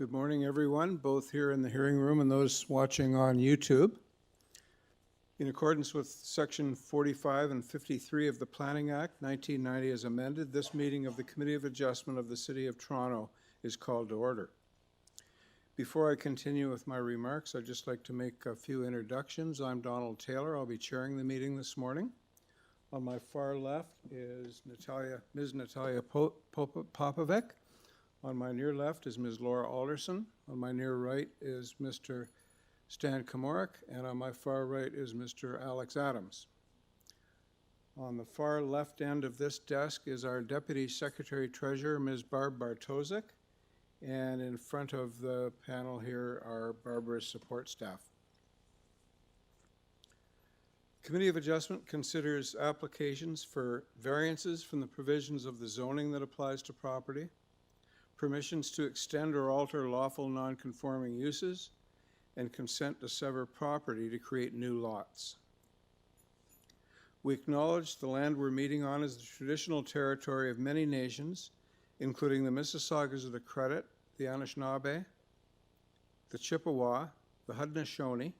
Good morning, everyone, both here in the hearing room and those watching on YouTube. In accordance with Section 45 and 53 of the Planning Act, 1990 as amended, this meeting of the Committee of Adjustment of the City of Toronto is called to order. Before I continue with my remarks, I'd just like to make a few introductions. I'm Donald Taylor. I'll be chairing the meeting this morning. On my far left is Ms. Natalia Popovic. On my near left is Ms. Laura Alderson. On my near right is Mr. Stan Komorek, and on my far right is Mr. Alex Adams. On the far left end of this desk is our Deputy Secretary Treasurer, Ms. Barb Bartosik, and in front of the panel here are Barbara's support staff. Committee of Adjustment considers applications for variances from the provisions of the zoning that applies to property, permissions to extend or alter lawful non-conforming uses, and consent to sever property to create new lots. We acknowledge the land we're meeting on is the traditional territory of many nations, including the Mississaugas of the Credit, the Anishinaabe, the Chippewa, the Haudenosaunee,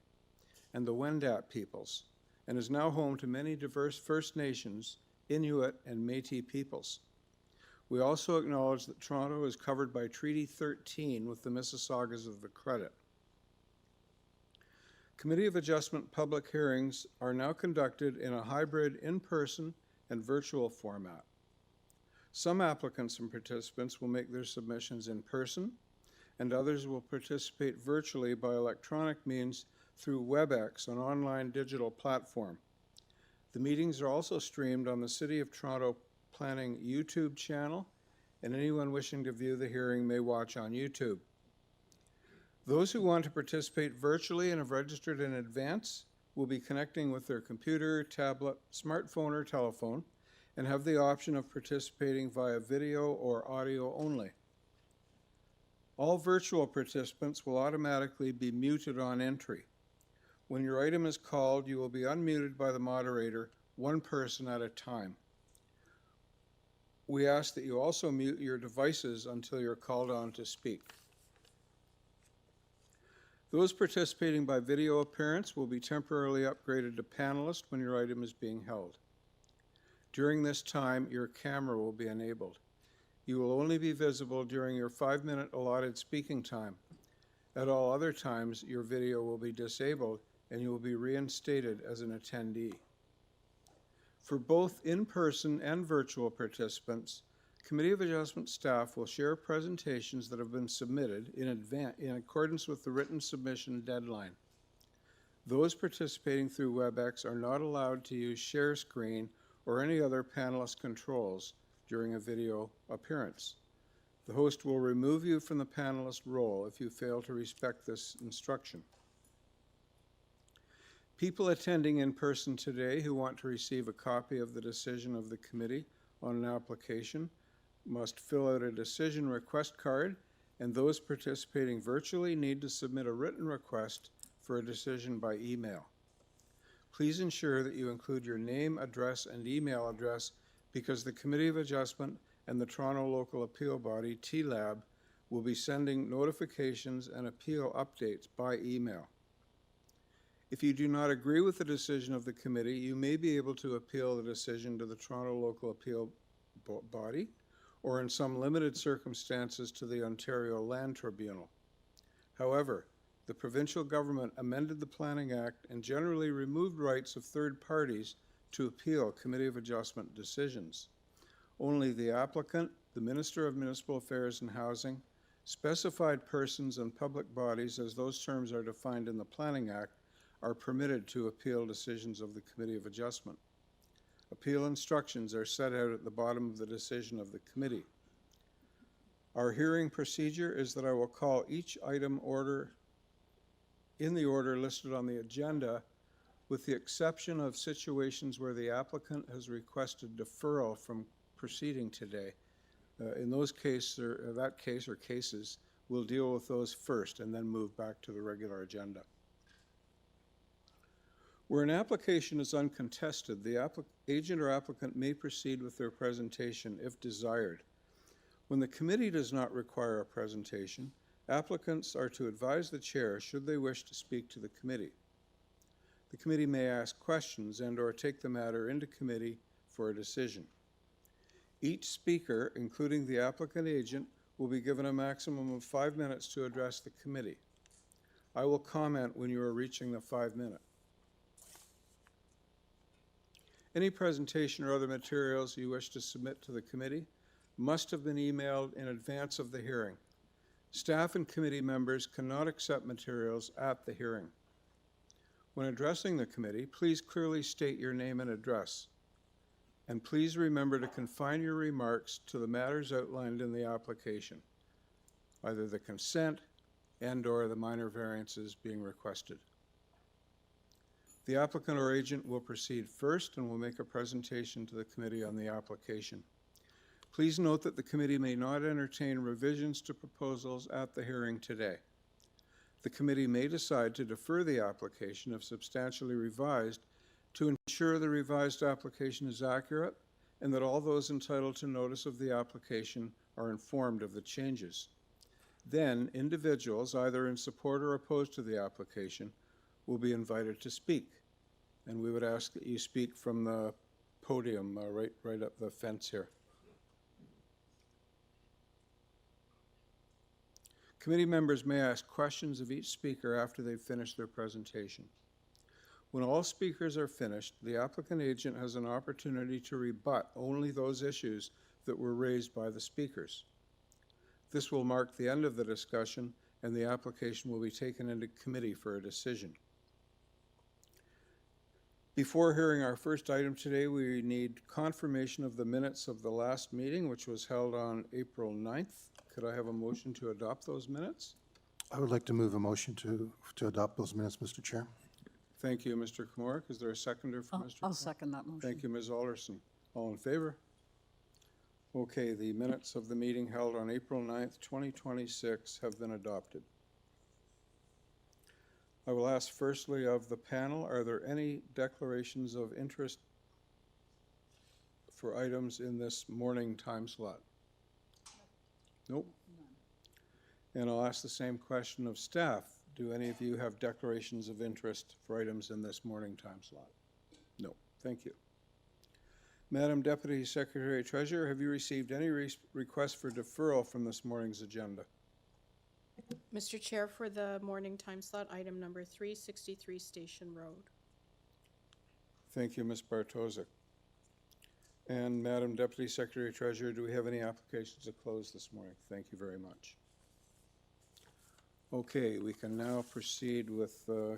and the Wendat peoples, and is now home to many diverse First Nations, Inuit, and Métis peoples. We also acknowledge that Toronto is covered by Treaty 13 with the Mississaugas of the Credit. Committee of Adjustment public hearings are now conducted in a hybrid in-person and virtual format. Some applicants and participants will make their submissions in person, and others will participate virtually by electronic means through WebEx, an online digital platform. The meetings are also streamed on the City of Toronto Planning YouTube channel, and anyone wishing to view the hearing may watch on YouTube. Those who want to participate virtually and have registered in advance will be connecting with their computer, tablet, smartphone, or telephone, and have the option of participating via video or audio only. All virtual participants will automatically be muted on entry. When your item is called, you will be unmuted by the moderator, one person at a time. We ask that you also mute your devices until you're called on to speak. Those participating by video appearance will be temporarily upgraded to panelist when your item is being held. During this time, your camera will be enabled. You will only be visible during your 5-minute allotted speaking time. At all other times, your video will be disabled and you will be reinstated as an attendee. For both in-person and virtual participants, Committee of Adjustment staff will share presentations that have been submitted in advance in accordance with the written submission deadline. Those participating through WebEx are not allowed to use share screen or any other panelist controls during a video appearance. The host will remove you from the panelist role if you fail to respect this instruction. People attending in person today who want to receive a copy of the decision of the committee on an application must fill out a decision request card, and those participating virtually need to submit a written request for a decision by email. Please ensure that you include your name, address, and email address because the Committee of Adjustment and the Toronto Local Appeal Body, TLAB, will be sending notifications and appeal updates by email. If you do not agree with the decision of the committee, you may be able to appeal the decision to the Toronto Local Appeal Body, or in some limited circumstances to the Ontario Land Tribunal. However, the provincial government amended the Planning Act and generally removed rights of third parties to appeal Committee of Adjustment decisions. Only the applicant, the Minister of Municipal Affairs and Housing, specified persons and public bodies, as those terms are defined in the Planning Act, are permitted to appeal decisions of the Committee of Adjustment. Appeal instructions are set out at the bottom of the decision of the committee. Our hearing procedure is that I will call each item in the order listed on the agenda, with the exception of situations where the applicant has requested deferral from proceeding today. In those cases, or cases, we'll deal with those first and then move back to the regular agenda. Where an application is uncontested, the agent or applicant may proceed with their presentation if desired. When the committee does not require a presentation, Applicants are to advise the chair should they wish to speak to the committee. The committee may ask questions and/or take the matter into committee for a decision. Each speaker, including the applicant agent, will be given a maximum of 5 minutes to address the committee. I will comment when you are reaching the 5-minute. Any presentation or other materials you wish to submit to the committee must have been emailed in advance of the hearing. Staff and committee members cannot accept materials at the hearing. When addressing the committee, please clearly state your name and address. And please remember to confine your remarks to the matters outlined in the application, either the consent and/or the minor variances being requested. The applicant or agent will proceed first and will make a presentation to the committee on the application. Please note that the committee may not entertain revisions to proposals at the hearing today. The committee may decide to defer the application if substantially revised to ensure the revised application is accurate and that all those entitled to notice of the application are informed of the changes. Then, individuals, either in support or opposed to the application, will be invited to speak. And we would ask that you speak from the podium right up the fence here. Committee members may ask questions of each speaker after they've finished their presentation. When all speakers are finished, the applicant agent has an opportunity to rebut only those issues that were raised by the speakers. This will mark the end of the discussion, and the application will be taken into committee for a decision. Before hearing our first item today, we need confirmation of the minutes of the last meeting, which was held on April 9th. Could I have a motion to adopt those minutes? I would like to move a motion to adopt those minutes, Mr. Chair. Thank you, Mr. Kamoric. Is there a seconder for Mr. I'll Kamoric? second that motion. Thank you, Ms. Alderson. All in favor? Okay, the minutes of the meeting held on April 9th, 2026 have been adopted. I will ask firstly of the panel, are there any declarations of interest for items in this morning time slot? Nope. And I'll ask the same question of staff. Do any of you have declarations of interest for items in this morning time slot? No. Thank you. Madam Deputy Secretary Treasurer, have you received any requests for deferral from this morning's agenda? Mr. Chair, for the morning time slot, item number 363 Station Road. Thank you, Ms. Bartosik. And Madam Deputy Secretary Treasurer, do we have any applications to close this morning? Thank you very much. Okay, we can now proceed with the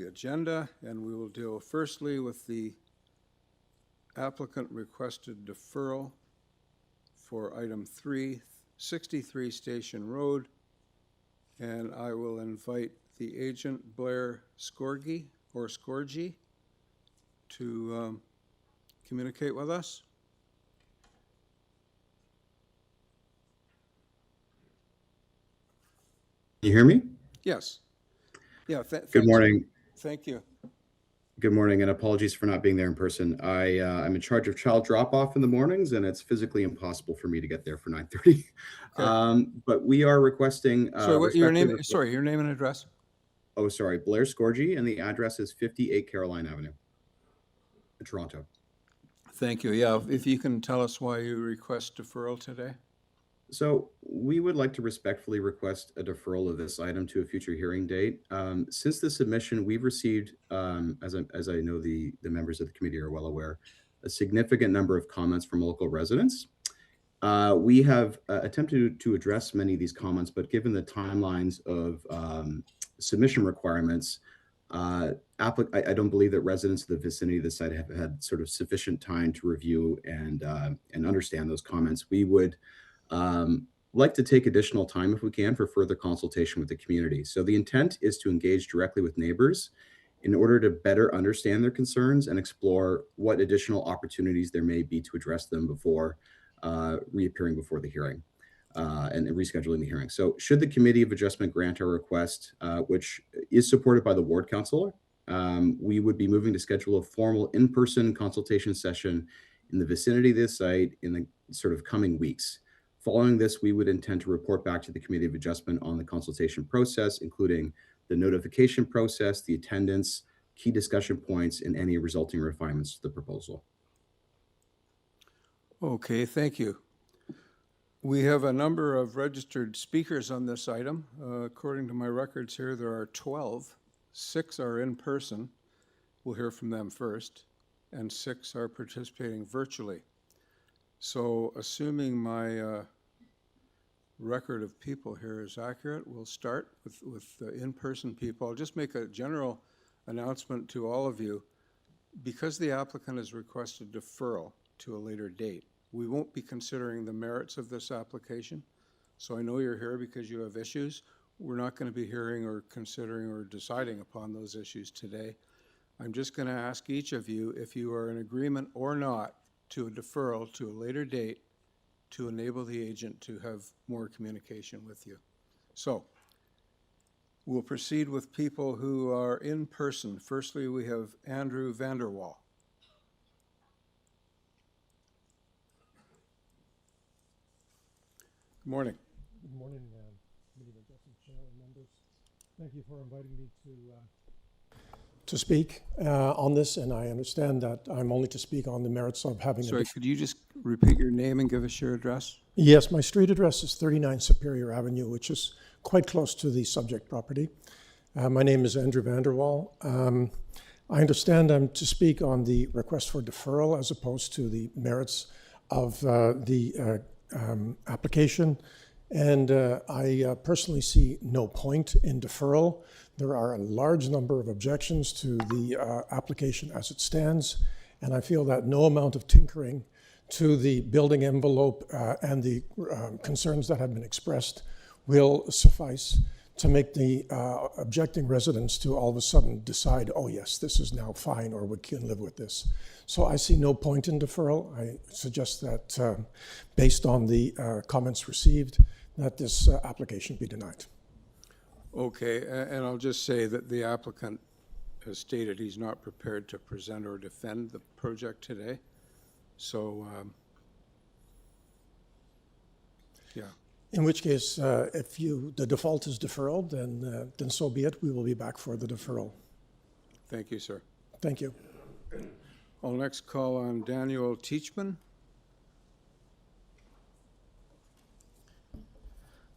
agenda, and we will deal firstly with the applicant requested deferral for item 363 Station Road, and I will invite the agent Blair Scorgi to communicate with us. Can you hear me? Yes. Yeah. Good morning. Thank you. Good morning, and apologies for not being there in person. I'm in charge of child drop-off in the mornings, and it's physically impossible for me to get there for 9:30. Okay. But we are requesting. Sorry, what your name? Sorry, your name and address. Oh, sorry, Blair Scorgi, and the address is 58 Caroline Avenue, in Toronto. Thank you. Yeah, if you can tell us why you request deferral today. So we would like to respectfully request a deferral of this item to a future hearing date. Since the submission, we've received, as I know the members of the committee are well aware, a significant number of comments from local residents. We have attempted to address many of these comments, but given the timelines of submission requirements, I don't believe that residents of the vicinity of the site have had sort of sufficient time to review and understand those comments. We would like to take additional time if we can for further consultation with the community. So the intent is to engage directly with neighbors in order to better understand their concerns and explore what additional opportunities there may be to address them before reappearing before the hearing and rescheduling the hearing. So should the Committee of Adjustment grant our request, which is supported by the Ward Councillor, we would be moving to schedule a formal in-person consultation session in the vicinity of this site in the sort of coming weeks. Following this, we would intend to report back to the Committee of Adjustment on the consultation process, including the notification process, the attendance, key discussion points, and any resulting refinements to the proposal. Okay, thank you. We have a number of registered speakers on this item. According to my records here, there are 12. 6 are in person. We'll hear from them first. And 6 are participating virtually. So assuming my record of people here is accurate, we'll start with the in-person people. I'll just make a general announcement to all of you. Because the applicant has requested deferral to a later date, we won't be considering the merits of this application. So I know you're here because you have issues. We're not going to be hearing or considering or deciding upon those issues today. I'm just going to ask each of you if you are in agreement or not to a deferral to a later date to enable the agent to have more communication with you. So we'll proceed with people who are in person. Firstly, we have Andrew Vanderwall. Good morning. Good morning, Committee of Adjustment Chair and members. Thank you for inviting me to speak on this, and I understand that I'm only to speak on the merits of having Sorry, could you just repeat your name and give us your address? Yes, my street address is 39 Superior Avenue, which is quite close to the subject property. My name is Andrew Vanderwall. I understand I'm to speak on the request for deferral as opposed to the merits of the application, and I personally see no point in deferral. There are a large number of objections to the application as it stands, and I feel that no amount of tinkering to the building envelope and the concerns that have been expressed will suffice to make the objecting residents to all of a sudden decide, oh yes, this is now fine, or we can live with this. So I see no point in deferral. I suggest that based on the comments received, that this application be denied. Okay, and I'll just say that the applicant has stated he's not prepared to present or defend the project today. So, yeah. In which case, if the default is deferral, then so be it. We will be back for the deferral. Thank you, sir. Thank you. I'll next call on Daniel Teachman.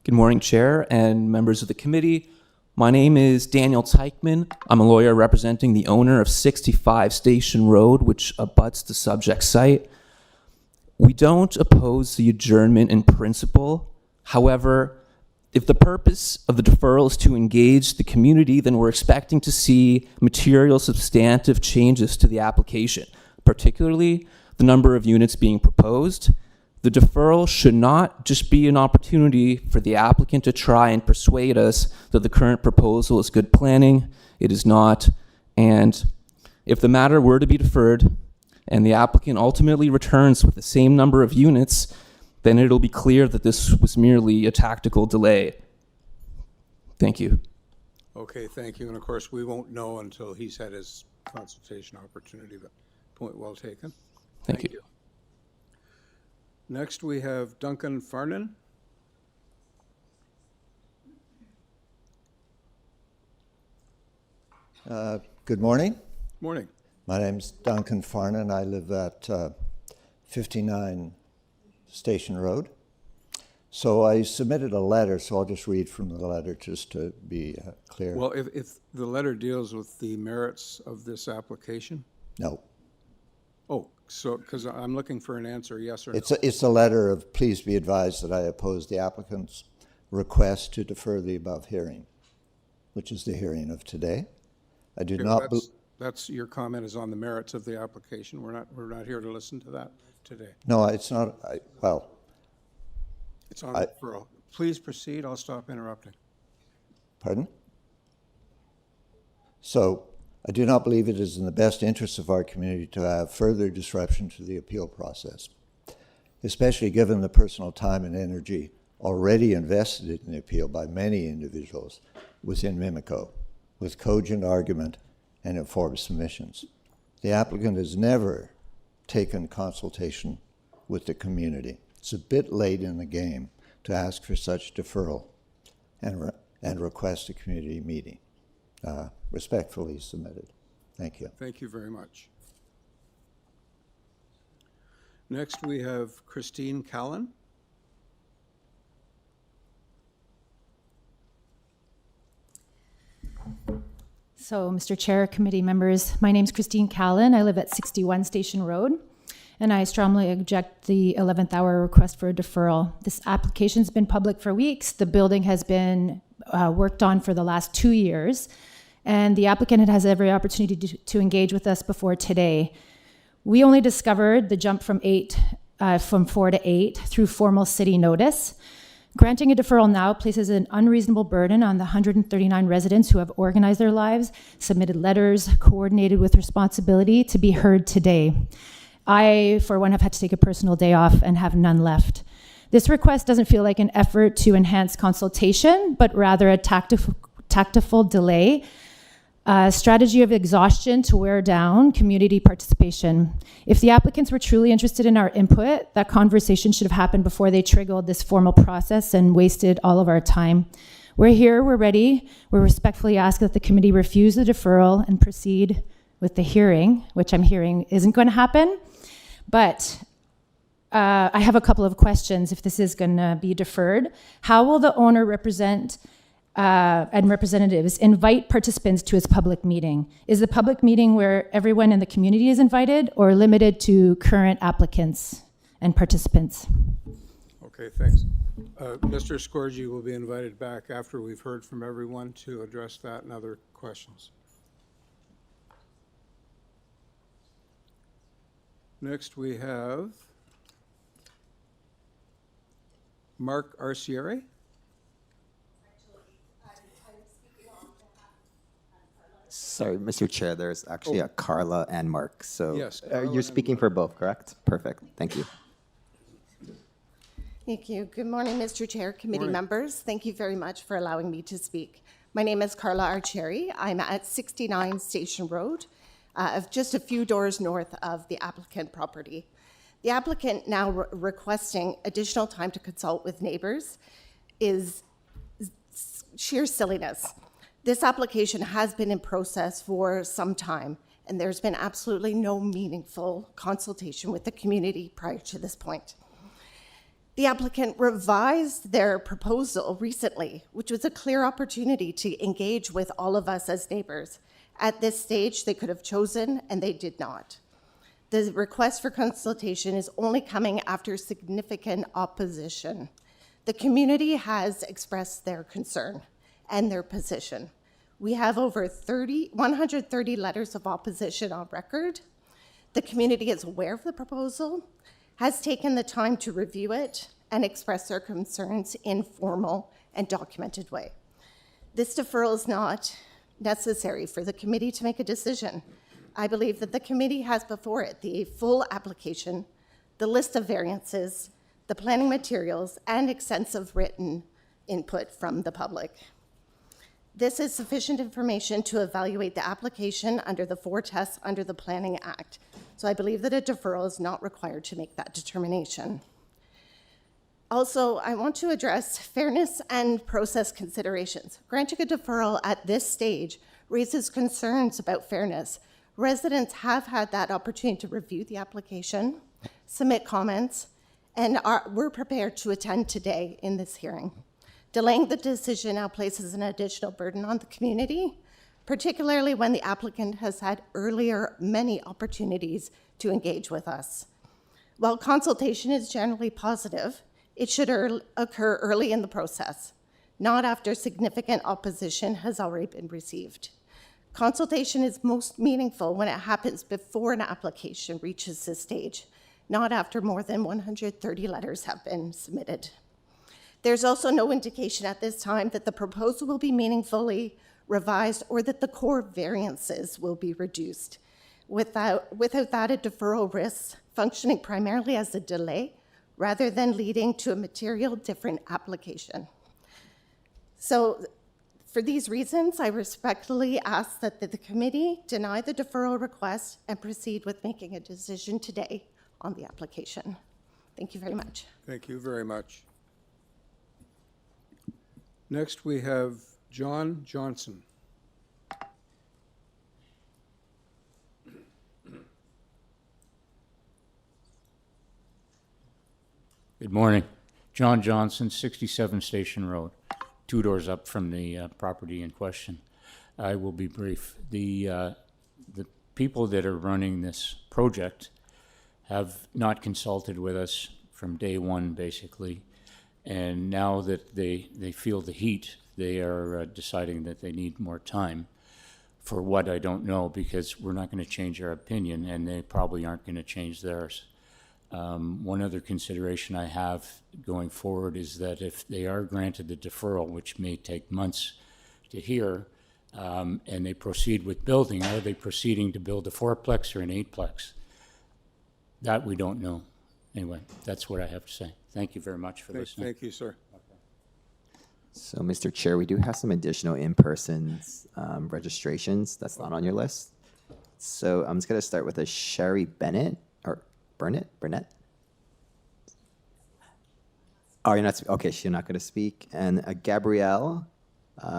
Good morning, Chair and members of the committee. My name is Daniel Teichman. I'm a lawyer representing the owner of 65 Station Road, which abuts the subject site. We don't oppose the adjournment in principle. However, if the purpose of the deferral is to engage the community, then we're expecting to see material substantive changes to the application, particularly the number of units being proposed. The deferral should not just be an opportunity for the applicant to try and persuade us that the current proposal is good planning. It is not. And if the matter were to be deferred and the applicant ultimately returns with the same number of units, then it'll be clear that this was merely a tactical delay. Thank you. Okay, thank you. And of course, we won't know until he's had his consultation opportunity, but point well taken. Thank you. Next, we have Duncan Farnan. Good morning. Morning. My name's Duncan Farnan. I live at 59 Station Road. So I submitted a letter, so I'll just read from the letter just to be clear. Well, if the letter deals with the merits of this application? No. Oh, so, because I'm looking for an answer, yes or no. It's a letter of, please be advised that I oppose the applicant's request to defer the above hearing, which is the hearing of today. I do not... That's your comment is on the merits of the application. We're not here to listen to that today. No, it's not. Well... It's on referral. Please proceed. I'll stop interrupting. Pardon? So, I do not believe it is in the best interest of our community to have further disruption to the appeal process, especially given the personal time and energy already invested in the appeal by many individuals within Mimico, with cogent argument and informed submissions. The applicant has never taken consultation with the community. It's a bit late in the game to ask for such deferral and request a community meeting. Respectfully submitted. Thank you. Thank you very much. Next, we have Christine Callan. So, Mr. Chair, committee members, my name's Christine Callan. I live at 61 Station Road, and I strongly object the 11th hour request for a deferral. This application's been public for weeks. The building has been worked on for the last 2 years, and the applicant has every opportunity to engage with us before today. We only discovered the jump from 4 to 8 through formal city notice. Granting a deferral now places an unreasonable burden on the 139 residents who have organized their lives, submitted letters, coordinated with responsibility to be heard today. I, for one, have had to take a personal day off and have none left. This request doesn't feel like an effort to enhance consultation, but rather a tactful delay, a strategy of exhaustion to wear down community participation. If the applicants were truly interested in our input, that conversation should have happened before they triggered this formal process and wasted all of our time. We're here, we're ready. We respectfully ask that the committee refuse the deferral and proceed with the hearing, which I'm hearing isn't going to happen. But I have a couple of questions if this is going to be deferred. How will the owner and representatives invite participants to his public meeting? Is the public meeting where everyone in the community is invited or limited to current applicants and participants? Okay, thanks. Mr. Scorgi will be invited back after we've heard from everyone to address that and other questions. Next, we have Mark Arcieri. Sorry, Mr. Chair, there's actually a Carla and Mark. So Yes, Carla you're speaking and for both, correct? Perfect. Thank you. Thank you. Good morning, Mr. Chair, committee Morning. members. Thank you very much for allowing me to speak. My name is Carla Arcieri. I'm at 69 Station Road, just a few doors north of the applicant property. The applicant now requesting additional time to consult with neighbors is sheer silliness. This application has been in process for some time, and there's been absolutely no meaningful consultation with the community prior to this point. The applicant revised their proposal recently, which was a clear opportunity to engage with all of us as neighbors. At this stage, they could have chosen, and they did not. The request for consultation is only coming after significant opposition. The community has expressed their concern and their position. We have over 130 letters of opposition on record. The community is aware of the proposal, has taken the time to review it, and express their concerns in formal and documented way. This deferral is not necessary for the committee to make a decision. I believe that the committee has before it the full application, the list of variances, the planning materials, and extensive written input from the public. This is sufficient information to evaluate the application under the 4 tests under the Planning Act. So I believe that a deferral is not required to make that determination. Also, I want to address fairness and process considerations. Granting a deferral at this stage raises concerns about fairness. Residents have had that opportunity to review the application, submit comments, and we're prepared to attend today in this hearing. Delaying the decision now places an additional burden on the community, particularly when the applicant has had earlier many opportunities to engage with us. While consultation is generally positive, it should occur early in the process, not after significant opposition has already been received. Consultation is most meaningful when it happens before an application reaches this stage, not after more than 130 letters have been submitted. There's also no indication at this time that the proposal will be meaningfully revised or that the core variances will be reduced. Without that, a deferral risks functioning primarily as a delay rather than leading to a material different application. So for these reasons, I respectfully ask that the committee deny the deferral request and proceed with making a decision today on the application. Thank you very much. Thank you very much. Next, we have John Johnson. Good morning. John Johnson, 67 Station Road, 2 doors up from the property in question. I will be brief. The people that are running this project have not consulted with us from day one, basically. And now that they feel the heat, they are deciding that they need more time. For what, I don't know, because we're not going to change our opinion, and they probably aren't going to change theirs. One other consideration I have going forward is that if they are granted the deferral, which may take months to hear, and they proceed with building, are they proceeding to build a 4-plex or an 8-plex? That we don't know. Anyway, that's what I have to say. Thank you very much for listening. Thank you, sir. So, Mr. Chair, we do have some additional in-person registrations that's not on your list. So I'm just going to start with a Sherry Bennett, or Burnett? Oh, you're not, okay, she's not going to speak. And a Gabrielle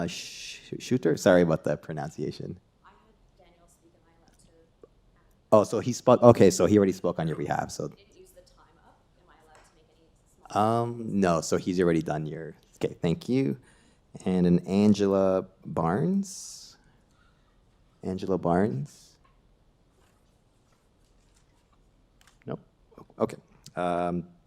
Shooter, sorry about the pronunciation. I had Daniel speak, am I allowed to? Oh, so he spoke, okay, so he already spoke on your behalf, so. Did use the time up, am I allowed to make any? No, so he's already done your, okay, thank you. And an Angela Barnes. Angela Barnes. Nope, okay.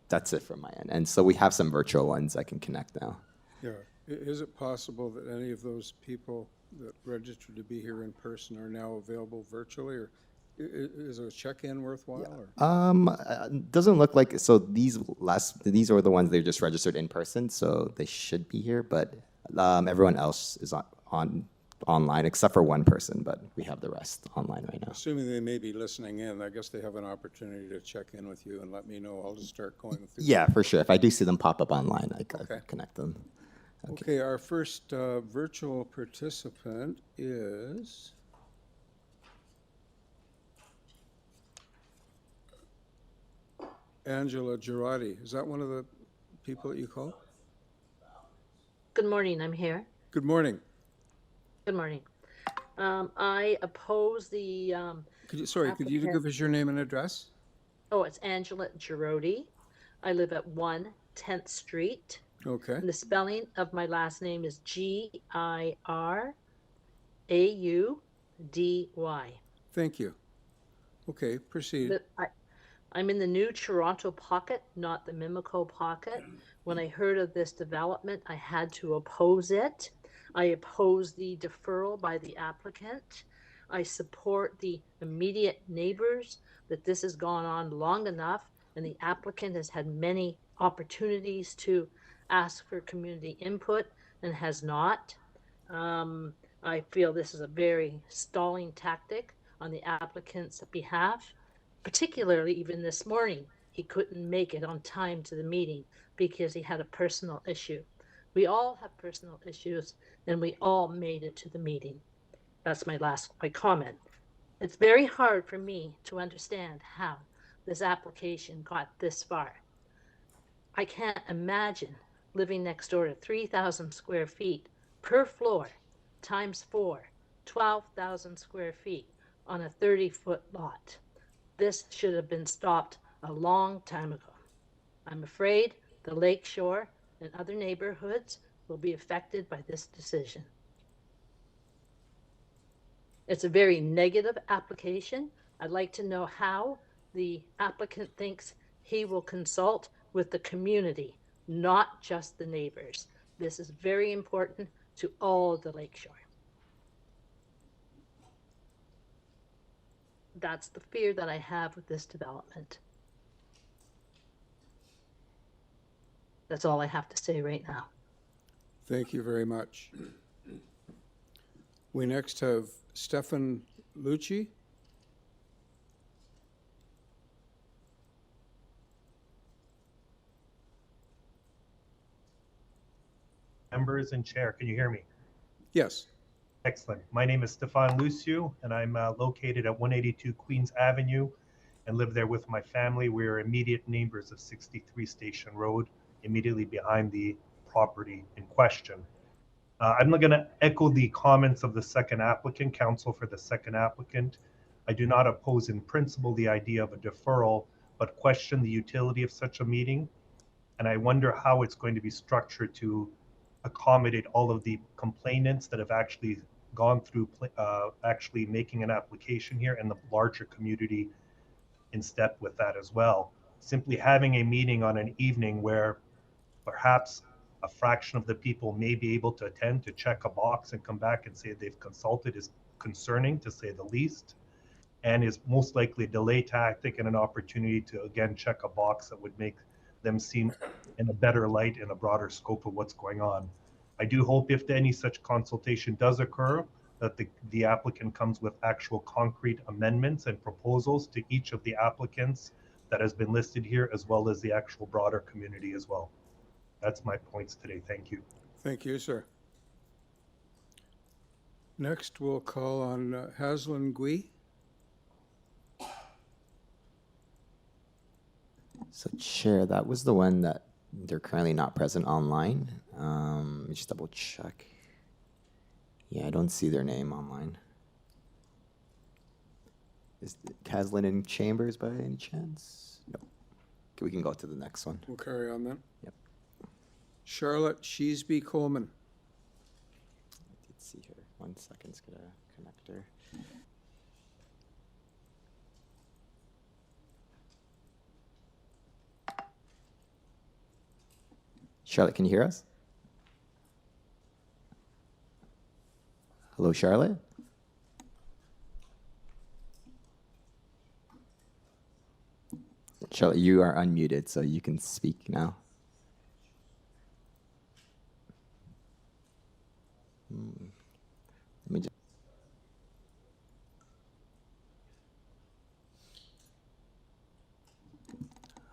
That's it from my end. And so we have some virtual ones I can connect now. Yeah. Is it possible that any of those people that registered to be here in person are now available virtually, or is a check-in worthwhile? Yeah. Doesn't look like, so these are the ones they just registered in person, so they should be here, but everyone else is online except for one person, but we have the rest online right now. Assuming they may be listening in, I guess they have an opportunity to check in with you and let me know. I'll just start going through. Yeah, for sure. If I do see them pop up online, I connect them. Okay, our first virtual participant is Angela Girardi. Is that one of the people that you called? Good morning, I'm here. Good morning. Good morning. I oppose the Could you give us your name and address? Oh, it's Angela Girardi. I live at 1 10th Street. Okay. And the spelling of my last name is Giraudy. Thank you. Okay, proceed. I'm in the new Toronto pocket, not the Mimico pocket. When I heard of this development, I had to oppose it. I oppose the deferral by the applicant. I support the immediate neighbors, that this has gone on long enough, and the applicant has had many opportunities to ask for community input and has not. I feel this is a very stalling tactic on the applicant's behalf, particularly even this morning. He couldn't make it on time to the meeting because he had a personal issue. We all have personal issues, and we all made it to the meeting. That's my comment. It's very hard for me to understand how this application got this far. I can't imagine living next door to 3,000 square feet per floor times 4, 12,000 square feet on a 30-foot lot. This should have been stopped a long time ago. I'm afraid the Lakeshore and other neighborhoods will be affected by this decision. It's a very negative application. I'd like to know how the applicant thinks he will consult with the community, not just the neighbors. This is very important to all of the Lakeshore. That's the fear that I have with this development. That's all I have to say right now. Thank you very much. We next have Stefan Lucci. Members and chair, can you hear me? Yes. Excellent. My name is Stefan Luciu, and I'm located at 182 Queens Avenue and live there with my family. We're immediate neighbors of 63 Station Road, immediately behind the property in question. I'm going to echo the comments of the second applicant, counsel for the second applicant. I do not oppose in principle the idea of a deferral, but question the utility of such a meeting. And I wonder how it's going to be structured to accommodate all of the complainants that have actually gone through actually making an application here, and the larger community in step with that as well. Simply having a meeting on an evening where perhaps a fraction of the people may be able to attend to check a box and come back and say they've consulted is concerning, to say the least, and is most likely a delay tactic and an opportunity to again check a box that would make them seen in a better light in a broader scope of what's going on. I do hope if any such consultation does occur, that the applicant comes with actual concrete amendments and proposals to each of the applicants that has been listed here, as well as the actual broader community as well. That's my points today. Thank you. Thank you, sir. Next, we'll call on Haslin Gui. So Chair, that was the one that they're currently not present online. Let me just double check. Yeah, I don't see their name online. Is Caslin in Chambers by any chance? No. Okay, we can go to the next one. We'll carry on then. Yep. Charlotte Sheesby Coleman. Let's see here. 1 second, just gonna connect her. Charlotte, can you hear us? Hello, Charlotte? Charlotte, you are unmuted, so you can speak now. Let me just...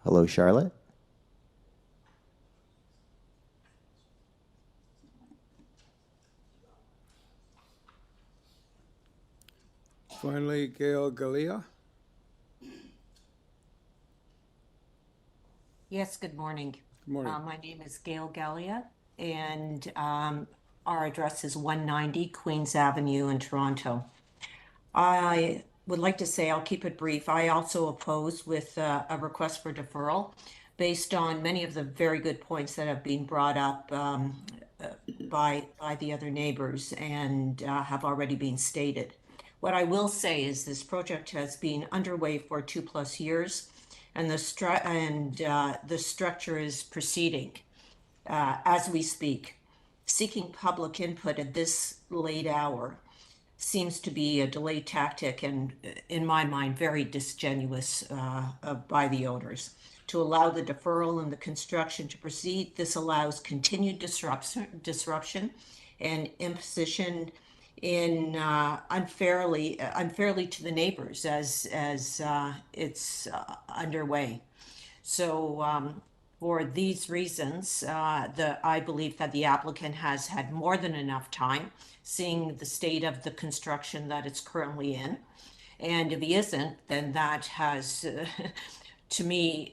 Hello, Charlotte? Finally, Gail Galea. Yes, good morning. Good morning. My name is Gail Gallia, and our address is 190 Queens Avenue in Toronto. I would like to say, I'll keep it brief, I also oppose with a request for deferral based on many of the very good points that have been brought up by the other neighbors and have already been stated. What I will say is this project has been underway for 2+ years, and the structure is proceeding as we speak. Seeking public input at this late hour seems to be a delay tactic and, in my mind, very disingenuous by the owners. To allow the deferral and the construction to proceed, this allows continued disruption and imposition in unfairly to the neighbors as it's underway. So for these reasons, I believe that the applicant has had more than enough time, seeing the state of the construction that it's currently in. And if he isn't, then that has, to me,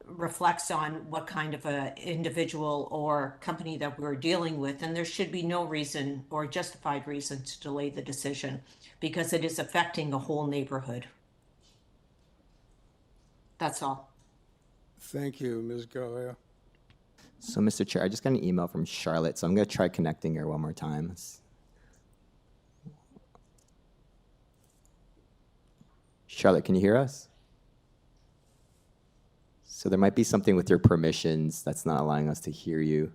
reflects on what kind of a individual or company that we're dealing with, and there should be no reason or justified reason to delay the decision because it is affecting a whole neighborhood. That's all. Thank you, Ms. Galea. So, Mr. Chair, I just got an email from Charlotte, so I'm going to try connecting her one more time. Charlotte, can you hear us? So there might be something with your permissions that's not allowing us to hear you.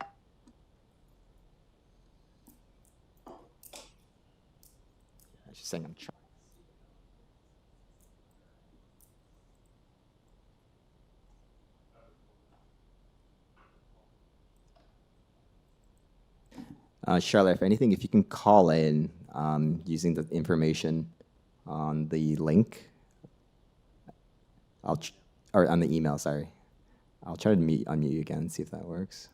I was just saying I'm trying. Charlotte, if anything, if you can call in using the information on the link, or on the email, sorry. I'll try to unmute you again and see if that works.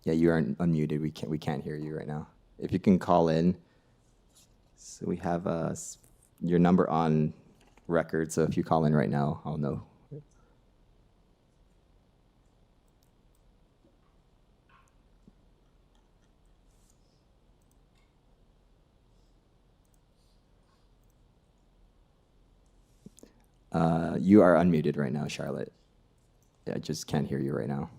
Yeah, you aren't unmuted. We can't hear you right now. If you can call in. So we have your number on record. So if you call in right now, I'll know. You are unmuted right now, Charlotte. I just can't hear you right now.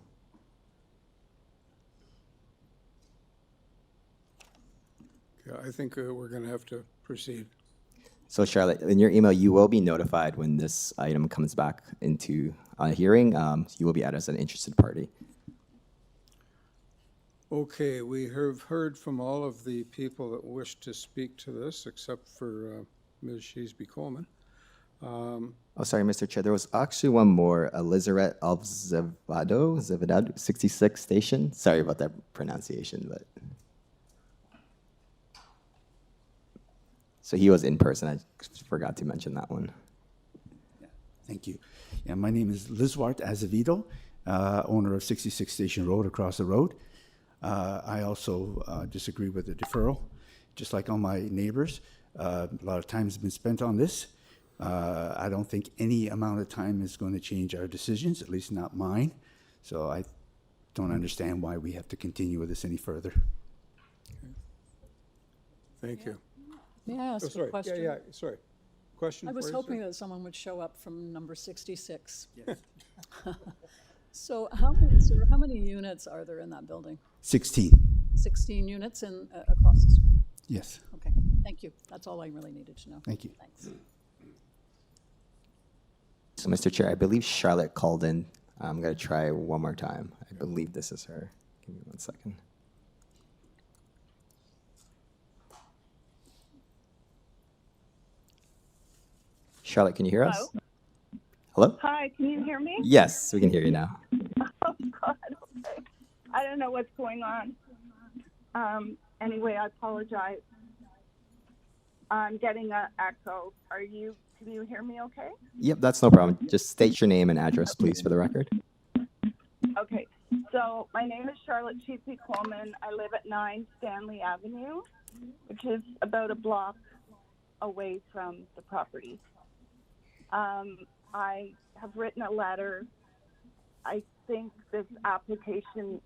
Yeah, I think we're going to have to proceed. So Charlotte, in your email, you will be notified when this item comes back into a hearing. You will be added as an interested party. Okay, we have heard from all of the people that wish to speak to this, except for Ms. Sheesby-Coleman. Oh, sorry, Mr. Chair. There was actually one more, Elizabeth of Zevado, 66 Station. Sorry about that pronunciation, but. So he was in person. I forgot to mention that one. Yeah, thank you. Yeah, my name is Lizwart Azevedo, owner of 66 Station Road across the road. I also disagree with the deferral, just like all my neighbors. A lot of time has been spent on this. I don't think any amount of time is going to change our decisions, at least not mine. So I don't understand why we have to continue with this any further. Okay. Thank you. May I ask a question? Yeah, sorry. Question I was for you, hoping sir? that someone would show up from number 66. Yes. So how many units are there in that building? 16. 16 units in across the street? Yes. Okay, thank you. That's all I really needed to know. Thank you. Thanks. So, Mr. Chair, I believe Charlotte called in. I'm going to try one more time. I believe this is her. Give me 1 second. Charlotte, can you hear us? Hello? Hi, can you hear me? Yes, we can hear you now. Oh, God. Okay. I don't know what's going on. Anyway, I apologize. I'm getting an echo. Can you hear me okay? Yep, that's no problem. Just state your name and address, please, for the record. Okay. So my name is Charlotte Sheesby-Coleman. I live at 9 Stanley Avenue, which is about a block away from the property. I have written a letter. I think this application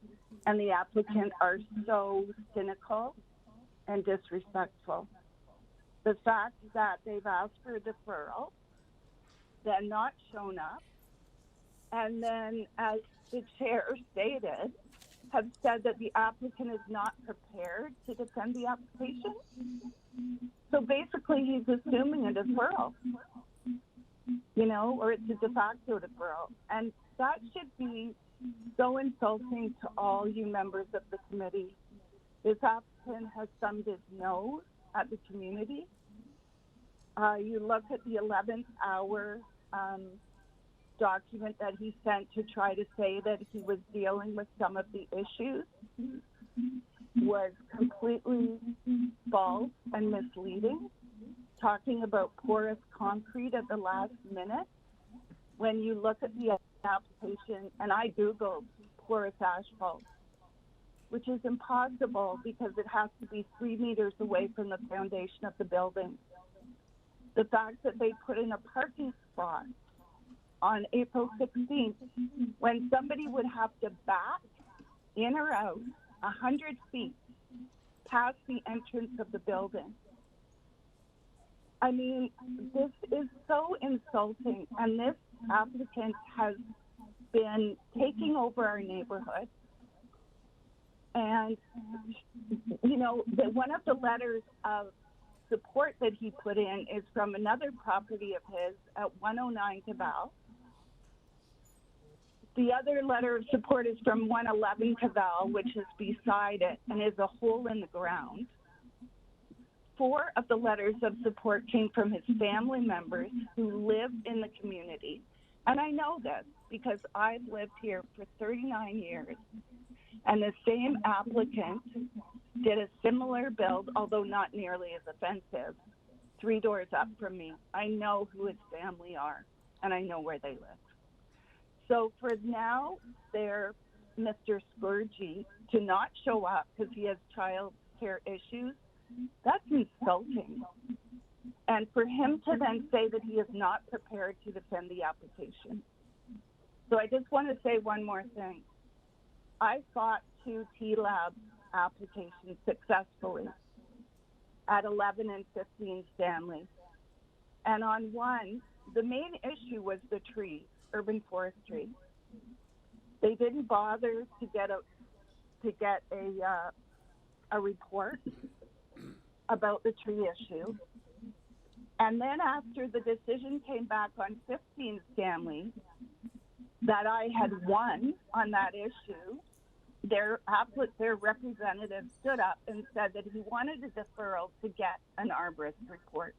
and the applicant are so cynical and disrespectful. The fact that they've asked for a deferral, then not shown up, and then, as the chair stated, have said that the applicant is not prepared to defend the application. So basically, he's assuming a deferral, or it's a de facto deferral. And that should be so insulting to all you members of the committee. This applicant has thumbed his nose at the community. You look at the 11th hour document that he sent to try to say that he was dealing with some of the issues was completely false and misleading, talking about porous concrete at the last minute. When you look at the application, and I Googled porous asphalt, which is impossible because it has to be 3 meters away from the foundation of the building. The fact that they put in a parking spot on April 16th, when somebody would have to back in or out 100 feet past the entrance of the building. I mean, this is so insulting, and this applicant has been taking over our neighborhood. And, one of the letters of support that he put in is from another property of his at 109 Cabal. The other letter of support is from 111 Cabal, which is beside it and is a hole in the ground. 4 of the letters of support came from his family members who live in the community. And I know this because I've lived here for 39 years. And the same applicant did a similar build, although not nearly as offensive, 3 doors up from me. I know who his family are, and I know where they live. So for now, they're Mr. Scourgy to not show up because he has child care issues, that's insulting. And for him to then say that he is not prepared to defend the application. So I just want to say one more thing. I fought 2 T-Lab applications successfully at 11 and 15 Stanley. And on one, the main issue was the trees, urban forestry. They didn't bother to get a report about the tree issue. And then after the decision came back on 15 Stanley that I had won on that issue, their representative stood up and said that he wanted a deferral to get an arborist report.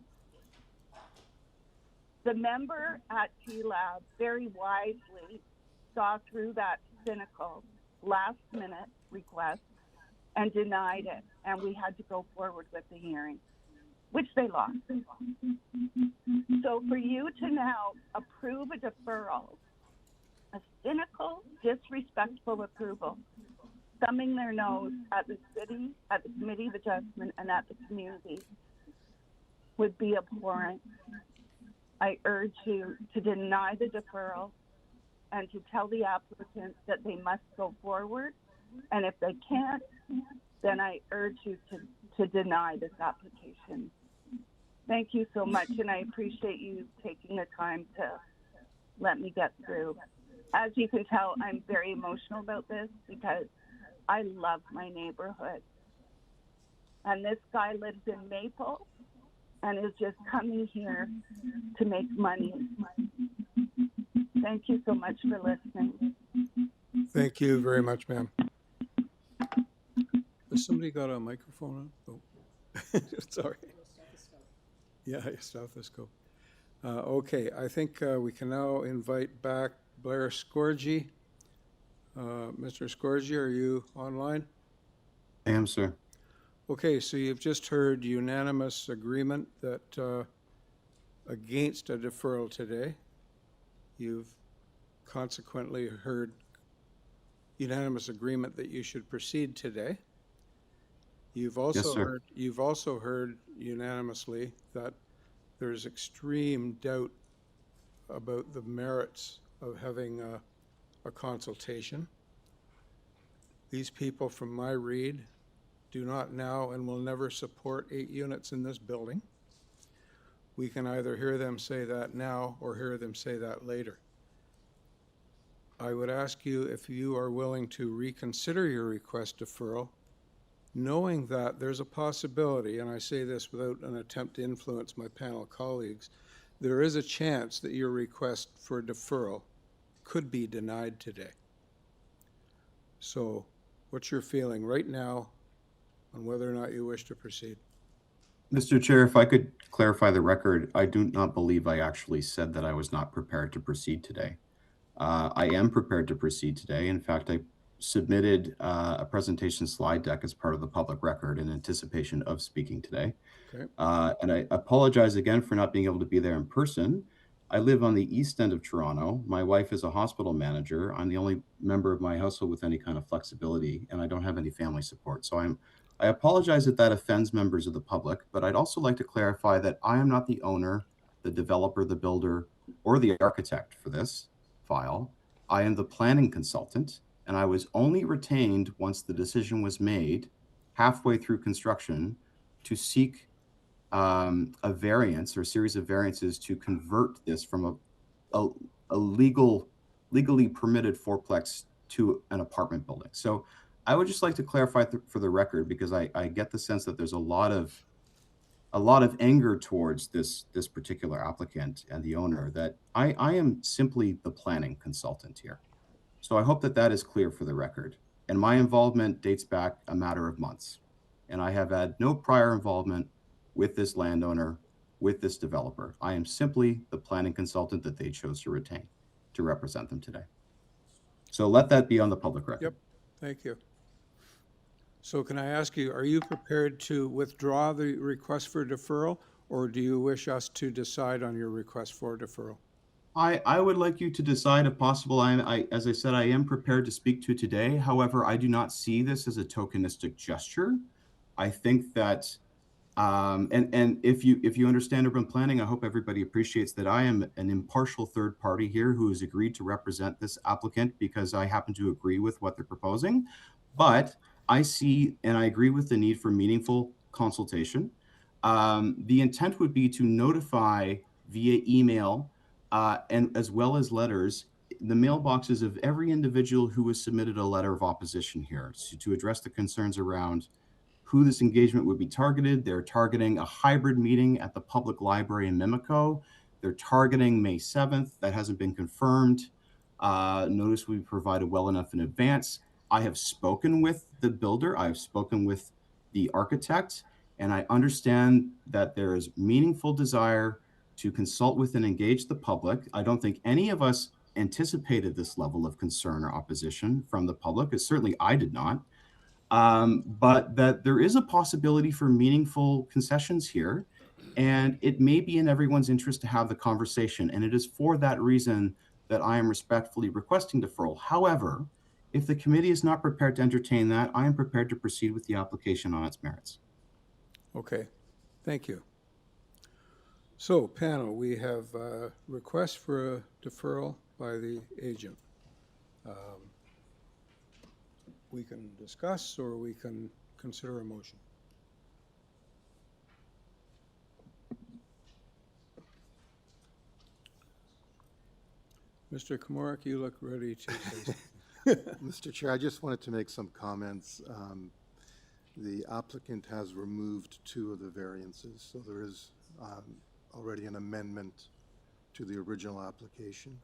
The member at T-Lab very wisely saw through that cynical last-minute request and denied it, and we had to go forward with the hearing, which they lost. So for you to now approve a deferral, a cynical, disrespectful approval, thumbing their nose at the city, at the Committee of Adjustment, and at the community would be abhorrent. I urge you to deny the deferral and to tell the applicant that they must go forward. And if they can't, then I urge you to deny this application. Thank you so much, and I appreciate you taking the time to let me get through. As you can tell, I'm very emotional about this because I love my neighborhood. And this guy lives in Maple and is just coming here to make money. Thank you so much for listening. Thank you very much, ma'am. Has somebody got a microphone on? Oh, sorry. Yeah, a stethoscope. Okay, I think we can now invite back Blair Scourgy. Mr. Scourgy, are you online? I am, sir. Okay, so you've just heard unanimous agreement that against a deferral today. You've consequently heard unanimous agreement that you should proceed today. You've also heard unanimously that there's extreme doubt about the merits of having a consultation. These people, from my read, do not now and will never support 8 units in this building. We can either hear them say that now or hear them say that later. I would ask you if you are willing to reconsider your request deferral, knowing that there's a possibility, and I say this without an attempt to influence my panel colleagues, there is a chance that your request for deferral could be denied today. So what's your feeling right now on whether or not you wish to proceed? Mr. Chair, if I could clarify the record, I do not believe I actually said that I was not prepared to proceed today. I am prepared to proceed today. In fact, I submitted a presentation slide deck as part of the public record in anticipation of speaking today. Okay. And I apologize again for not being able to be there in person. I live on the east end of Toronto. My wife is a hospital manager. I'm the only member of my household with any kind of flexibility, and I don't have any family support. So I apologize if that offends members of the public, but I'd also like to clarify that I am not the owner, the developer, the builder, or the architect for this file. I am the planning consultant, and I was only retained once the decision was made halfway through construction to seek a variance or a series of variances to convert this from a legally permitted fourplex to an apartment building. So I would just like to clarify for the record, because I get the sense that there's a lot of anger towards this particular applicant and the owner, that I am simply the planning consultant here. So I hope that that is clear for the record. And my involvement dates back a matter of months. And I have had no prior involvement with this landowner, with this developer. I am simply the planning consultant that they chose to retain to represent them today. So let that be on the public record. Yep, thank you. So can I ask you, are you prepared to withdraw the request for deferral, or do you wish us to decide on your request for deferral? I would like you to decide if possible. As I said, I am prepared to speak to today. However, I do not see this as a tokenistic gesture. I think that, and if you understand urban planning, I hope everybody appreciates that I am an impartial third party here who has agreed to represent this applicant because I happen to agree with what they're proposing. But I see and I agree with the need for meaningful consultation. The intent would be to notify via email and as well as letters, the mailboxes of every individual who has submitted a letter of opposition here to address the concerns around who this engagement would be targeted. They're targeting a hybrid meeting at the public library in Mimico. They're targeting May 7th. That hasn't been confirmed. Notice will be provided well enough in advance. I have spoken with the builder. I've spoken with the architect, and I understand that there is meaningful desire to consult with and engage the public. I don't think any of us anticipated this level of concern or opposition from the public, as certainly I did not. But that there is a possibility for meaningful concessions here, and it may be in everyone's interest to have the conversation. And it is for that reason that I am respectfully requesting deferral. However, if the committee is not prepared to entertain that, I am prepared to proceed with the application on its merits. Okay, thank you. So, panel, we have a request for a deferral by the agent. We can discuss or we can consider a motion. Mr. Komorek, you look ready to say something. Mr. Chair, I just wanted to make some comments. The applicant has removed 2 of the variances, so there is already an amendment to the original application.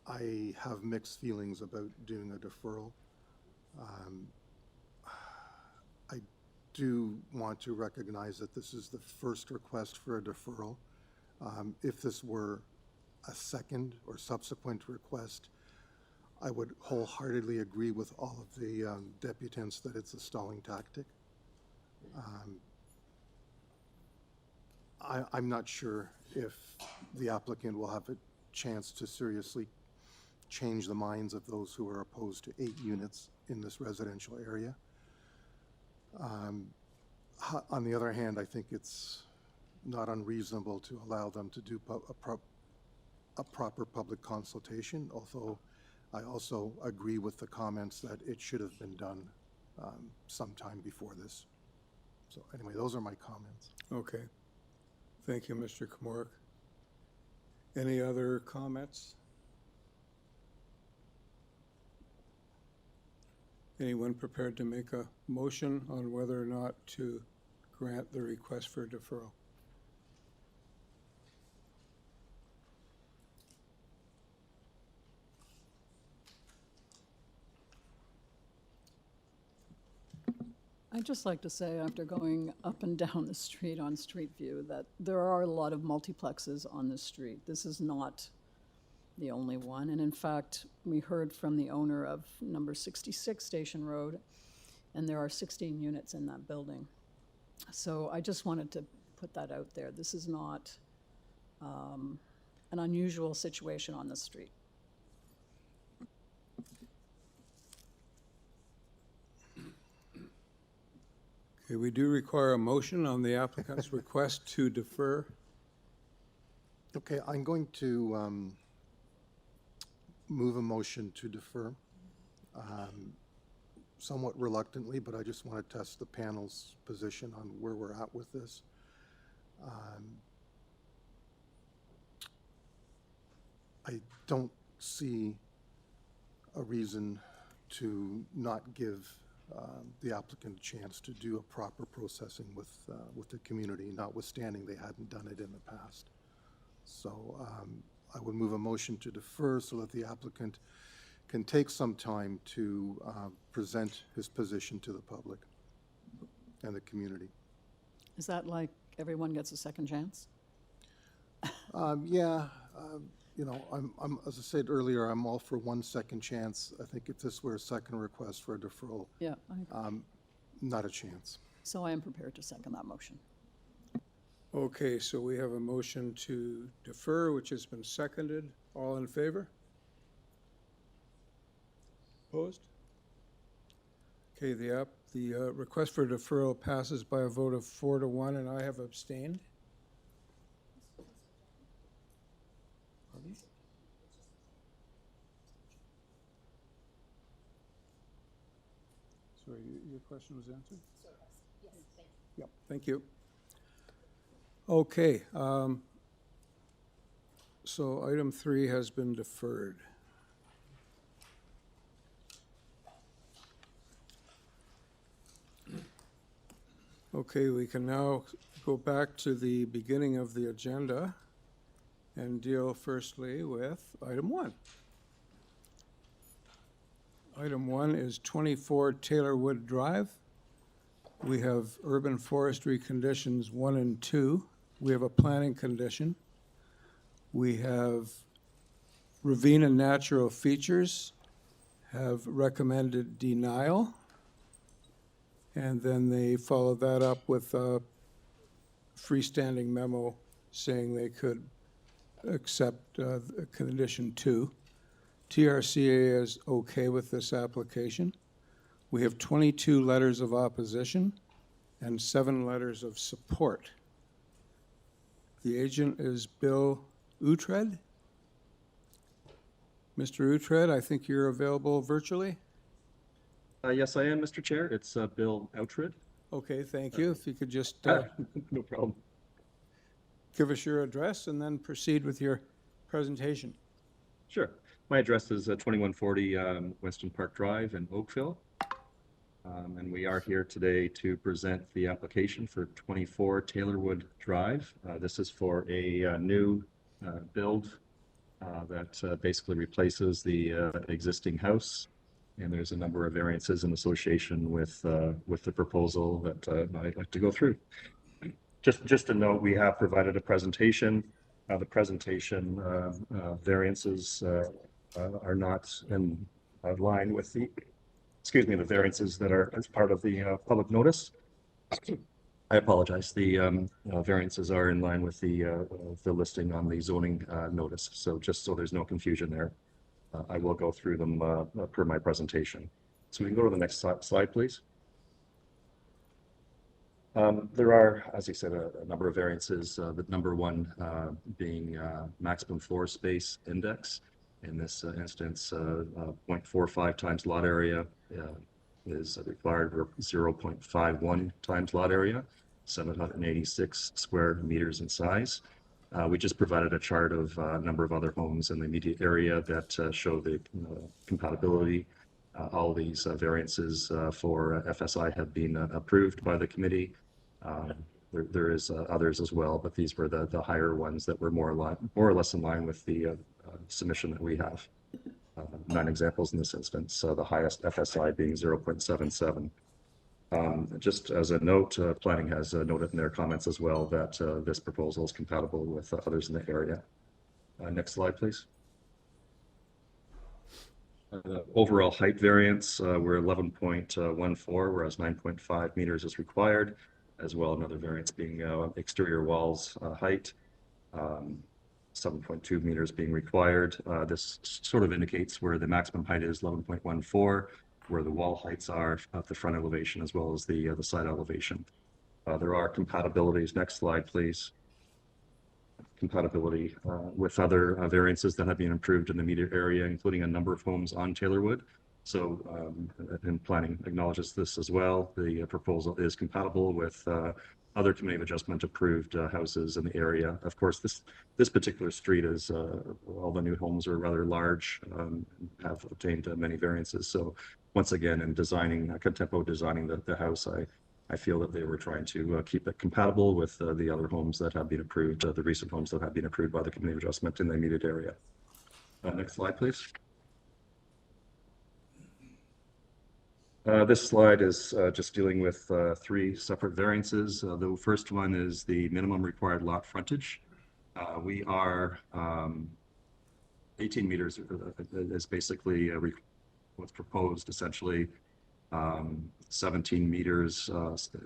I have mixed feelings about doing a deferral. I do want to recognize that this is the first request for a deferral. If this were a second or subsequent request, I would wholeheartedly agree with all of the deputants that it's a stalling tactic. I'm not sure if the applicant will have a chance to seriously change the minds of those who are opposed to 8 units in this residential area. On the other hand, I think it's not unreasonable to allow them to do a proper public consultation, although I also agree with the comments that it should have been done sometime before this. So anyway, those are my comments. Okay. Thank you, Mr. Komorek. Any other comments? Anyone prepared to make a motion on whether or not to grant the request for deferral? I'd just like to say, after going up and down the street on Street View, that there are a lot of multiplexes on this street. This is not the only one. And in fact, we heard from the owner of number 66 Station Road, and there are 16 units in that building. So I just wanted to put that out there. This is not an unusual situation on the street. Okay, we do require a motion on the applicant's request to defer. Okay, I'm going to move a motion to defer, somewhat reluctantly, but I just want to test the panel's position on where we're at with this. I don't see a reason to not give the applicant a chance to do a proper processing with the community, notwithstanding they hadn't done it in the past. So I would move a motion to defer so that the applicant can take some time to present his position to the public and the community. Is that like everyone gets a second chance? Yeah, you know, I'm, as I said earlier, I'm all for 1 second chance. I think if this were a second request for a deferral, Yeah. not a chance. So I am prepared to second that motion. Okay, so we have a motion to defer, which has been seconded. All in favor? Opposed? Okay, the request for deferral passes by a vote of 4-1, and I have abstained. Pardon? So your question was answered? Yes, thank you. Yep, thank you. Okay, so item 3 has been deferred. Okay, we can now go back to the beginning of the agenda and deal firstly with item 1. Item 1 is 24 Taylorwood Drive. We have urban forestry conditions 1 and 2. We have a planning condition. We have Ravina Natural Features have recommended denial. And then they follow that up with a freestanding memo saying they could accept condition 2. TRCA is okay with this application. We have 22 letters of opposition and 7 letters of support. The agent is Bill Uhtred. Mr. Uhtred, I think you're available virtually? Yes, I am, Mr. Chair. It's Bill Outred. Okay, thank you. If you could just no problem. give us your address and then proceed with your presentation. Sure. My address is 2140 Weston Park Drive in Oakville. And we are here today to present the application for 24 Taylorwood Drive. This is for a new build that basically replaces the existing house. And there's a number of variances in association with the proposal that I'd like to go through. Just to note, we have provided a presentation. The presentation variances are not in line with the, the variances that are as part of the public notice. I apologize. The variances are in line with the listing on the zoning notice. So just so there's no confusion there, I will go through them per my presentation. So we can go to the next slide, please. There are, as I said, a number of variances. The number one being maximum floor space index. In this instance, 0.45 times lot area is required, or 0.51 times lot area, 786 square meters in size. We just provided a chart of a number of other homes in the immediate area that show the compatibility. All these variances for FSI have been approved by the committee. There is others as well, but these were the higher ones that were more or less in line with the submission that we have. 9 examples in this instance, the highest FSI being 0.77. Just as a note, planning has noted in their comments as well that this proposal is compatible with others in the area. Next slide, please. Overall height variance, we're 11.14, whereas 9.5 meters is required. As well, another variance being exterior walls height, 7.2 meters being required. This sort of indicates where the maximum height is, 11.14, where the wall heights are at the front elevation as well as the side elevation. There are compatibilities. Next slide, please. Compatibility with other variances that have been approved in the immediate area, including a number of homes on Taylorwood. So, and planning acknowledges this as well. The proposal is compatible with other committee of adjustment approved houses in the area. Of course, this particular street is, all the new homes are rather large, have obtained many variances. So once again, in designing, Contempo designing the house, I feel that they were trying to keep it compatible with the other homes that have been approved, the recent homes that have been approved by the committee of adjustment in the immediate area. Next slide, please. This slide is just dealing with 3 separate variances. The first one is the minimum required lot frontage. We are 18 meters is basically what's proposed essentially. 17 meters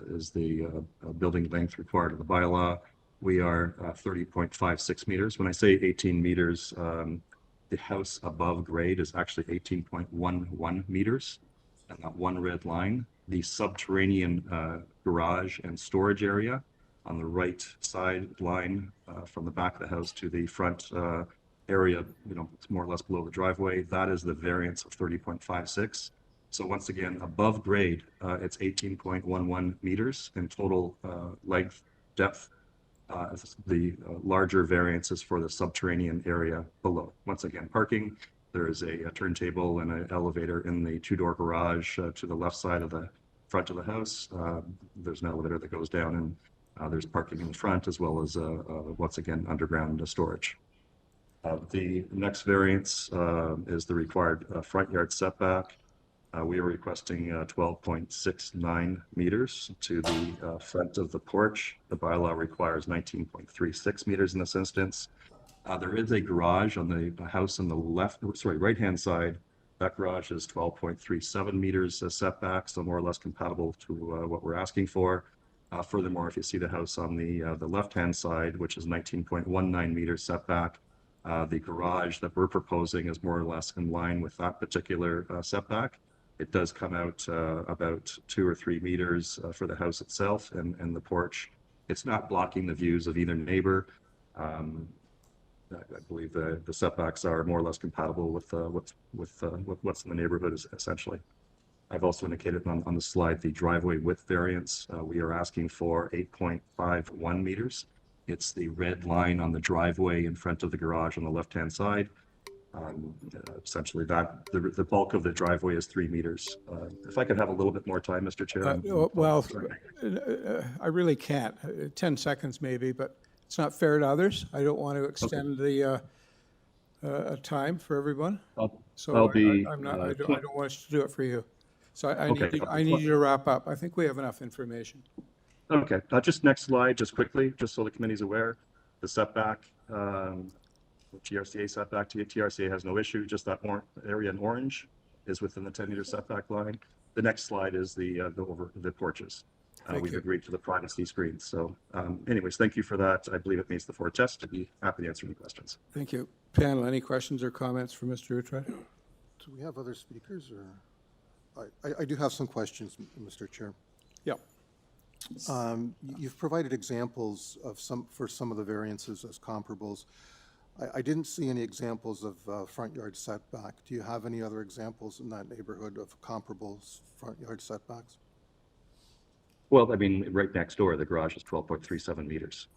is the building length required in the bylaw. we are 30.56 meters. When I say 18 meters, the house above grade is actually 18.11 meters. And that one red line, the subterranean garage and storage area on the right side line from the back of the house to the front area, it's more or less below the driveway, that is the variance of 30.56. So once again, above grade, it's 18.11 meters in total length, depth. The larger variance is for the subterranean area below. Once again, parking, there is a turntable and an elevator in the two-door garage to the left side of the front of the house. There's an elevator that goes down, and there's parking in the front, as well as, once again, underground storage. The next variance is the required front yard setback. We are requesting 12.69 meters to the front of the porch. The bylaw requires 19.36 meters in this instance. There is a garage on the house on the right-hand side. That garage is 12.37 meters setback, so more or less compatible to what we're asking for. Furthermore, if you see the house on the left-hand side, which is 19.19 meters setback, the garage that we're proposing is more or less in line with that particular setback. It does come out about 2 or 3 meters for the house itself and the porch. It's not blocking the views of either neighbor. I believe the setbacks are more or less compatible with what's in the neighborhood, essentially. I've also indicated on the slide the driveway width variance. We are asking for 8.51 meters. It's the red line on the driveway in front of the garage on the left-hand side. Essentially, the bulk of the driveway is 3 meters. If I could have a little bit more time, Mr. Chair. Well, I really can't. 10 seconds maybe, but it's not fair to others. I don't want to extend the time for everyone. I'll be. I don't want to do it for you. So I need you to wrap up. I think we have enough information. Okay. Just next slide, just quickly, just so the committee's aware. The setback. TRCA setback, TRCA has no issue, just that area in orange is within the 10-meter setback line. The next slide is the porches. We've agreed to the privacy screens. So anyways, thank you for that. I believe it meets the 4 tests. I'd be happy to answer any questions. Thank you. Panel, any questions or comments for Mr. Utrecht? Do we have other speakers, or? I do have some questions, Mr. Chair. Yeah. You've provided examples of for some of the variances as comparables. I didn't see any examples of front yard setback. Do you have any other examples in that neighborhood of comparable front yard setbacks? Well, I mean, right next door, the garage is 12.37 meters.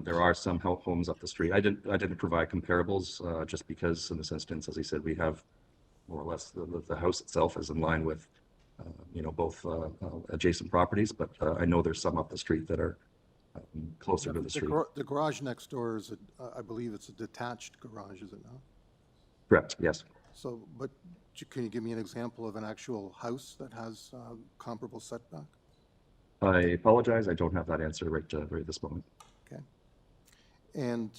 There are some homes up the street. I didn't provide comparables just because in this instance, as I said, we have more or less the house itself is in line with, both adjacent properties, but I know there's some up the street that are closer to the street. The garage next door is, I believe it's a detached garage, is it not? Correct, yes. So, but can you give me an example of an actual house that has comparable setback? I apologize, I don't have that answer right this moment. Okay. And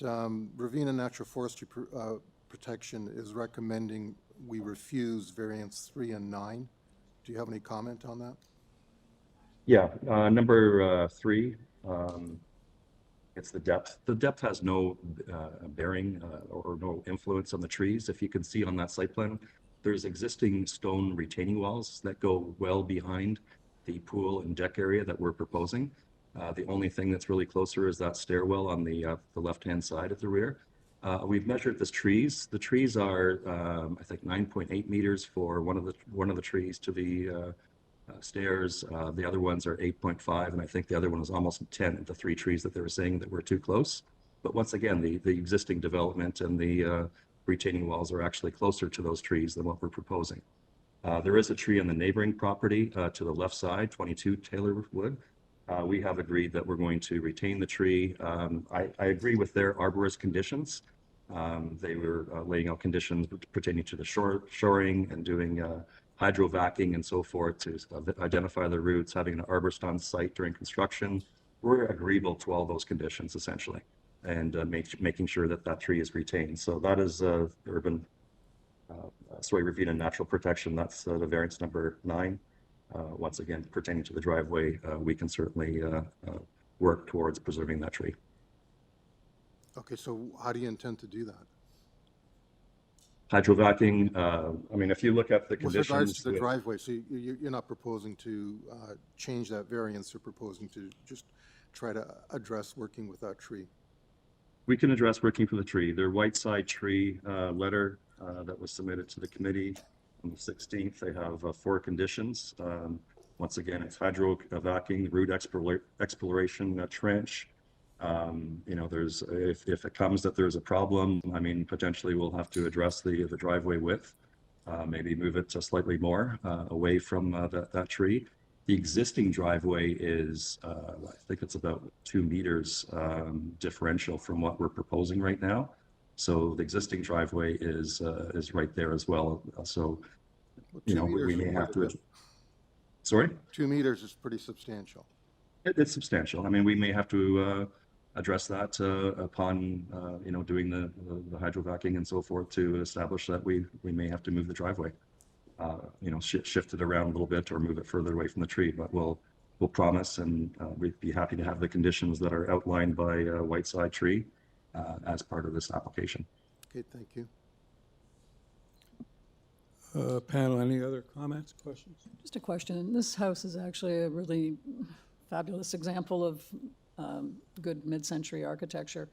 Ravenna Natural Forestry Protection is recommending we refuse variance 3 and 9. Do you have any comment on that? Yeah, number 3, it's the depth. The depth has no bearing or no influence on the trees. If you can see on that site plan, there's existing stone retaining walls that go well behind the pool and deck area that we're proposing. The only thing that's really closer is that stairwell on the left-hand side at the rear. We've measured the trees. The trees are, I think, 9.8 meters for one of the trees to the stairs. The other ones are 8.5, and I think the other one was almost 10. The 3 trees that they were saying that were too close. But once again, the existing development and the retaining walls are actually closer to those trees than what we're proposing. There is a tree on the neighboring property to the left side, 22 Taylorwood. We have agreed that we're going to retain the tree. I agree with their arborist conditions. They were laying out conditions pertaining to the shoring and doing hydrovacking and so forth to identify the roots, having an arborist on site during construction. We're agreeable to all those conditions essentially, and making sure that that tree is retained. So that is Ravenna Natural Protection. That's the variance number 9. Once again, pertaining to the driveway, we can certainly work towards preserving that tree. Okay, so how do you intend to do that? Hydrovacing, I mean, if you look at the With regards conditions to the driveway, so you're not proposing to change that variance, you're proposing to just try to address working with that tree? we can address working for the tree. Their Whiteside tree letter that was submitted to the committee on the 16th, they have 4 conditions. Once again, it's hydrovacing, root exploration trench. You know, there's if it comes that there's a problem, I mean, potentially we'll have to address the driveway width, maybe move it to slightly more away from that tree. The existing driveway is, I think it's about 2 meters differential from what we're proposing right now. So the existing driveway is right there as well. So, you know, we may have to. Sorry? 2 meters is pretty substantial. It's substantial. I mean, we may have to address that upon, you know, doing the hydrovacing and so forth to establish that we may have to move the driveway. You know, shift it around a little bit or move it further away from the tree. But we'll promise, and we'd be happy to have the conditions that are outlined by Whiteside Tree as part of this application. Okay, thank you. Panel, any other comments, questions? Just a question. This house is actually a really fabulous example of good mid-century architecture.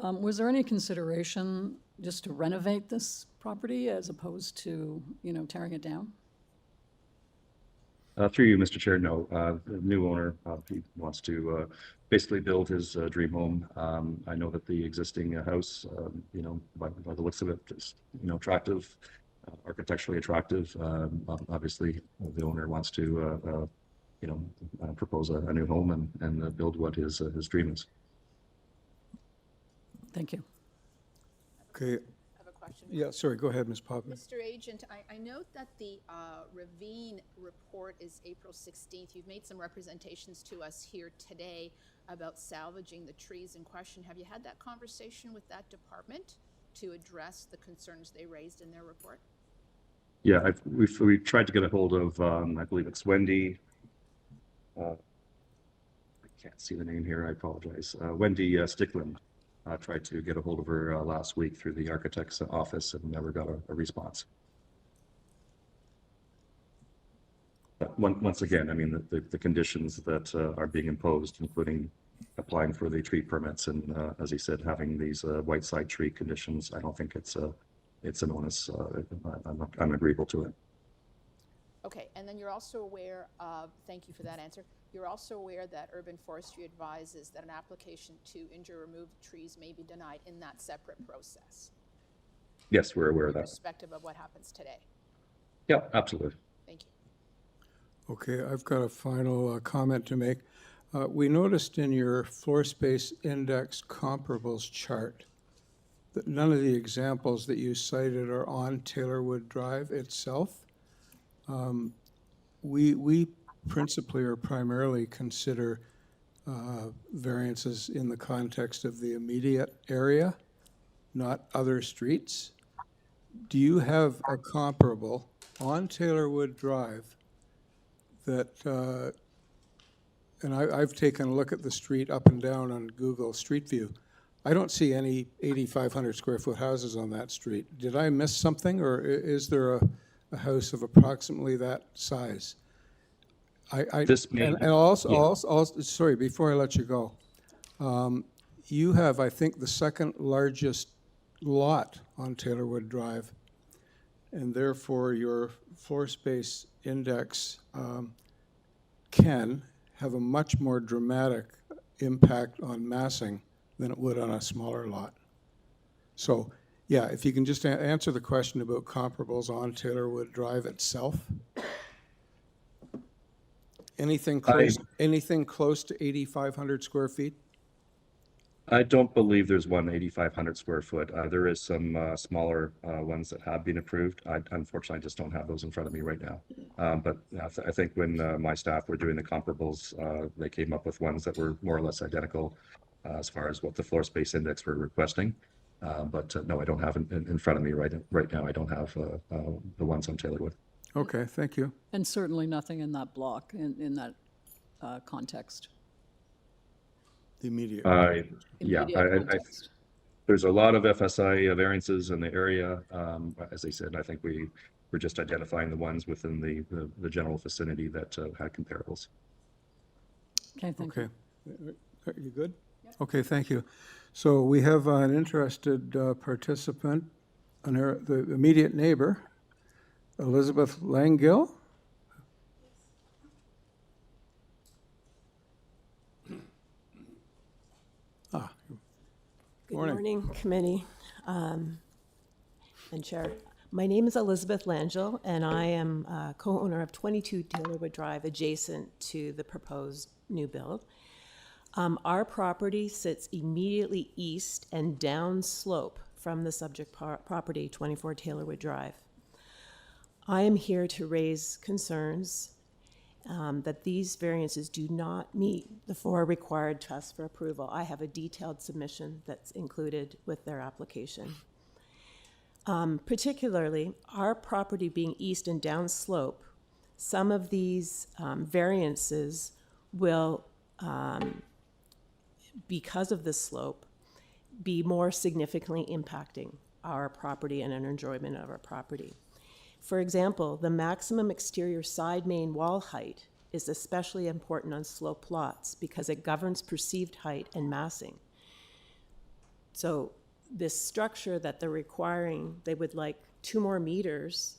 Was there any consideration just to renovate this property as opposed to, you know, tearing it down? Through you, Mr. Chair, no. The new owner, he wants to basically build his dream home. I know that the existing house, you know, by the looks of it, is, you know, attractive, architecturally attractive. Obviously, the owner wants to, you know, propose a new home and build what his dream is. Thank you. Okay. I have a question. Yeah, sorry, go ahead, Ms. Poppy. Mr. Agent, I note that the ravine report is April 16th. You've made some representations to us here today about salvaging the trees in question. Have you had that conversation with that department to address the concerns they raised in their report? Yeah, we've tried to get a hold of, I believe it's Wendy. I can't see the name here, I apologize. Wendy Stickland. Tried to get a hold of her last week through the architect's office and never got a response. But once again, I mean, the conditions that are being imposed, including applying for the tree permits and, as he said, having these Whiteside tree conditions, I don't think it's an onus. I'm agreeable to it. Okay, and then you're also aware of, thank you for that answer, you're also aware that Urban Forestry advises that an application to injure or remove trees may be denied in that separate process. Yes, we're aware of that. Irrespective of what happens today. Yeah, absolutely. Thank you. Okay, I've got a final comment to make. We noticed in your floor space index comparables chart that none of the examples that you cited are on Taylorwood Drive itself. We principally or primarily consider variances in the context of the immediate area, not other streets. Do you have a comparable on Taylorwood Drive that, and I've taken a look at the street up and down on Google Street View. I don't see any 8,500 square foot houses on that street. Did I miss something, or is there a house of approximately that size? And also, sorry, before I let you go, you have, I think, the second largest lot on Taylorwood Drive, and therefore your floor space index can have a much more dramatic impact on massing than it would on a smaller lot. So, yeah, if you can just answer the question about comparables on Taylorwood Drive itself. Anything close to 8,500 square feet? I don't believe there's one 8,500 square foot. There is some smaller ones that have been approved. I unfortunately just don't have those in front of me right now. But I think when my staff were doing the comparables, they came up with ones that were more or less identical as far as what the floor space index were requesting. But no, I don't have it in front of me right now. I don't have the ones on Taylorwood. Okay, thank you. And certainly nothing in that block, in that context. The immediate. Yeah, there's a lot of FSI variances in the area. As I said, I think we're just identifying the ones within the general vicinity that had comparables. Okay, thank you. Okay. Are you good? Okay, thank you. So we have an interested participant, the immediate neighbor, Elizabeth Langill. Good morning, committee and chair. My name is Elizabeth Langill, and I am co-owner of 22 Taylorwood Drive, adjacent to the proposed new build. Our property sits immediately east and down slope from the subject property, 24 Taylorwood Drive. I am here to raise concerns that these variances do not meet the 4 required tests for approval. I have a detailed submission that's included with their application. Particularly, our property being east and down slope, some of these variances will, because of the slope, be more significantly impacting our property and an enjoyment of our property. For example, the maximum exterior side main wall height is especially important on slope lots because it governs perceived height and massing. So this structure that they're requiring, they would like 2 more meters.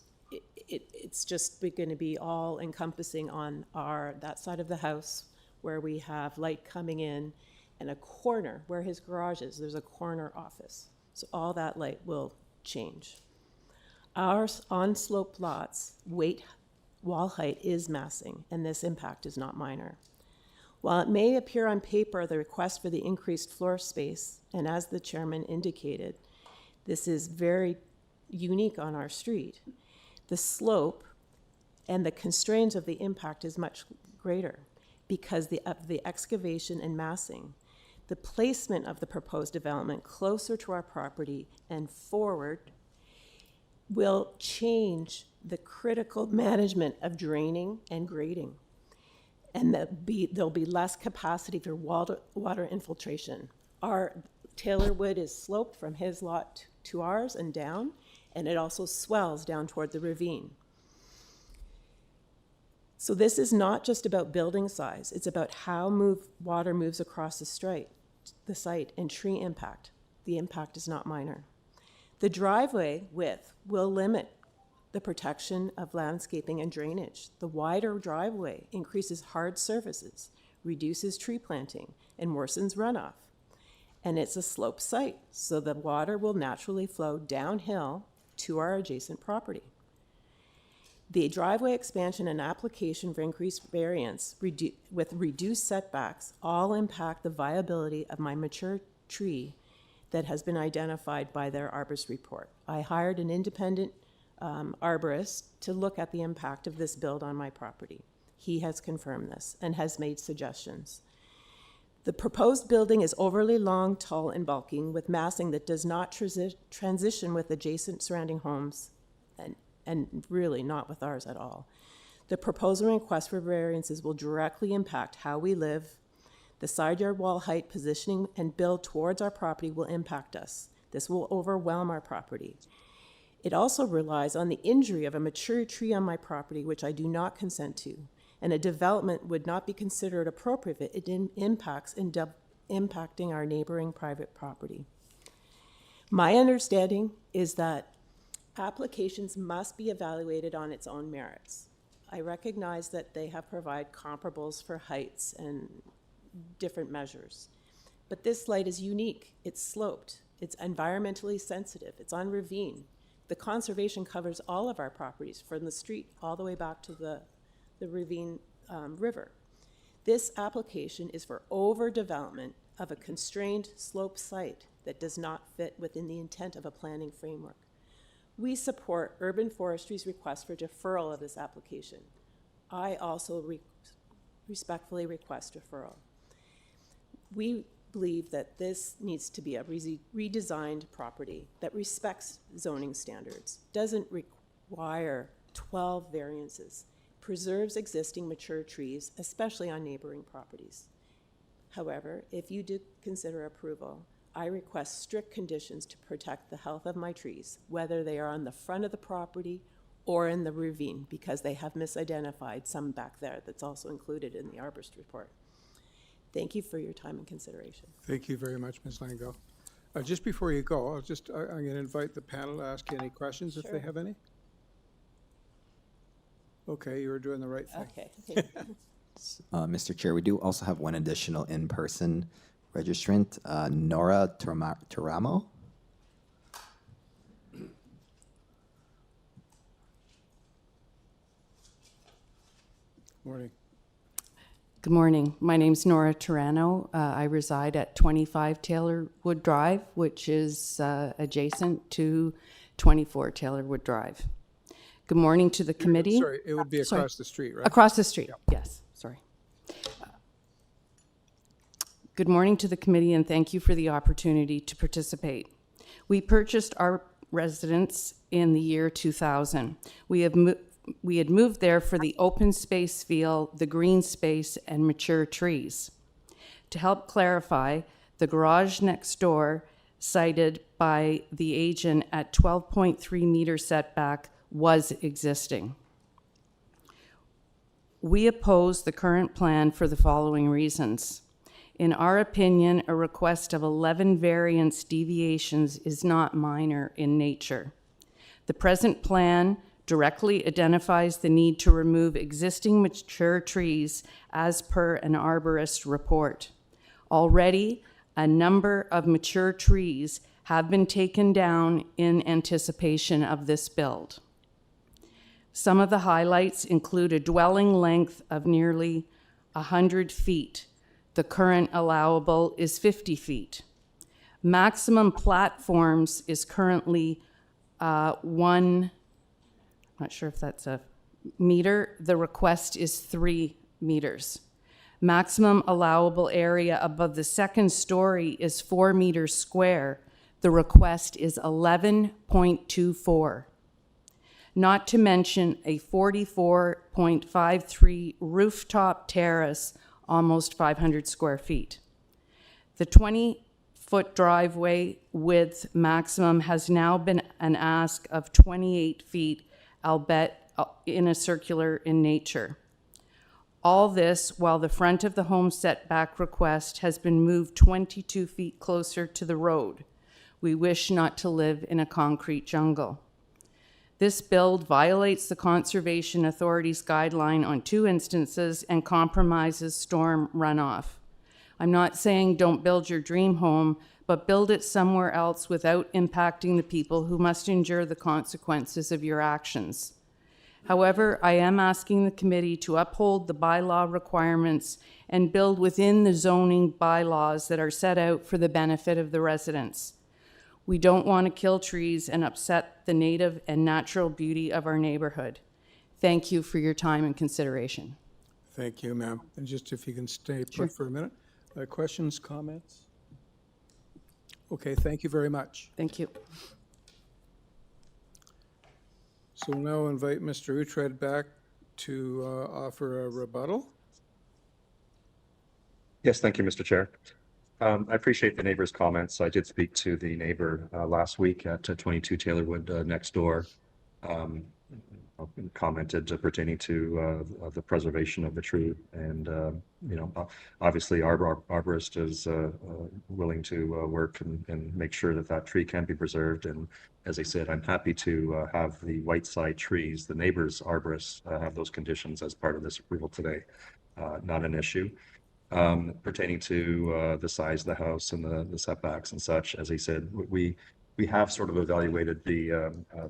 It's just going to be all encompassing on that side of the house where we have light coming in, and a corner where his garage is, there's a corner office. So all that light will change. Our on-slope lots, wall height is massing, and this impact is not minor. While it may appear on paper the request for the increased floor space, and as the chairman indicated, this is very unique on our street, the slope and the constraints of the impact is much greater because of the excavation and massing. The placement of the proposed development closer to our property and forward will change the critical management of draining and grading. And there'll be less capacity for water infiltration. Our Taylorwood is sloped from his lot to ours and down, and it also swells down toward the ravine. So this is not just about building size, it's about how water moves across the site and tree impact. The impact is not minor. The driveway width will limit the protection of landscaping and drainage. The wider driveway increases hard surfaces, reduces tree planting, and worsens runoff. And it's a slope site, so the water will naturally flow downhill to our adjacent property. The driveway expansion and application for increased variance with reduced setbacks all impact the viability of my mature tree that has been identified by their arborist report. I hired an independent arborist to look at the impact of this build on my property. He has confirmed this and has made suggestions. The proposed building is overly long, tall, and bulking with massing that does not transition with adjacent surrounding homes and really not with ours at all. The proposal request for variances will directly impact how we live. The side yard wall height, positioning, and build towards our property will impact us. This will overwhelm our property. It also relies on the injury of a mature tree on my property, which I do not consent to, and a development would not be considered appropriate if it impacts impacting our neighboring private property. My understanding is that applications must be evaluated on its own merits. I recognize that they have provided comparables for heights and different measures. But this site is unique. It's sloped. It's environmentally sensitive. It's on ravine. The conservation covers all of our properties from the street all the way back to the ravine river. This application is for overdevelopment of a constrained slope site that does not fit within the intent of a planning framework. We support Urban Forestry's request for deferral of this application. I also respectfully request deferral. We believe that this needs to be a redesigned property that respects zoning standards, doesn't require 12 variances, preserves existing mature trees, especially on neighboring properties. However, if you do consider approval, I request strict conditions to protect the health of my trees, whether they are on the front of the property or in the ravine, because they have misidentified some back there that's also included in the arborist report. Thank you for your time and consideration. Thank you very much, Ms. Lango. Just before you go, I'm going to invite the panel to ask you any questions if they have any. Okay, you were doing the right thing. Okay, thank you. Mr. Chair, we do also have one additional in-person registrant, Nora Turamo. Morning. Good morning. My name's Nora Turano. I reside at 25 Taylorwood Drive, which is adjacent to 24 Taylorwood Drive. Good morning to the committee. Sorry, it would be across the street, right? Across the street, yes, sorry. Good morning to the committee, and thank you for the opportunity to participate. We purchased our residence in the year 2000. We had moved there for the open space feel, the green space, and mature trees. To help clarify, the garage next door, cited by the agent at 12.3 meter setback, was existing. We oppose the current plan for the following reasons. In our opinion, a request of 11 variance deviations is not minor in nature. The present plan directly identifies the need to remove existing mature trees as per an arborist report. Already, a number of mature trees have been taken down in anticipation of this build. Some of the highlights include a dwelling length of nearly 100 feet. The current allowable is 50 feet. Maximum platforms is currently I'm not sure if that's a meter. The request is 3 meters. Maximum allowable area above the second story is 4 meters square. The request is 11.24. Not to mention a 44.53 rooftop terrace, almost 500 square feet. The 20-foot driveway width maximum has now been an ask of 28 feet, albeit in a circular in nature. All this while the front of the home setback request has been moved 22 feet closer to the road. We wish not to live in a concrete jungle. This build violates the Conservation Authority's guideline on 2 instances and compromises storm runoff. I'm not saying don't build your dream home, but build it somewhere else without impacting the people who must endure the consequences of your actions. However, I am asking the committee to uphold the bylaw requirements and build within the zoning bylaws that are set out for the benefit of the residents. We don't want to kill trees and upset the native and natural beauty of our neighborhood. Thank you for your time and consideration. Thank you, ma'am. And just if you can stay put for a minute. Questions, comments? Okay, thank you very much. Thank you. So we'll now invite Mr. Uhtred back to offer a rebuttal. Yes, thank you, Mr. Chair. I appreciate the neighbor's comments. I did speak to the neighbor last week at 22 Taylorwood next door. Commented pertaining to the preservation of the tree, and you know, obviously our arborist is willing to work and make sure that that tree can be preserved. And as I said, I'm happy to have the Whiteside trees, the neighbor's arborists, have those conditions as part of this approval today. Not an issue. Pertaining to the size of the house and the setbacks and such, as I said, we have sort of evaluated the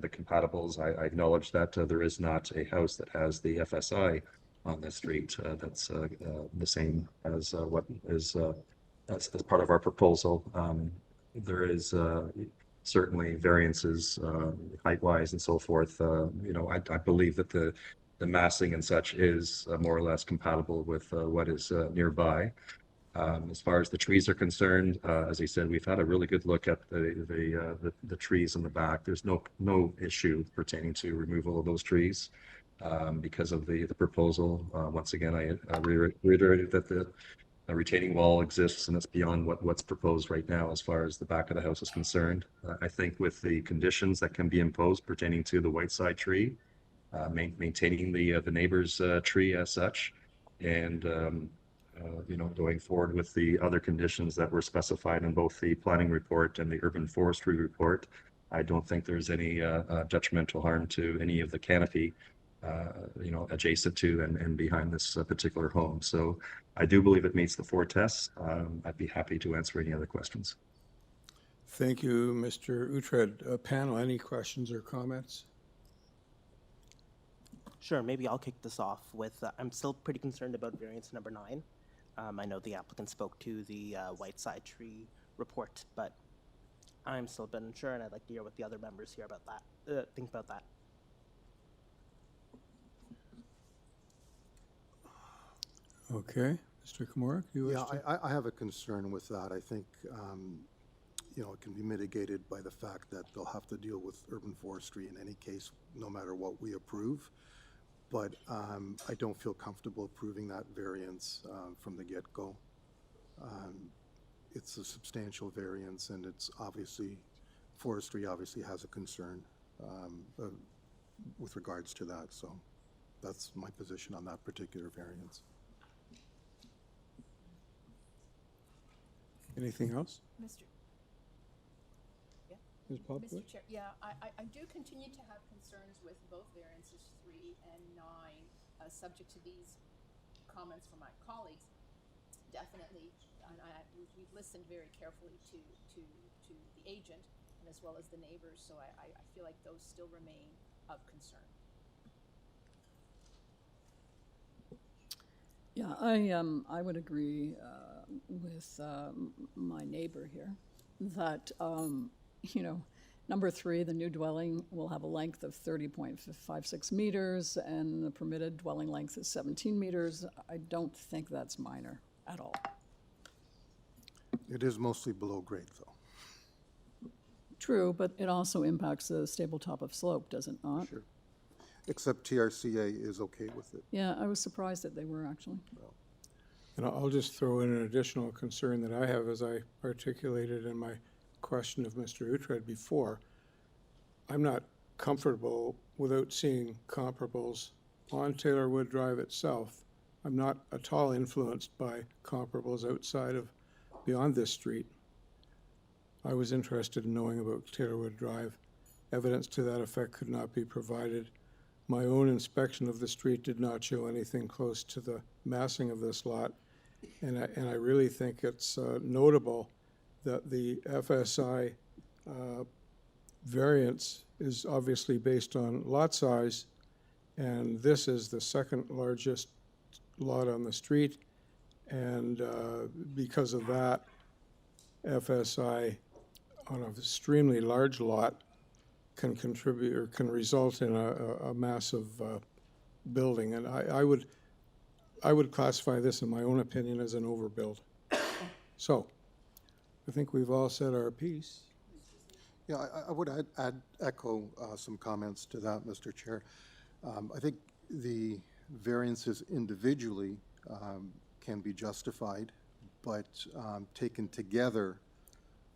compatibles. I acknowledge that there is not a house that has the FSI on this street that's the same as what is as part of our proposal. There is certainly variances height-wise and so forth. You know, I believe that the massing and such is more or less compatible with what is nearby. As far as the trees are concerned, as I said, we've had a really good look at the trees in the back. There's no issue pertaining to removal of those trees because of the proposal. Once again, I reiterated that retaining wall exists and it's beyond what's proposed right now as far as the back of the house is concerned. I think with the conditions that can be imposed pertaining to the whiteside tree, maintaining the neighbor's tree as such, and going forward with the other conditions that were specified in both the planning report and the urban forestry report, I don't think there's any detrimental harm to any of the canopy, adjacent to and behind this particular home. So I do believe it meets the 4 tests. I'd be happy to answer any other questions. Thank you, Mr. Uhtred. Panel, any questions or comments? Sure, maybe I'll kick this off with, I'm still pretty concerned about variance number 9. I know the applicant spoke to the whiteside tree report, but I'm still a bit unsure, and I'd like to hear what the other members here about that, think about that. Okay, Mr. Komorek, you wish to? I have a concern with that. I think, it can be mitigated by the fact that they'll have to deal with urban forestry in any case, no matter what we approve. But I don't feel comfortable approving that variance from the get-go. It's a substantial variance, and it's forestry obviously has a concern with regards to that. So that's my position on that particular variance. Anything else? Mr. Ms. Popowich? Mr. Chair, yeah, I do continue to have concerns with both variances 3 and 9, subject to these comments from my colleagues. Definitely, and we've listened very carefully to the agent and as well as the neighbors, so I feel like those still remain of concern. Yeah, I would agree with my neighbor here that, number 3, the new dwelling will have a length of 30.56 meters and the permitted dwelling length is 17 meters. I don't think that's minor at all. It is mostly below grade, though. True, but it also impacts the stable top of slope, does it not? Sure. Except TRCA is okay with it. Yeah, I was surprised that they were actually. And I'll just throw in an additional concern that I have, as I articulated in my question of Mr. Uhtred before. I'm not comfortable without seeing comparables on Taylorwood Drive itself. I'm not at all influenced by comparables outside of beyond this street. I was interested in knowing about Taylorwood Drive. Evidence to that effect could not be provided. My own inspection of the street did not show anything close to the massing of this lot. And I really think it's notable that the FSI variance is obviously based on lot size, and this is the second largest lot on the street, and because of that, FSI on an extremely large lot can contribute or can result in a massive building, and I would classify this, in my own opinion, as an overbuild. So, I think we've all said our piece. Yeah, I would echo some comments to that, Mr. Chair. I think the variances individually can be justified, but taken together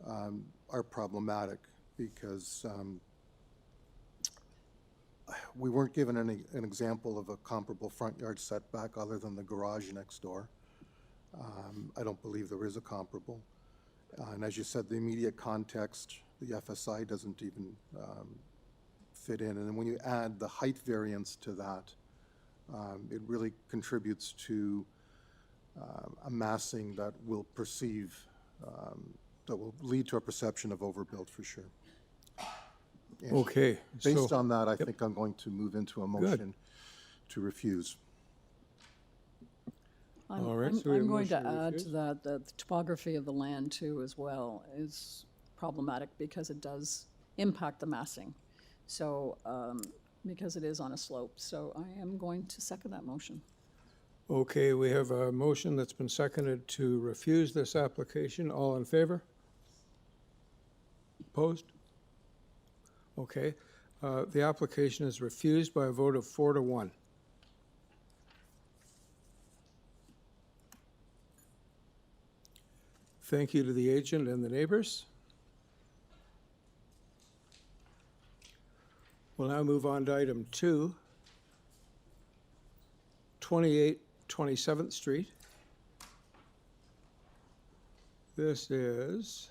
are problematic because we weren't given an example of a comparable front yard setback other than the garage next door. I don't believe there is a comparable. And as you said, the immediate context, the FSI doesn't even fit in. And then when you add the height variance to that, it really contributes to a massing that will that will lead to a perception of overbuild for sure. And Okay. Based on that, I think I'm going to move into a motion to refuse. I'm so we have a going to motion to add refuse? to that the topography of the land too as well is problematic because it does impact the massing. So, because it is on a slope. So I am going to second that motion. Okay, we have a motion that's been seconded to refuse this application. All in favor? Opposed? Okay. The application is refused by a vote of 4-1. Thank you to the agent and the neighbors. We'll now move on to item 2, 28 27th Street. This is,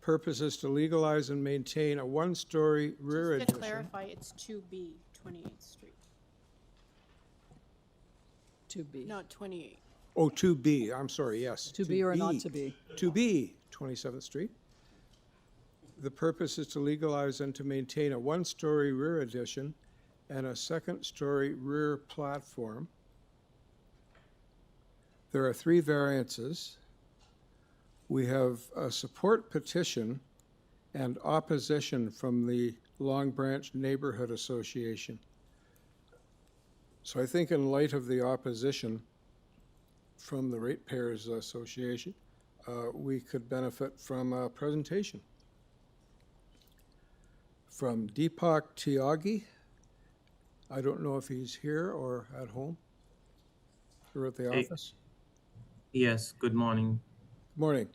purpose is to legalize and maintain a one-story rear Just to addition. clarify, it's 2B, 28th Street, 2B. not 28. Oh, 2B, I'm sorry, yes. To be or not to be? 2B, 27th Street. The purpose is to legalize and to maintain a one-story rear addition and a second-story rear platform. There are 3 variances. We have a support petition and opposition from the Long Branch Neighborhood Association. So I think in light of the opposition from the Ratepayers Association, we could benefit from a presentation. From Deepak Tyagi. I don't know if he's here or at home or at the office. Yes, good morning. Morning.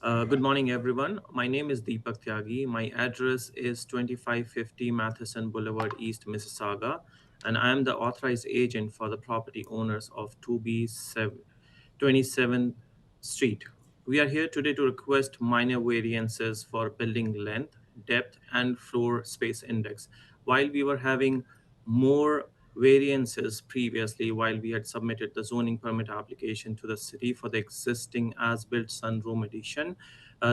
Good morning, everyone. My name is Deepak Tyagi. My address is 2550 Matheson Boulevard, East Mississauga, and I am the authorized agent for the property owners of 27th Street. We are here today to request minor variances for building length, depth, and floor space index. While we were having more variances previously, while we had submitted the zoning permit application to the city for the existing as-built sunroom addition.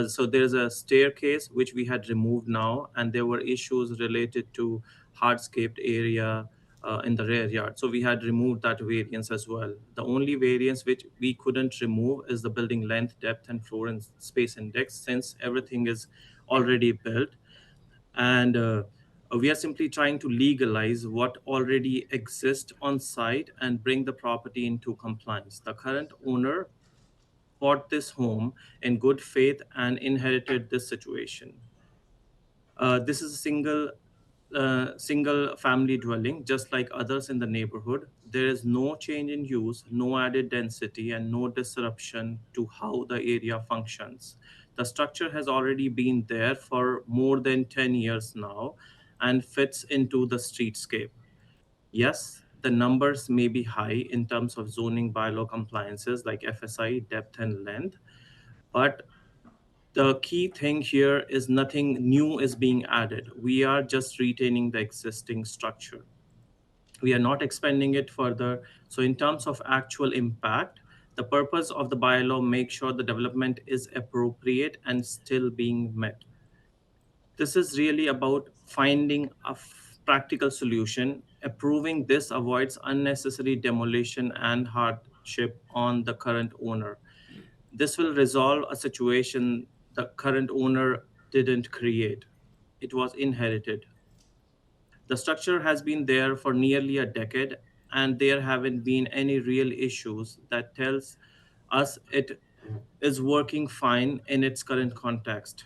So there's a staircase which we had removed now, and there were issues related to hardscaped area in the rear yard. So we had removed that variance as well. The only variance which we couldn't remove is the building length, depth, and floor and space index, since everything is already built. And we are simply trying to legalize what already exists on site and bring the property into compliance. The current owner bought this home in good faith and inherited this situation. This is a single family dwelling, just like others in the neighborhood. There is no change in use, no added density, and no disruption to how the area functions. The structure has already been there for more than 10 years now and fits into the streetscape. Yes, the numbers may be high in terms of zoning bylaw compliances like FSI, depth, and length, but the key thing here is nothing new is being added. We are just retaining the existing structure. We are not expanding it further. So in terms of actual impact, the purpose of the bylaw makes sure the development is appropriate and still being met. This is really about finding a practical solution. Approving this avoids unnecessary demolition and hardship on the current owner. This will resolve a situation the current owner didn't create. It was inherited. The structure has been there for nearly a decade, and there haven't been any real issues that tells us it is working fine in its current context.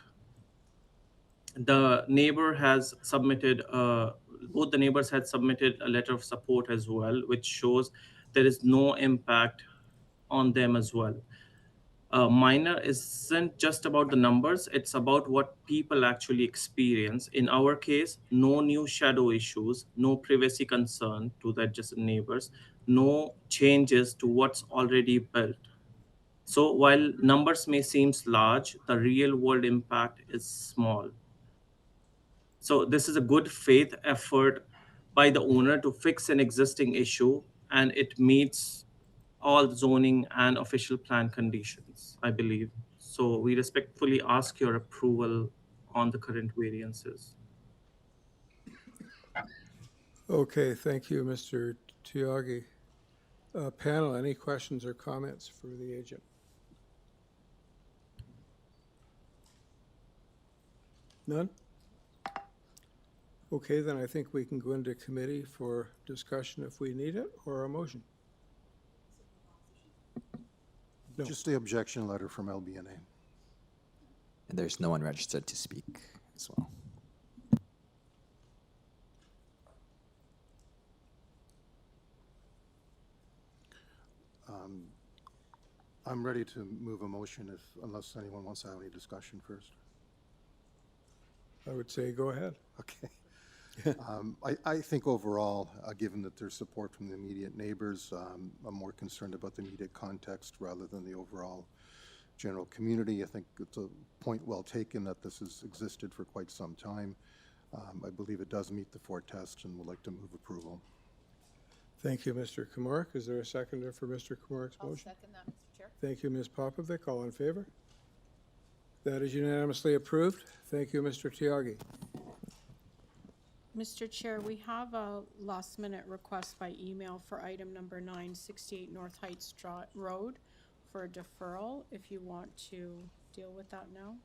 The neighbor has submitted, both the neighbors had submitted a letter of support as well, which shows there is no impact on them as well. Minor isn't just about the numbers, it's about what people actually experience. In our case, no new shadow issues, no privacy concern to the adjacent neighbors, no changes to what's already built. So while numbers may seem large, the real world impact is small. So this is a good faith effort by the owner to fix an existing issue, and it meets all zoning and official plan conditions, I believe. So we respectfully ask your approval on the current variances. Okay, thank you, Mr. Tyagi. Panel, any questions or comments for the agent? None? Okay, then I think we can go into committee for discussion if we need it, or a motion. No. Just the objection letter from LBNA. And there's no one registered to speak as well. I'm ready to move a motion unless anyone wants to have any discussion first. I would say go ahead. Okay. I think overall, given that there's support from the immediate neighbors, I'm more concerned about the immediate context rather than the overall general community. I think it's a point well taken that this has existed for quite some time. I believe it does meet the 4 tests and would like to move approval. Thank you, Mr. Komorek. Is there a seconder for Mr. Komorek's I'll motion? second that, Mr. Chair. Thank you, Ms. Popovic. All in favor? That is unanimously approved. Thank you, Mr. Tiagi. Mr. Chair, we have a last-minute request by email for item number 9, 68 North Heights Road for a deferral, if you want to deal with that now.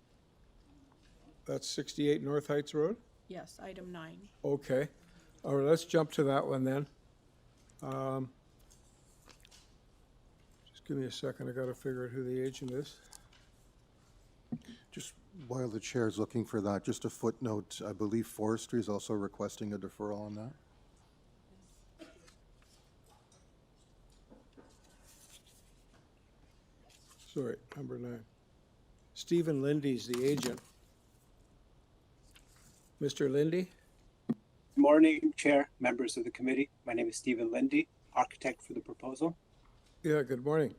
That's 68 North Heights Road? Yes, item 9. Okay. All right, let's jump to that one then. Just give me a second. I got to figure out who the agent is. Just while the chair is looking for that, just a footnote, I believe Forestry is also requesting a deferral on that. Sorry, number 9. Stephen Lindy's the agent. Mr. Lindy? Good morning, Chair, members of the committee. My name is Stephen Lindy, architect for the proposal. Yeah, good morning.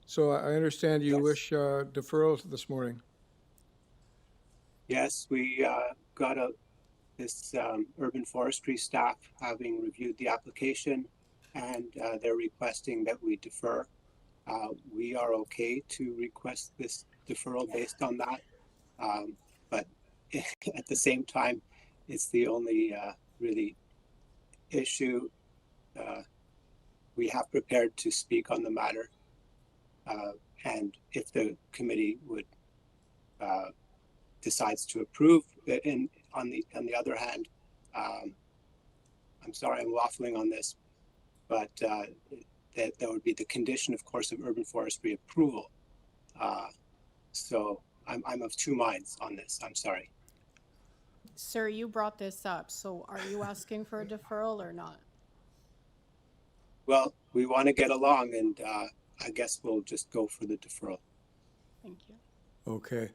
So I understand you wish deferrals this morning. Yes, we got this urban forestry staff having reviewed the application, and they're requesting that we defer. We are okay to request this deferral based on that, but at the same time, it's the only really issue. We have prepared to speak on the matter, and if the committee would decides to approve, and on the other hand, I'm sorry I'm waffling on this, but that would be the condition, of course, of urban forestry approval. So I'm of 2 minds on this. I'm sorry. Sir, you brought this up, so are you asking for a deferral or not? Well, we want to get along, and I guess we'll just go for the deferral. Thank you. Okay.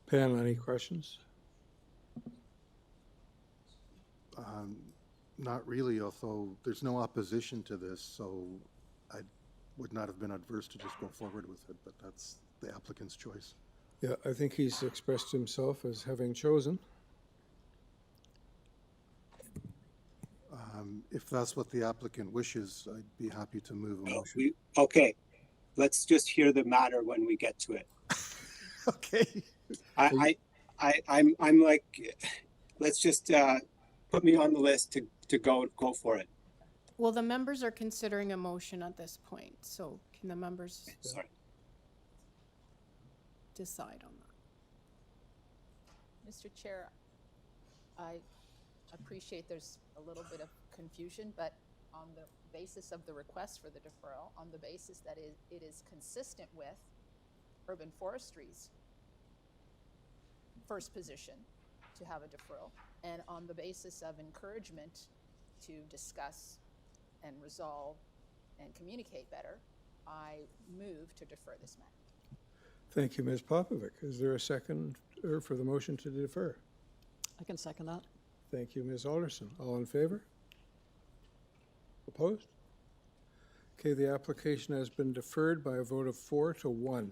Pam, any questions? Not really, although there's no opposition to this, so I would not have been adverse to just go forward with it, but that's the applicant's choice. Yeah, I think he's expressed himself as having chosen. If that's what the applicant wishes, I'd be happy to move a motion. Okay, let's just hear the matter when we get to it. Okay. I'm like, let's just put me on the list to go for it. Well, the members are considering a motion at this point, so can the members decide on that? Mr. Chair, I appreciate there's a little bit of confusion, but on the basis of the request for the deferral, on the basis that it is consistent with urban forestry's first position to have a deferral, and on the basis of encouragement to discuss and resolve and communicate better, I move to defer this matter. Thank you, Ms. Popovic. Is there a second for the motion to defer? I can second that. Thank you, Ms. Alderson. All in favor? Opposed? Okay, the application has been deferred by a vote of 4 to 1.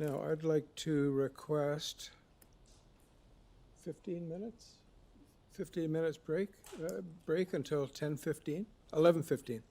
Now, I'd like to request 15 minutes? 15 minutes break until 10:15, 11:15.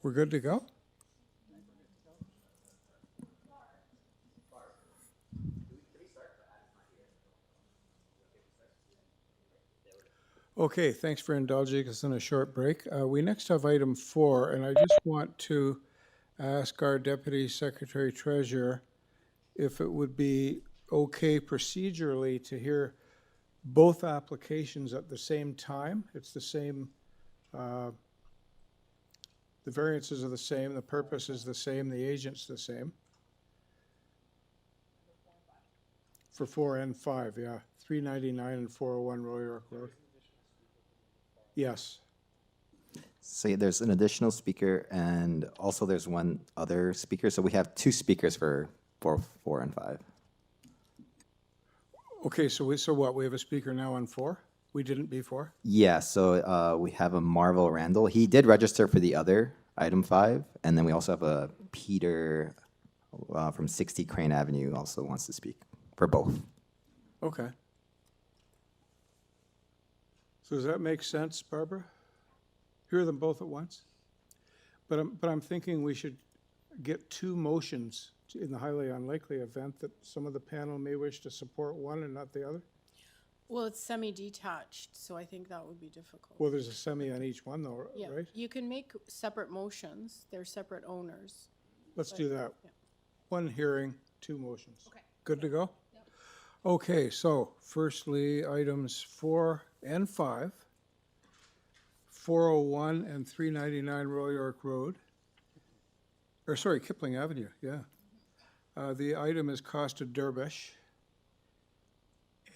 We're good to go? Okay, thanks for indulging us in a short break. We next have item 4, and I just want to ask our Deputy Secretary Treasurer if it would be okay procedurally to hear both applications at the same time. It's the same, the variances are the same, the purpose is the same, the agent's the same. For 4 and 5, yeah. 399 and 401 Royal York Road. Yes. So there's an additional speaker, and also there's one other speaker. So we have 2 speakers for 4 and 5. Okay, so what? We have a speaker now on 4? We didn't before? Yeah, so we have a Marvel Randall. He did register for the other item 5, and then we also have a Peter from 60 Crane Avenue also wants to speak for both. Okay. So does that make sense, Barbara? Hear them both at once? But I'm thinking we should get 2 motions in the highly unlikely event that some of the panel may wish to support one and not the other. Well, it's semi-detached, so I think that would be difficult. Well, there's a semi on each one though, Yeah, right? you can make separate motions. They're separate owners. Let's But- do that. yeah. 1 hearing, 2 motions. Okay. Good to go? Okay, so firstly, items 4 and 5, 401 and 399 Royal York Road. Or sorry, Kipling Avenue, yeah. The item is Costa Derbish.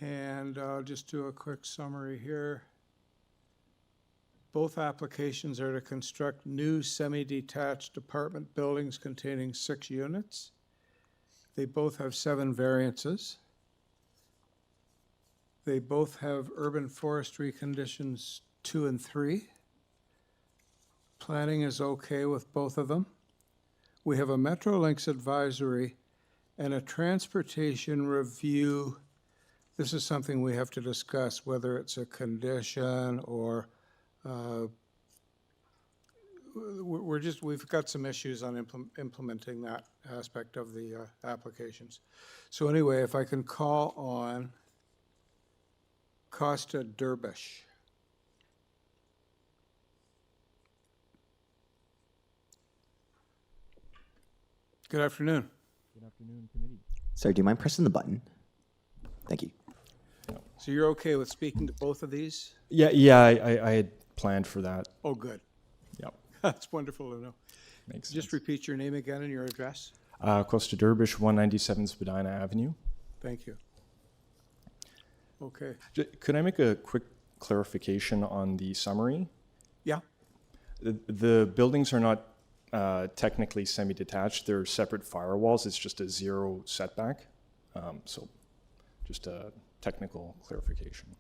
And I'll just do a quick summary here. Both applications are to construct new semi-detached apartment buildings containing 6 units. They both have 7 variances. They both have urban forestry conditions 2 and 3. Planning is okay with both of them. We have a Metrolinx advisory and a transportation review. This is something we have to discuss, whether it's a condition or we've got some issues on implementing that aspect of the applications. So anyway, if I can call on Costa Derbish. Good afternoon. Good afternoon, committee. Sir, do you mind pressing the button? Thank you. So you're okay with speaking to both of these? Yeah, I had planned for that. Oh, good. Yep. That's wonderful to know. Makes Just repeat your name again and your address. Costa Derbish, 197 Spadina Avenue. Thank you. Okay. Could I make a quick clarification on the summary? Yeah. The buildings are not technically semi-detached. They're separate firewalls. It's just a 0 setback. So just a technical clarification.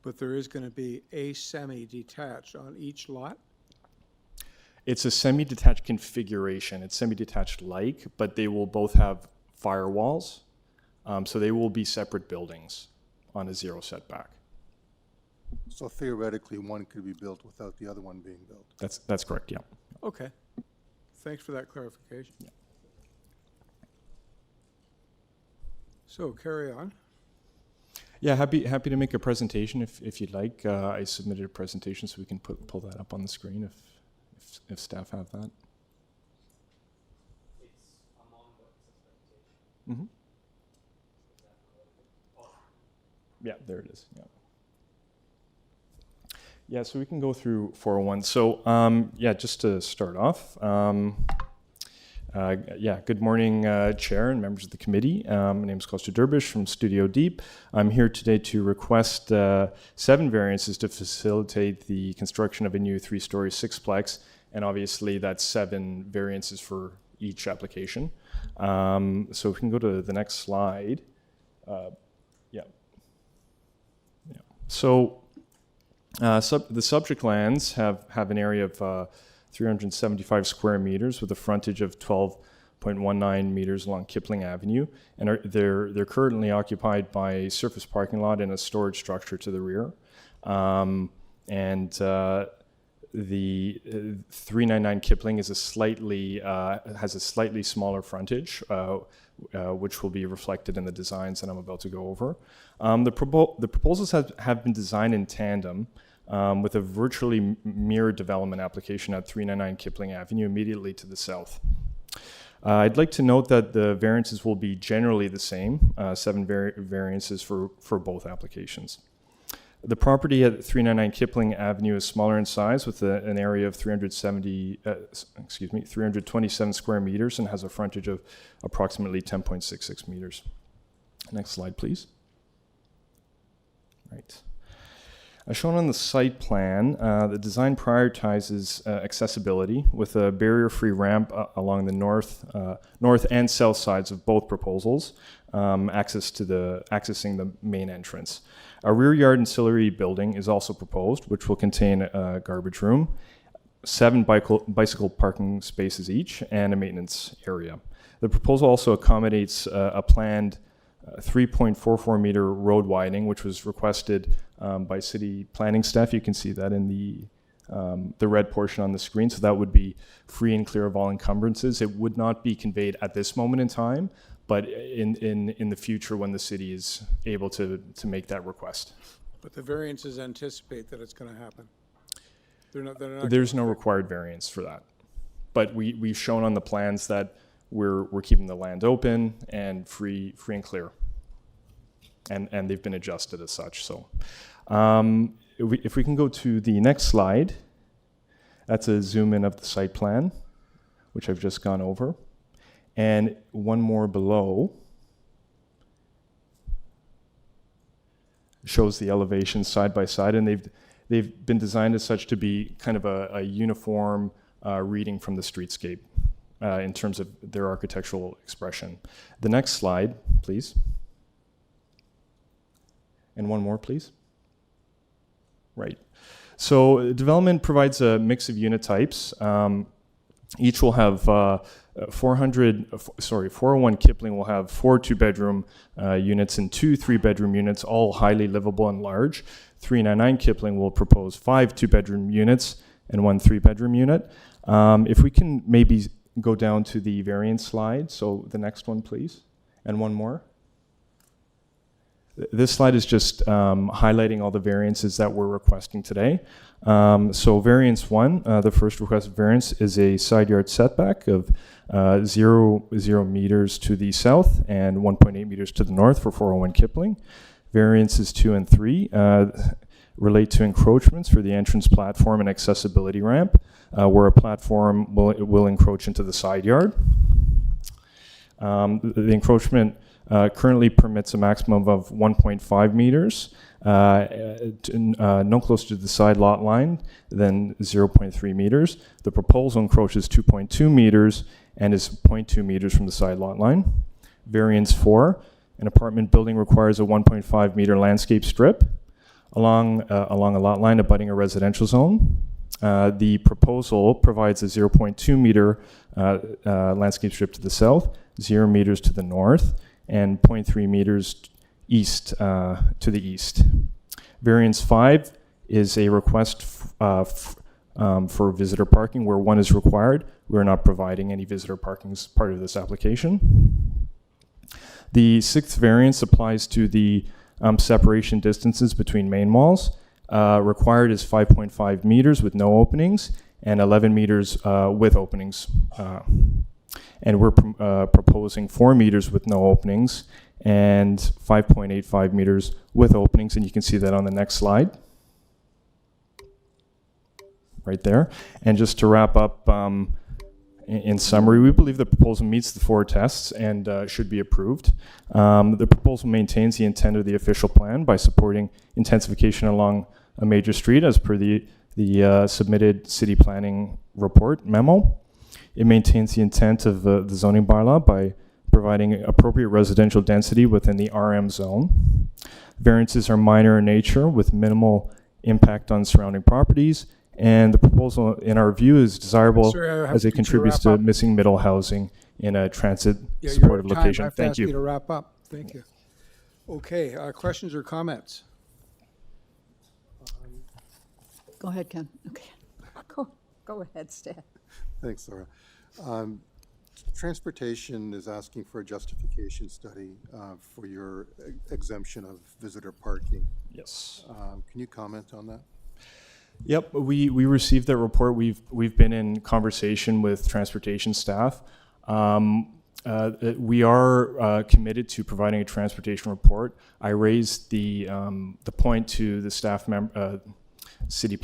But there is going to be a semi-detached on each lot? It's a semi-detached configuration. It's semi-detached like, but they will both have firewalls. So they will be separate buildings on a 0 setback. So theoretically, one could be built without the other one being built. That's correct, yeah. Okay. Thanks for that clarification. Yeah. So carry on. Yeah, happy to make a presentation if you'd like. I submitted a presentation, so we can pull that up on the screen if staff have that. Mm-hmm. Yeah, there it is. Yeah. Yeah, so we can go through 401. So yeah, just to start off, good morning, Chair and members of the committee. My name is Costa Derbish from Studio Deep. I'm here today to request 7 variances to facilitate the construction of a new 3-story sixplex, and obviously that's 7 variances for each application. So we can go to the next slide. So the subject lands have an area of 375 square meters with a frontage of 12.19 meters along Kipling Avenue, and they're currently occupied by a surface parking lot and a storage structure to the rear. the 399 Kipling is has a slightly smaller frontage, which will be reflected in the designs that I'm about to go over. The proposals have been designed in tandem with a virtually mirror development application at 399 Kipling Avenue immediately to the south. I'd like to note that the variances will be generally the same, 7 variances for both applications. The property at 399 Kipling Avenue is smaller in size with an area of 327 square meters and has a frontage of approximately 10.66 meters. Next slide, please. Right. As shown on the site plan, the design prioritizes accessibility with a barrier-free ramp along the north and south sides of both proposals, accessing the main entrance. A rear yard ancillary building is also proposed, which will contain a garbage room, 7 bicycle parking spaces each, and a maintenance area. The proposal also accommodates a planned 3.44 meter road widening, which was requested by city planning staff. You can see that in the red portion on the screen. So that would be free and clear of all encumbrances. It would not be conveyed at this moment in time, but in the future when the city is able to make that request. But the variances anticipate that it's going to happen. They're not There's no required variance for that. But we've shown on the plans that we're keeping the land open and free and clear. And they've been adjusted as such. So if we can go to the next slide, that's a zoom in of the site plan, which I've just gone over. And one more below shows the elevations side by side, and they've been designed as such to be kind of a uniform reading from the streetscape in terms of their architectural expression. The next slide, please. And one more, please. Right. So development provides a mix of unit types. Each will have 401 Kipling will have 4 2-bedroom units and 2 3-bedroom units, all highly livable and large. 399 Kipling will propose 5 2-bedroom units and 1 3-bedroom unit. If we can maybe go down to the variance slide, so the next one, please, and one more. This slide is just highlighting all the variances that we're requesting today. So variance 1, the first requested variance is a side yard setback of 0 meters to the south and 1.8 meters to the north for 401 Kipling. Variances 2 and 3 relate to encroachments for the entrance platform and accessibility ramp, where a platform will encroach into the side yard. The encroachment currently permits a maximum of 1.5 meters, no closer to the side lot line than 0.3 meters. The proposal encroaches 2.2 meters and is 0.2 meters from the side lot line. Variance 4, an apartment building requires a 1.5 meter landscape strip along a lot line abutting a residential zone. The proposal provides a 0.2 meter landscape strip to the south, 0 meters to the north, and 0.3 meters east to the east. Variance 5 is a request for visitor parking where 1 is required. We're not providing any visitor parking as part of this application. The 6th variance applies to the separation distances between main walls. Required is 5.5 meters with no openings and 11 meters with openings. And we're proposing 4 meters with no openings and 5.85 meters with openings, and you can see that on the next slide. Right there. And just to wrap up, in summary, we believe the proposal meets the 4 tests and should be approved. The proposal maintains the intent of the official plan by supporting intensification along a major street as per the submitted city planning report memo. It maintains the intent of the zoning bylaw by providing appropriate residential density within the RM zone. Variances are minor in nature with minimal impact on surrounding properties, and the proposal, in our view, is desirable as it contributes to missing middle housing in a transit-supportive location. I've Thank asked you to wrap up. Thank you. Okay, questions or comments? Go ahead, Ken. Okay. Go Go ahead, Stan. Thanks, Laura. Transportation is asking for a justification study for your exemption of visitor parking. Yes. Can you comment on that? Yep, we received that report. We've been in conversation with transportation staff. We are committed to providing a transportation report. I raised the point to the staff member, city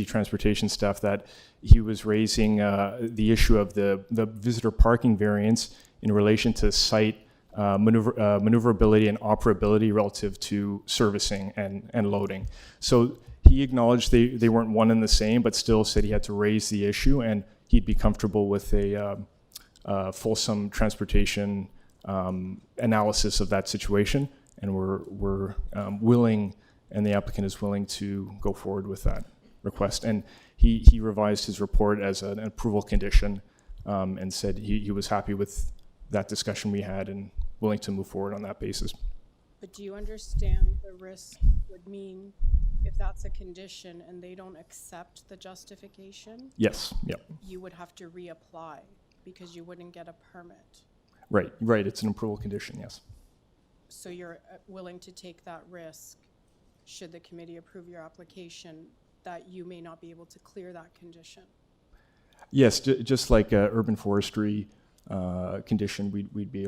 transportation staff, that he was raising the issue of the visitor parking variance in relation to site maneuverability and operability relative to servicing and loading. So he acknowledged they weren't one and the same, but still said he had to raise the issue, and he'd be comfortable with a fulsome transportation analysis of that situation. And we're willing, and the applicant is willing to go forward with that request. And he revised his report as an approval condition, and said he was happy with that discussion we had and willing to move forward on that basis. But do you understand the risk would mean if that's a condition and they don't accept the justification? Yes, yep. You would have to reapply because you wouldn't get a permit. Right, it's an approval condition, yes. So you're willing to take that risk, should the committee approve your application, that you may not be able to clear that condition? Yes, just like urban forestry condition, we'd be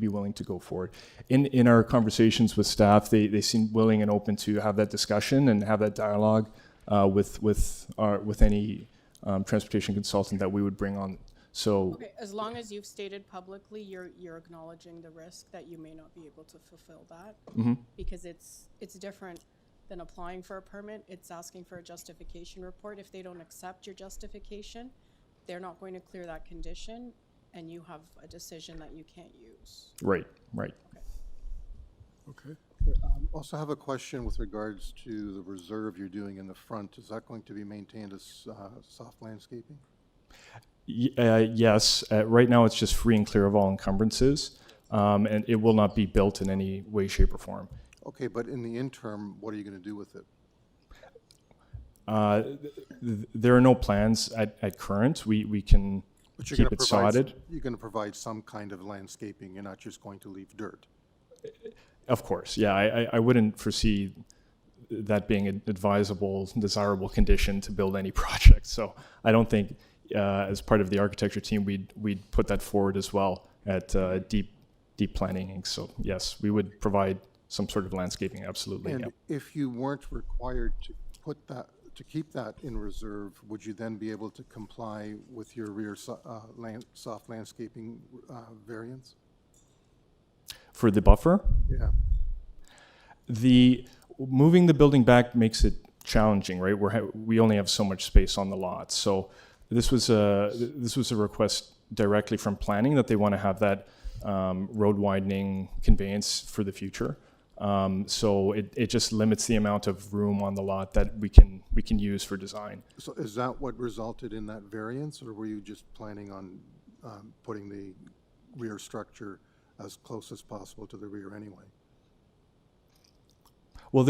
willing to go forward. In our conversations with staff, they seem willing and open to have that discussion and have that dialogue with any transportation consultant that we would bring on. So okay, as long as you've stated publicly you're acknowledging the risk that you may not be able to fulfill that, because it's different than applying for a permit. It's asking for a justification report. If they don't accept your justification, they're not going to clear that condition, and you have a decision that you can't use. Right. Okay. Also have a question with regards to the reserve you're doing in the front. Is that going to be maintained as soft landscaping? Yes. Right now, it's just free and clear of all encumbrances, and it will not be built in any way, shape, or form. Okay, but in the interim, what are you going to do with it? There are no plans at current. We can keep it sodded. You're going to provide some kind of landscaping. You're not just going to leave dirt. Of course, yeah. I wouldn't foresee that being an advisable, desirable condition to build any project. So I don't think, as part of the architecture team, we'd put that forward as well at deep planning. So yes, we would provide some sort of landscaping. Absolutely. And if you weren't required to keep that in reserve, would you then be able to comply with your rear soft landscaping variance? For the buffer? Yeah. Moving the building back makes it challenging, right? We only have so much space on the lot. So this was a request directly from planning that they want to have that road widening conveyance for the future. So it just limits the amount of room on the lot that we can use for design. So is that what resulted in that variance, or were you just planning on putting the rear structure as close as possible to the rear anyway? Well,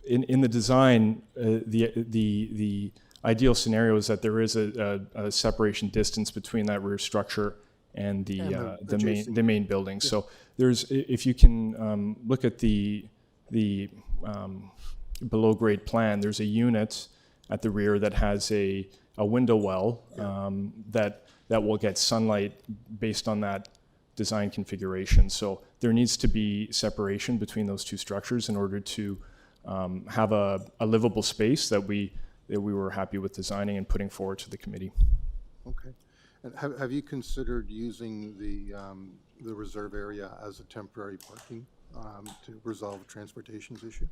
in the design, the ideal scenario is that there is a separation distance between that rear structure and the main building. Yeah. So if you can look at the below grade plan, there's a unit at the rear that has a window well that will get sunlight based on that design configuration. So there needs to be separation between those two structures in order to have a livable space that we were happy with designing and putting forward to the committee. Okay. And have you considered using the reserve area as a temporary parking to resolve a transportation issue?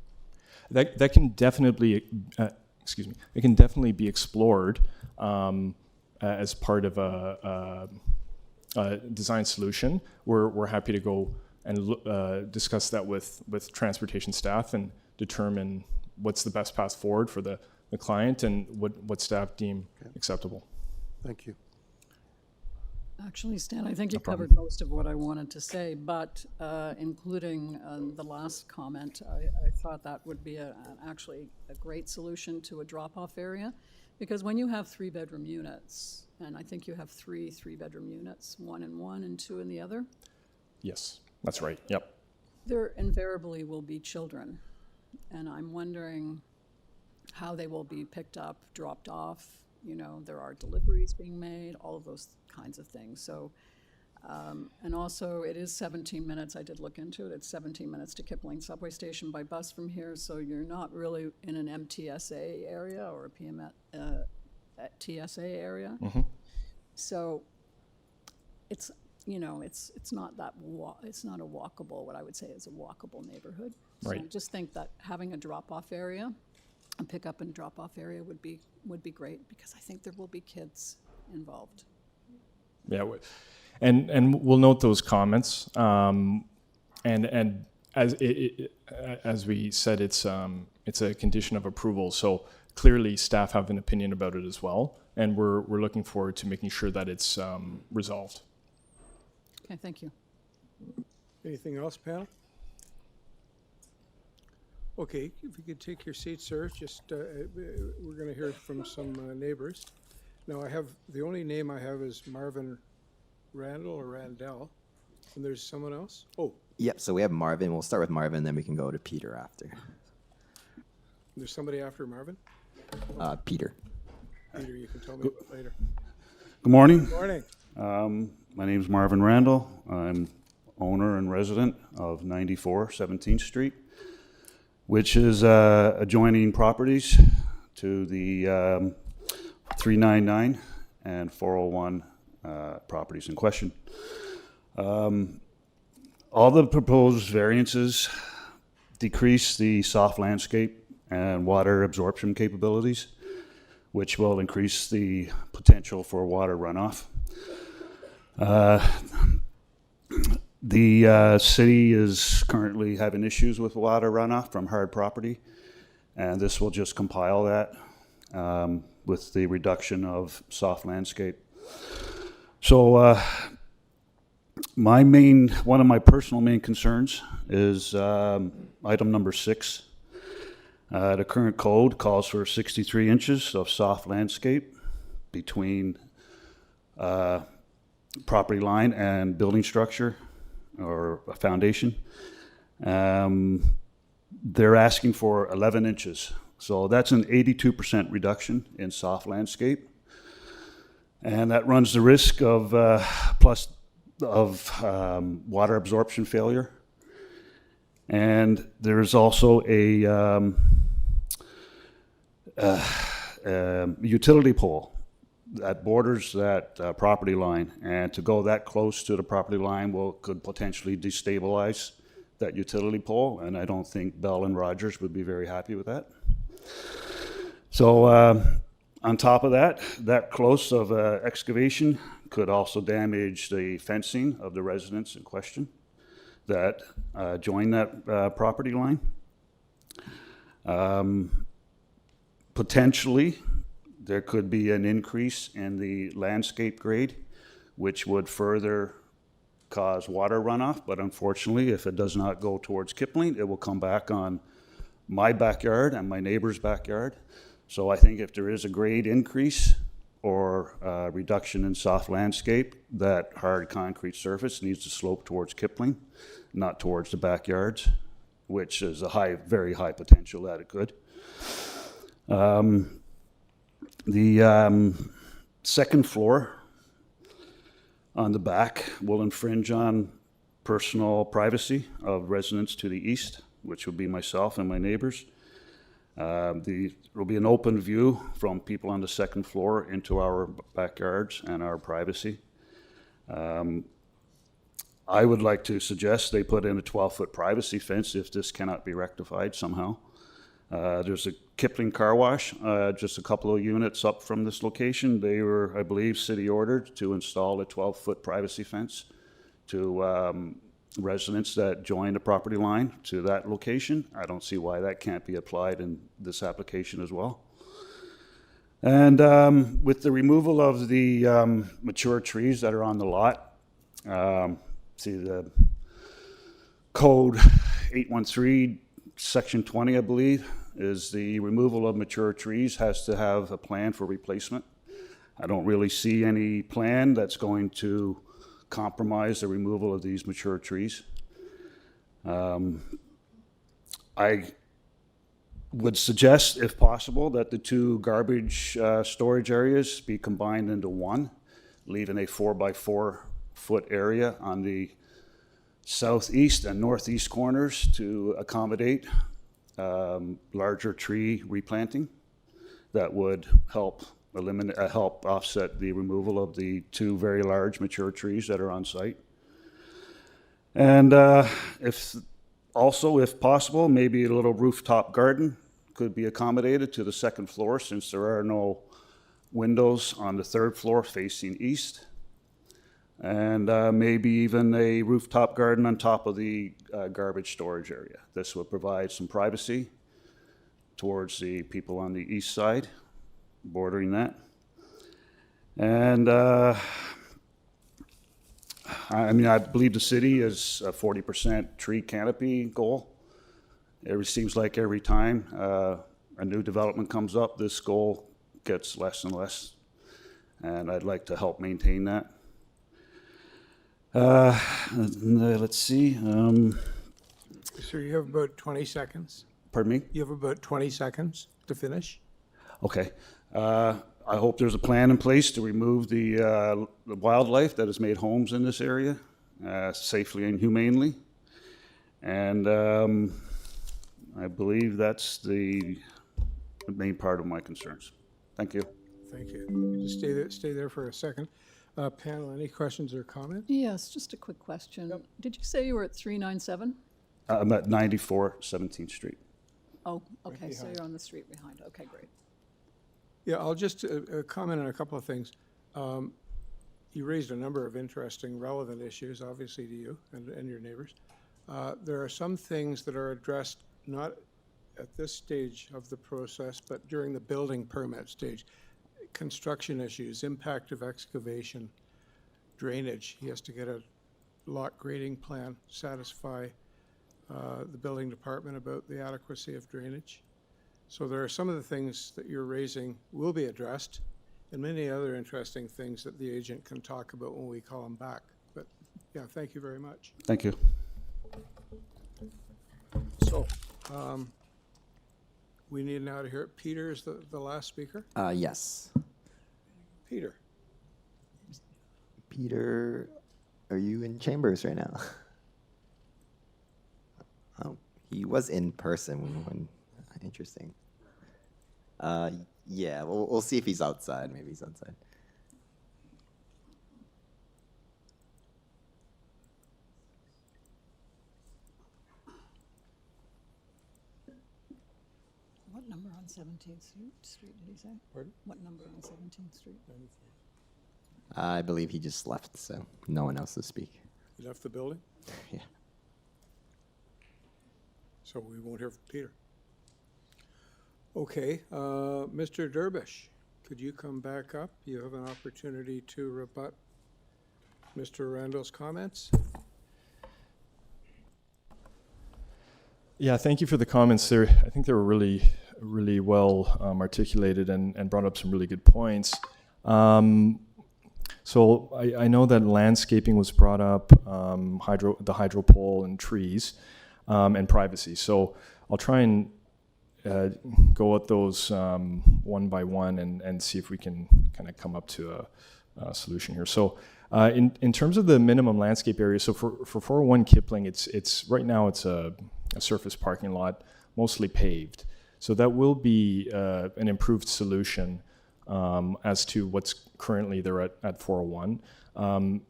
That can definitely, it can definitely be explored as part of a design solution. We're happy to go and discuss that with transportation staff and determine what's the best path forward for the client and what staff deem acceptable. Thank you. Actually, Stan, I think you covered most of what I wanted to say, but including the last comment, I thought that would be actually a great solution to a drop-off area, Because when you have 3-bedroom units, and I think you have 3 3-bedroom units, one in one and 2 in the other, Yes, that's right. Yep. there invariably will be children. And I'm wondering how they will be picked up, dropped off. You know, there are deliveries being made, all of those kinds of things. So, and also it is 17 minutes. I did look into it. It's 17 minutes to Kipling subway station by bus from here. So you're not really in an MTSA area or a TSA area. So it's, you know, it's not that it's not a walkable, what I would say is a walkable neighborhood. So I Right. just think that having a drop-off area, a pickup and drop-off area would be great, because I think there will be kids involved. Yeah, and we'll note those comments. And as we said, it's a condition of approval. So clearly, staff have an opinion about it as well, and we're looking forward to making sure that it's resolved. Okay, thank you. Anything else, panel? Okay, if you could take your seat, sir, just, we're gonna hear from some neighbors. Now, the only name I have is Marvin Randall or Randell, and there's someone else? Oh, Yep, so we have Marvin. We'll start with Marvin, then we can go to Peter after. there's somebody after Marvin? Peter. Peter, you can tell me about later. Good morning. Good morning. My name is Marvin Randall. I'm owner and resident of 94 17th Street, which is adjoining properties to the 399 and 401 properties in question. All the proposed variances decrease the soft landscape and water absorption capabilities, which will increase the potential for water runoff. The city is currently having issues with water runoff from hard property, and this will just compile that with the reduction of soft landscape. So one of my personal main concerns is item number 6. The current code calls for 63 inches of soft landscape between property line and building structure or a foundation. They're asking for 11 inches. So that's an 82% reduction in soft landscape. And that runs the risk of water absorption failure. And there's also a utility pole that borders that property line, and to go that close to the property line could potentially destabilize that utility pole, and I don't think Bell and Rogers would be very happy with that. So on top of that, that close of excavation could also damage the fencing of the residents in question that join that property line. Potentially, there could be an increase in the landscape grade, which would further cause water runoff. But unfortunately, if it does not go towards Kipling, it will come back on my backyard and my neighbor's backyard. So I think if there is a grade increase or reduction in soft landscape, that hard concrete surface needs to slope towards Kipling, not towards the backyards, which is a very high potential that it could. The second floor on the back will infringe on personal privacy of residents to the east, which would be myself and my neighbors. There will be an open view from people on the second floor into our backyards and our privacy. I would like to suggest they put in a 12-foot privacy fence if this cannot be rectified somehow. There's a Kipling car wash, just a couple of units up from this location. They were, I believe, city ordered to install a 12-foot privacy fence to residents that join the property line to that location. I don't see why that can't be applied in this application as well. And with the removal of the mature trees that are on the lot, see the code 813, section 20, I believe, is the removal of mature trees has to have a plan for replacement. I don't really see any plan that's going to compromise the removal of these mature trees. I would suggest, if possible, that the two garbage storage areas be combined into one, leaving a 4x4 foot area on the southeast and northeast corners to accommodate larger tree replanting that would help help offset the removal of the two very large mature trees that are on site. And if possible, maybe a little rooftop garden could be accommodated to the second floor, since there are no windows on the third floor facing east. And maybe even a rooftop garden on top of the garbage storage area. This would provide some privacy towards the people on the east side, bordering that. And I believe the city is a 40% tree canopy goal. It seems like every time a new development comes up, this goal gets less and less. And I'd like to help maintain that. Let's see. Sir, you have about 20 seconds. Pardon me? You have about 20 seconds to finish. Okay. I hope there's a plan in place to remove the wildlife that has made homes in this area safely and humanely. And I believe that's the main part of my concerns. Thank you. Thank you. Just stay there for a second. Panel, any questions or comments? Yes, just a quick question. Yep. Did you say you were at 397? I'm at 94 17th Street. Oh, okay, Right so you're on the street behind. Okay, great. Yeah, I'll just comment on a couple of things. You raised a number of interesting, relevant issues, obviously, to you and your neighbors. There are some things that are addressed not at this stage of the process, but during the building permit stage. Construction issues, impact of excavation, drainage. He has to get a lot grading plan, satisfy the building department about the adequacy of drainage. So there are some of the things that you're raising will be addressed, and many other interesting things that the agent can talk about when we call him back. But yeah, thank you very much. Thank you. So we need now to hear Peter is the last speaker. Yes. Peter. Peter, are you in chambers right now? Oh, he was in person when interesting. Yeah, we'll see if he's outside. Maybe he's outside. What number on 17th Street did he say? Pardon? What number on 17th Street? I believe he just left, so no one else to speak. He left the building? Yeah. So we won't hear from Peter. Okay, Mr. Derbysh, could you come back up? You have an opportunity to rebut Mr. Randall's comments. Yeah, thank you for the comments there. I think they were really, really well articulated and brought up some really good points. So I know that landscaping was brought up, the hydro pole and trees, and privacy. So I'll try and go at those one by one and see if we can kind of come up to a solution here. So in terms of the minimum landscape area, so for 401 Kipling, it's right now it's a surface parking lot, mostly paved. So that will be an improved solution as to what's currently there at 401. And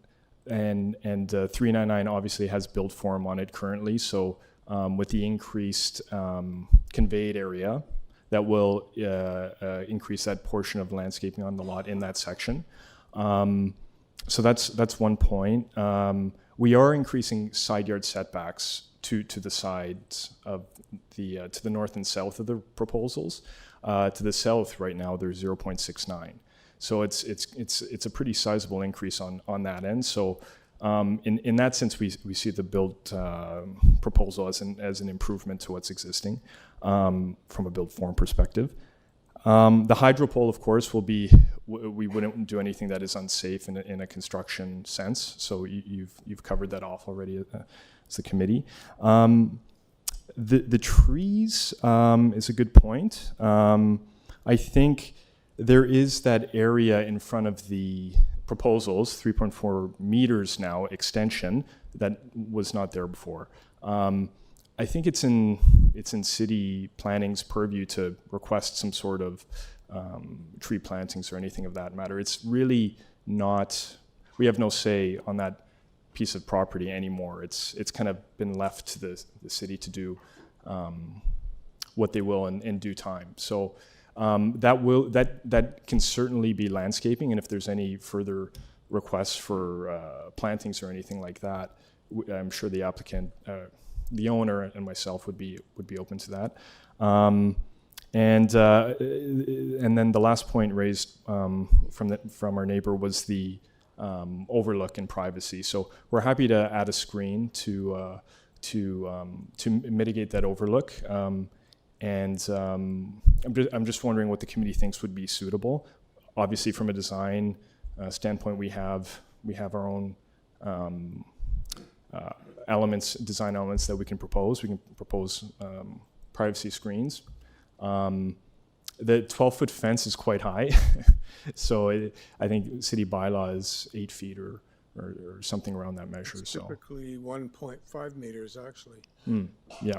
399 obviously has built form on it currently. So with the increased conveyed area, that will increase that portion of landscaping on the lot in that section. So that's one point. We are increasing side yard setbacks to the sides of to the north and south of the proposals. To the south right now, there's 0.69. So it's a pretty sizable increase on that end. So In that sense, we see the build proposal as an improvement to what's existing from a build form perspective. The hydro pole, of course, will be, we wouldn't do anything that is unsafe in a construction sense. So you've covered that off already as the committee. The trees is a good point. I think there is that area in front of the proposals, 3.4 meters now extension, that was not there before. I think it's in city planning's purview to request some sort of tree plantings or anything of that matter. It's really not, we have no say on that piece of property anymore. It's kind of been left to the city to do what they will in due time. So that can certainly be landscaping, and if there's any further requests for plantings or anything like that, I'm sure the applicant, the owner, and myself would be open to that. And then the last point raised from our neighbor was the overlook and privacy. So we're happy to add a screen to mitigate that overlook. And I'm just wondering what the committee thinks would be suitable. Obviously, from a design standpoint, we have our own design elements that we can propose. We can propose privacy screens. The 12-foot fence is quite high, so I think city bylaw is 8 feet or something around that measure. It's so typically 1.5 meters, actually. Yeah.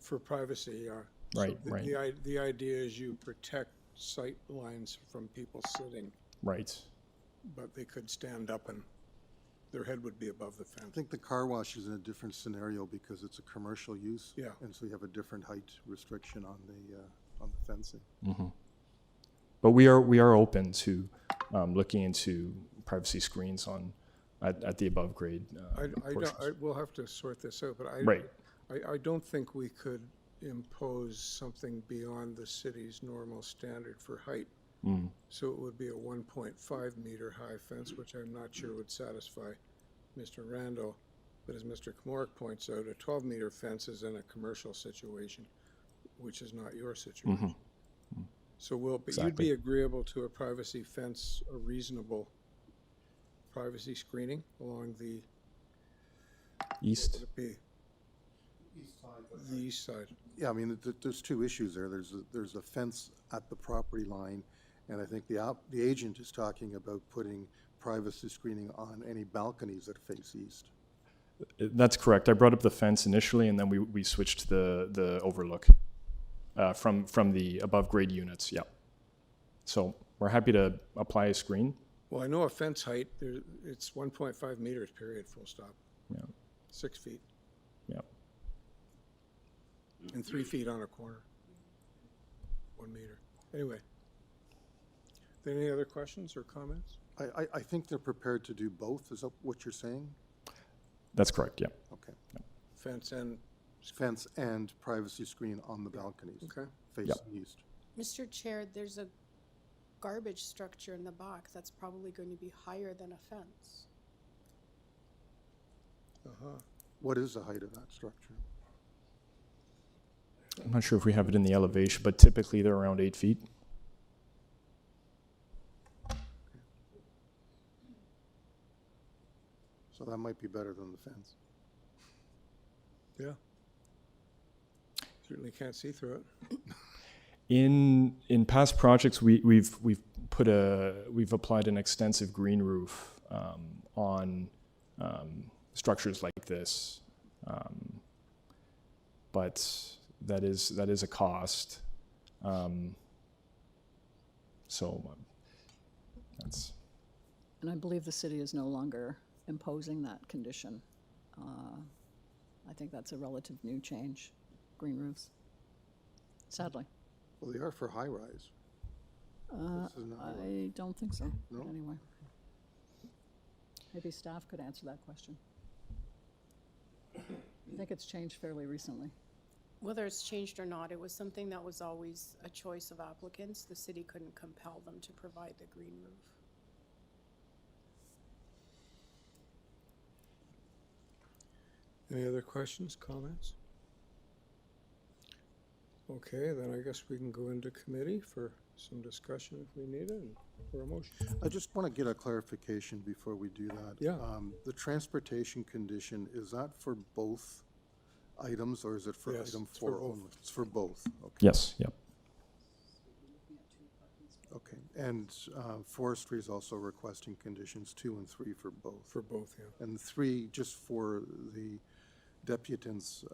For privacy, yeah. Right, So right. The idea is you protect sight lines from people sitting. Right. But they could stand up and their head would be above the I fence. think the car wash is in a different scenario because it's a commercial use. Yeah. And so you have a different height restriction on the fencing. Mm-hmm. But we are open to looking into privacy screens at the above grade. We'll have to sort this out, but I don't think we could impose something beyond the city's normal standard for height. Mm. So it would be a 1.5 meter high fence, which I'm not sure would satisfy Mr. Randall. But as Mr. Kmoric points out, a 12 meter fence is in a commercial situation, which is not your situation. Mm-hmm. So you'd be agreeable to a privacy fence, a reasonable privacy screening along the east? What would it be? The east side. Yeah, I mean, there's two issues there. There's a fence at the property line, and I think the agent is talking about putting privacy screening on any balconies that face east. That's correct. I brought up the fence initially, and then we switched to the overlook from the above grade units. Yeah. So we're happy to apply a screen. Well, I know a fence height, it's 1.5 meters, period, full stop. Yeah. 6 feet. Yeah. And 3 feet on a corner. 1 meter. Anyway. Any other questions or comments? I think they're prepared to do both. Is that what you're saying? That's correct. Yeah. Okay. Fence and privacy screen on the balconies. Okay. Facing east. Mr. Chair, there's a garbage structure in the back that's probably going to be higher than a fence. What is the height of that structure? I'm not sure if we have it in the elevation, but typically they're around 8 feet. So that might be better than the fence. Yeah. Certainly can't see through it. In past projects, we've applied an extensive green roof on structures like this, but that is a cost. So that's. And I believe the city is no longer imposing that condition. I think that's a relative new change, green roofs, sadly. Well, they are for high rise. I don't think so, No? anyway. Maybe staff could answer that question. I think it's changed fairly recently. Whether it's changed or not, it was something that was always a choice of applicants. The city couldn't compel them to provide the green roof. Any other questions, comments? Okay, then I guess we can go into committee for some discussion if we need it, and for a motion. I just want to get a clarification before we do that. Yeah. The transportation condition, is that for both items, or is it for Yes, item it's for 4 both. only? It's for both, okay. Yes, yep. Okay, and forestry is also requesting conditions 2 and 3 for both. For both, yeah. And 3, just for the deputants'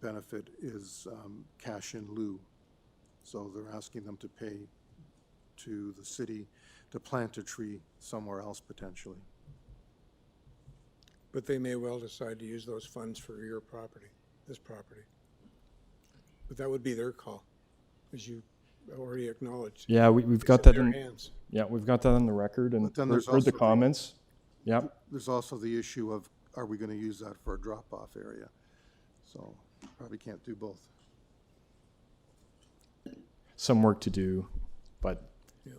benefit, is cash in lieu. So they're asking them to pay to the city to plant a tree somewhere else potentially. But they may well decide to use those funds for your property, this property. But that would be their call, as you already acknowledged. Yeah, we've It's got that their in. hands. Yeah, we've got that on the record and But then heard there's the also comments. Yep. There's also the issue of, are we going to use that for a drop-off area? So probably can't do both. Some work to do, but Yep.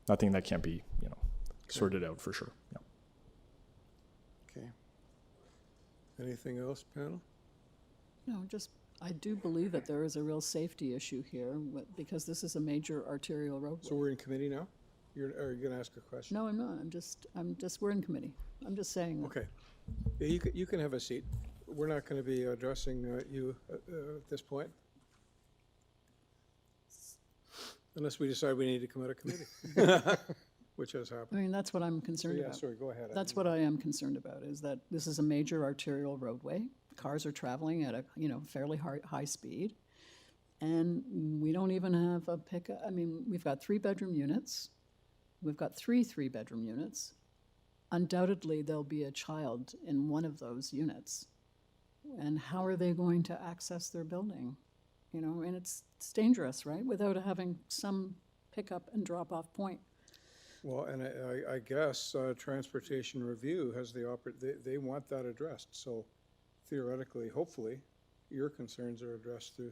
nothing that can't be, sorted out for sure. Yeah. Okay. Anything else, panel? No, just, I do believe that there is a real safety issue here because this is a major arterial roadway. So we're in committee now? Are you going to ask a question? No, I'm not. We're in committee. I'm just saying. that- Okay. Yeah, you can have a seat. We're not going to be addressing you at this point. Unless we decide we need to come out of committee, which has I happened. mean, that's what I'm concerned Yeah, about. sorry, go ahead. That's what I am concerned about, is that this is a major arterial roadway. Cars are traveling at a, fairly high speed. And we don't even have a pickup. I mean, we've got 3-bedroom units. We've got 3 3-bedroom units. Undoubtedly, there'll be a child in one of those units. And how are they going to access their building? And it's dangerous, right? Without having some pickup and drop-off point. Well, and I guess Transportation Review has they want that addressed. So theoretically, hopefully, your concerns are addressed through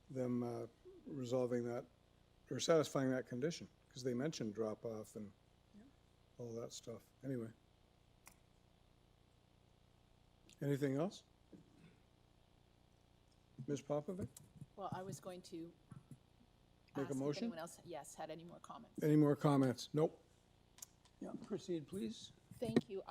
them resolving that or satisfying that condition, because they mentioned drop-off and all that stuff. Anyway. Anything else? Ms. Popovic? Well, I was going to Make a ask if motion? anyone else, yes, had any more comments. Any more comments? Nope. Yeah, proceed, please. Thank you.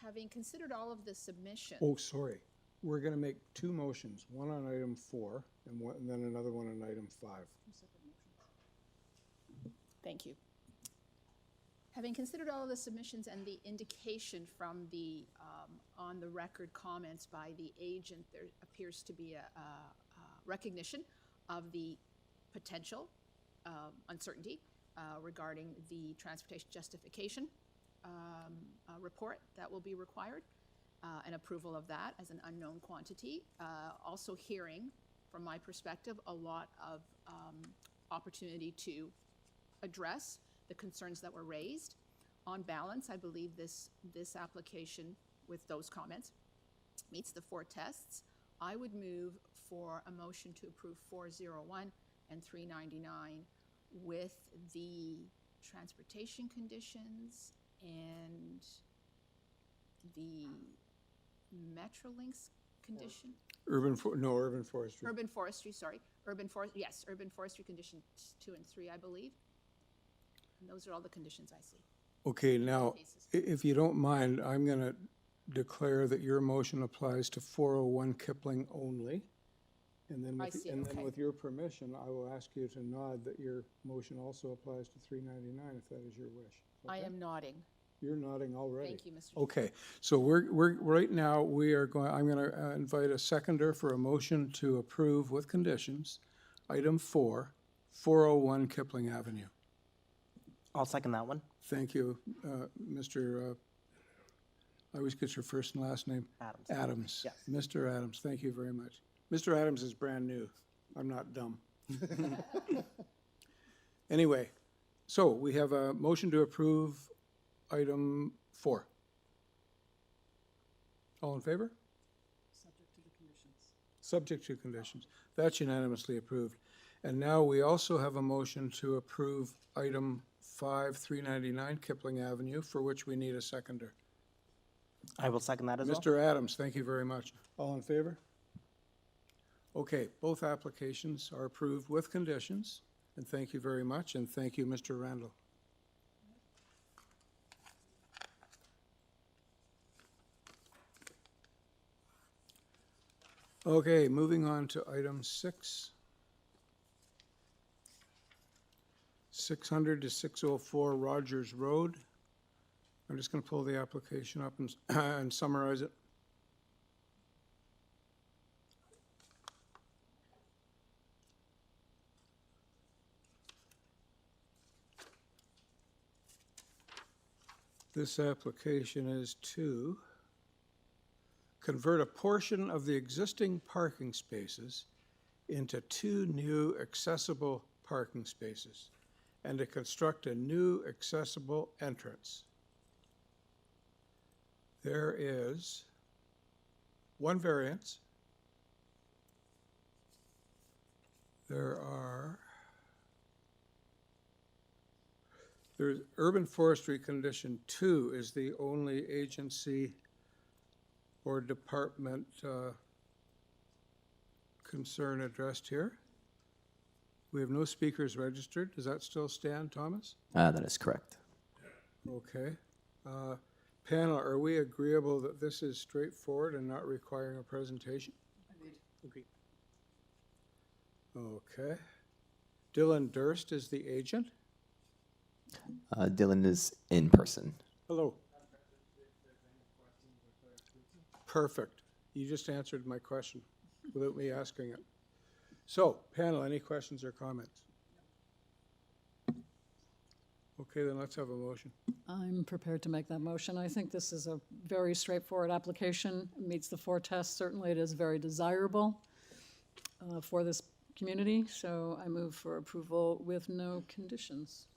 Having considered all of the submissions. Oh, sorry. We're going to make 2 motions, one on item 4 and then another one on item 5. Thank you. Having considered all of the submissions and the indication from the on-the-record comments by the agent, there appears to be a recognition of the potential uncertainty regarding the transportation justification report that will be required, and approval of that as an unknown quantity. Also hearing, from my perspective, a lot of opportunity to address the concerns that were raised. On balance, I believe this application, with those comments, meets the 4 tests. I would move for a motion to approve 401 and 399 with the transportation conditions and the Metrolinx condition. Urban forestry. Urban forestry, sorry. Urban forestry conditions 2 and 3, I believe. And those are all the conditions I see. Okay, now, if you don't mind, I'm going to declare that your motion applies to 401 Kipling only. And then then with your permission, I will ask you to nod that your motion also applies to 399, if that is your wish. I am nodding. You're nodding already. Thank you, Mr. Okay, so we're right now, I'm going to invite a seconder for a motion to approve with conditions, item 4, 401 Kipling Avenue. I'll second that one. Thank you, Mr. I always get your first and last name. Adams. Adams. Yes. Mr. Adams, thank you very much. Mr. Adams is brand new. I'm not dumb. Anyway, so we have a motion to approve item 4. All in favor? Subject to the conditions. Subject to conditions. That's unanimously approved. And now we also have a motion to approve item 5, 399 Kipling Avenue, for which we need a seconder. I will second that as well. Mr. Adams, thank you very much. All in favor? Okay, both applications are approved with conditions, and thank you very much, and thank you, Mr. Randall. Okay, moving on to item 6. 600 to 604 Rogers Road. I'm just going to pull the application up and, and summarize it. This application is to convert a portion of the existing parking spaces into 2 new accessible parking spaces and to construct a new accessible entrance. There is 1 variance. There's urban forestry condition 2 is the only agency or department concern addressed here. We have no speakers registered. Does that still stand, Thomas? That is correct. Okay. Panel, are we agreeable that this is straightforward and not requiring a presentation? Agreed. Okay. Dylan Durst is the agent. Dylan is in person. Hello. Perfect. You just answered my question without me asking it. So, panel, any questions or comments? Okay, then let's have a motion. I'm prepared to make that motion. I think this is a very straightforward application. It meets the 4 tests. Certainly, it is very desirable for this community, so I move for approval with no conditions.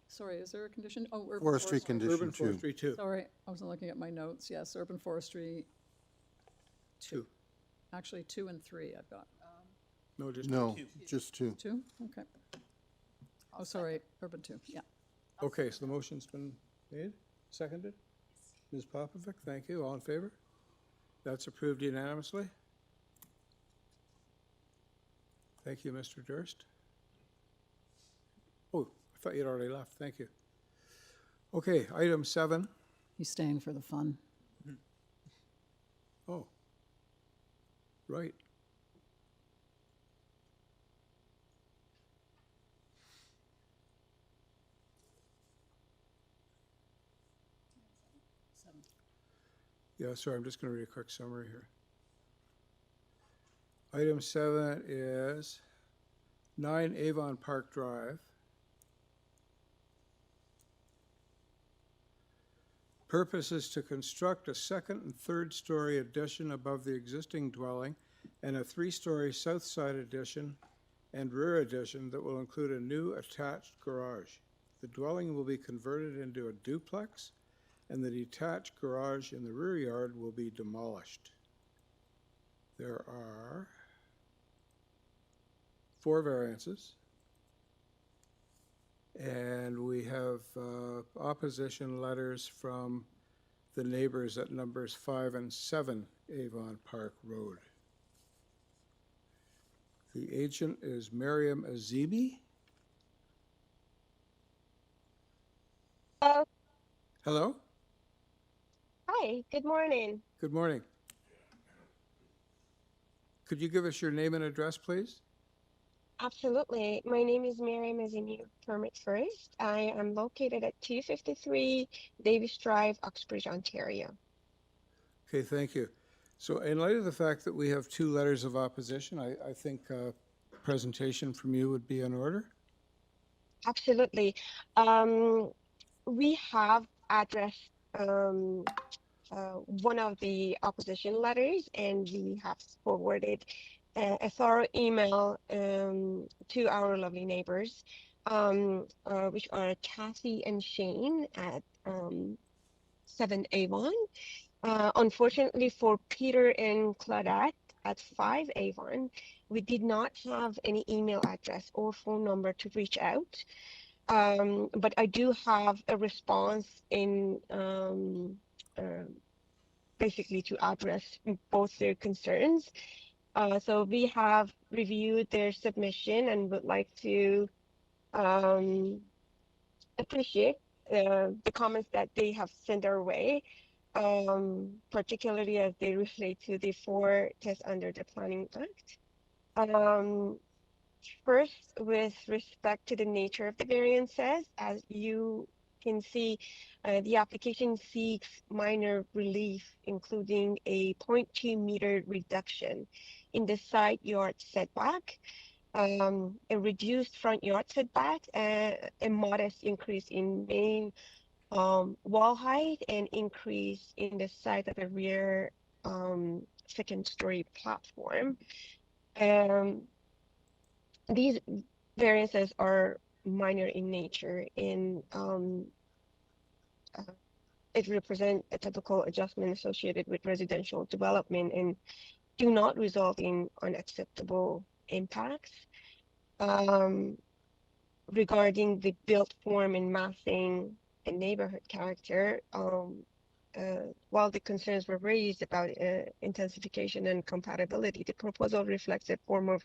Sorry, is there a condition? Oh, urban Forestry condition Urban 2. forestry 2. Sorry, I wasn't looking at my notes. Yes, urban forestry 2. Actually, 2 and 3 I've got. No, just No, 2. just 2. 2? Okay. Oh, sorry, urban 2, yeah. Okay, so the motion's been made, seconded? Ms. Popovic, thank you. All in favor? That's approved unanimously. Thank you, Mr. Durst. Oh, I thought you'd already left. Thank you. Okay, item 7. He's staying for the fun. Oh, right. Yeah, sorry, I'm just going to read a quick summary here. Item 7 is 9 Avon Park Drive. Purpose is to construct a 2nd and 3rd story addition above the existing dwelling and a 3-story south side addition and rear addition that will include a new attached garage. The dwelling will be converted into a duplex, and the detached garage in the rear yard will be demolished. There are 4 variances, and we have opposition letters from the neighbors at numbers 5 and 7 Avon Park Road. The agent is Miriam Azibi. Hello? Hi, good morning. Good morning. Could you give us your name and address, please? Absolutely. My name is Miriam Azimi, Permit First. I am located at 253 Davis Drive, Uxbridge, Ontario. Okay, thank you. So in light of the fact that we have 2 letters of opposition, I think a presentation from you would be in order. Absolutely. We have addressed one of the opposition letters, and we have forwarded a thorough email to our lovely neighbors, which are Kathy and Shane at 7 Avon. Unfortunately for Peter and Claudette at 5 Avon, we did not have any email address or phone number to reach out. But I do have a response in basically to address both their concerns. So we have reviewed their submission and would like to appreciate the comments that they have sent our way, particularly as they relate to the 4 tests under the Planning Act. First, with respect to the nature of the variances, as you can see, the application seeks minor relief, including a 0.2 meter reduction in the side yard setback, a reduced front yard setback, a modest increase in main wall height, and increase in the size of the rear second-story platform. These variances are minor in nature, and it represents a typical adjustment associated with residential development and do not result in unacceptable impacts. Regarding the built form and massing and neighborhood character, while the concerns were raised about intensification and compatibility, the proposal reflects a form of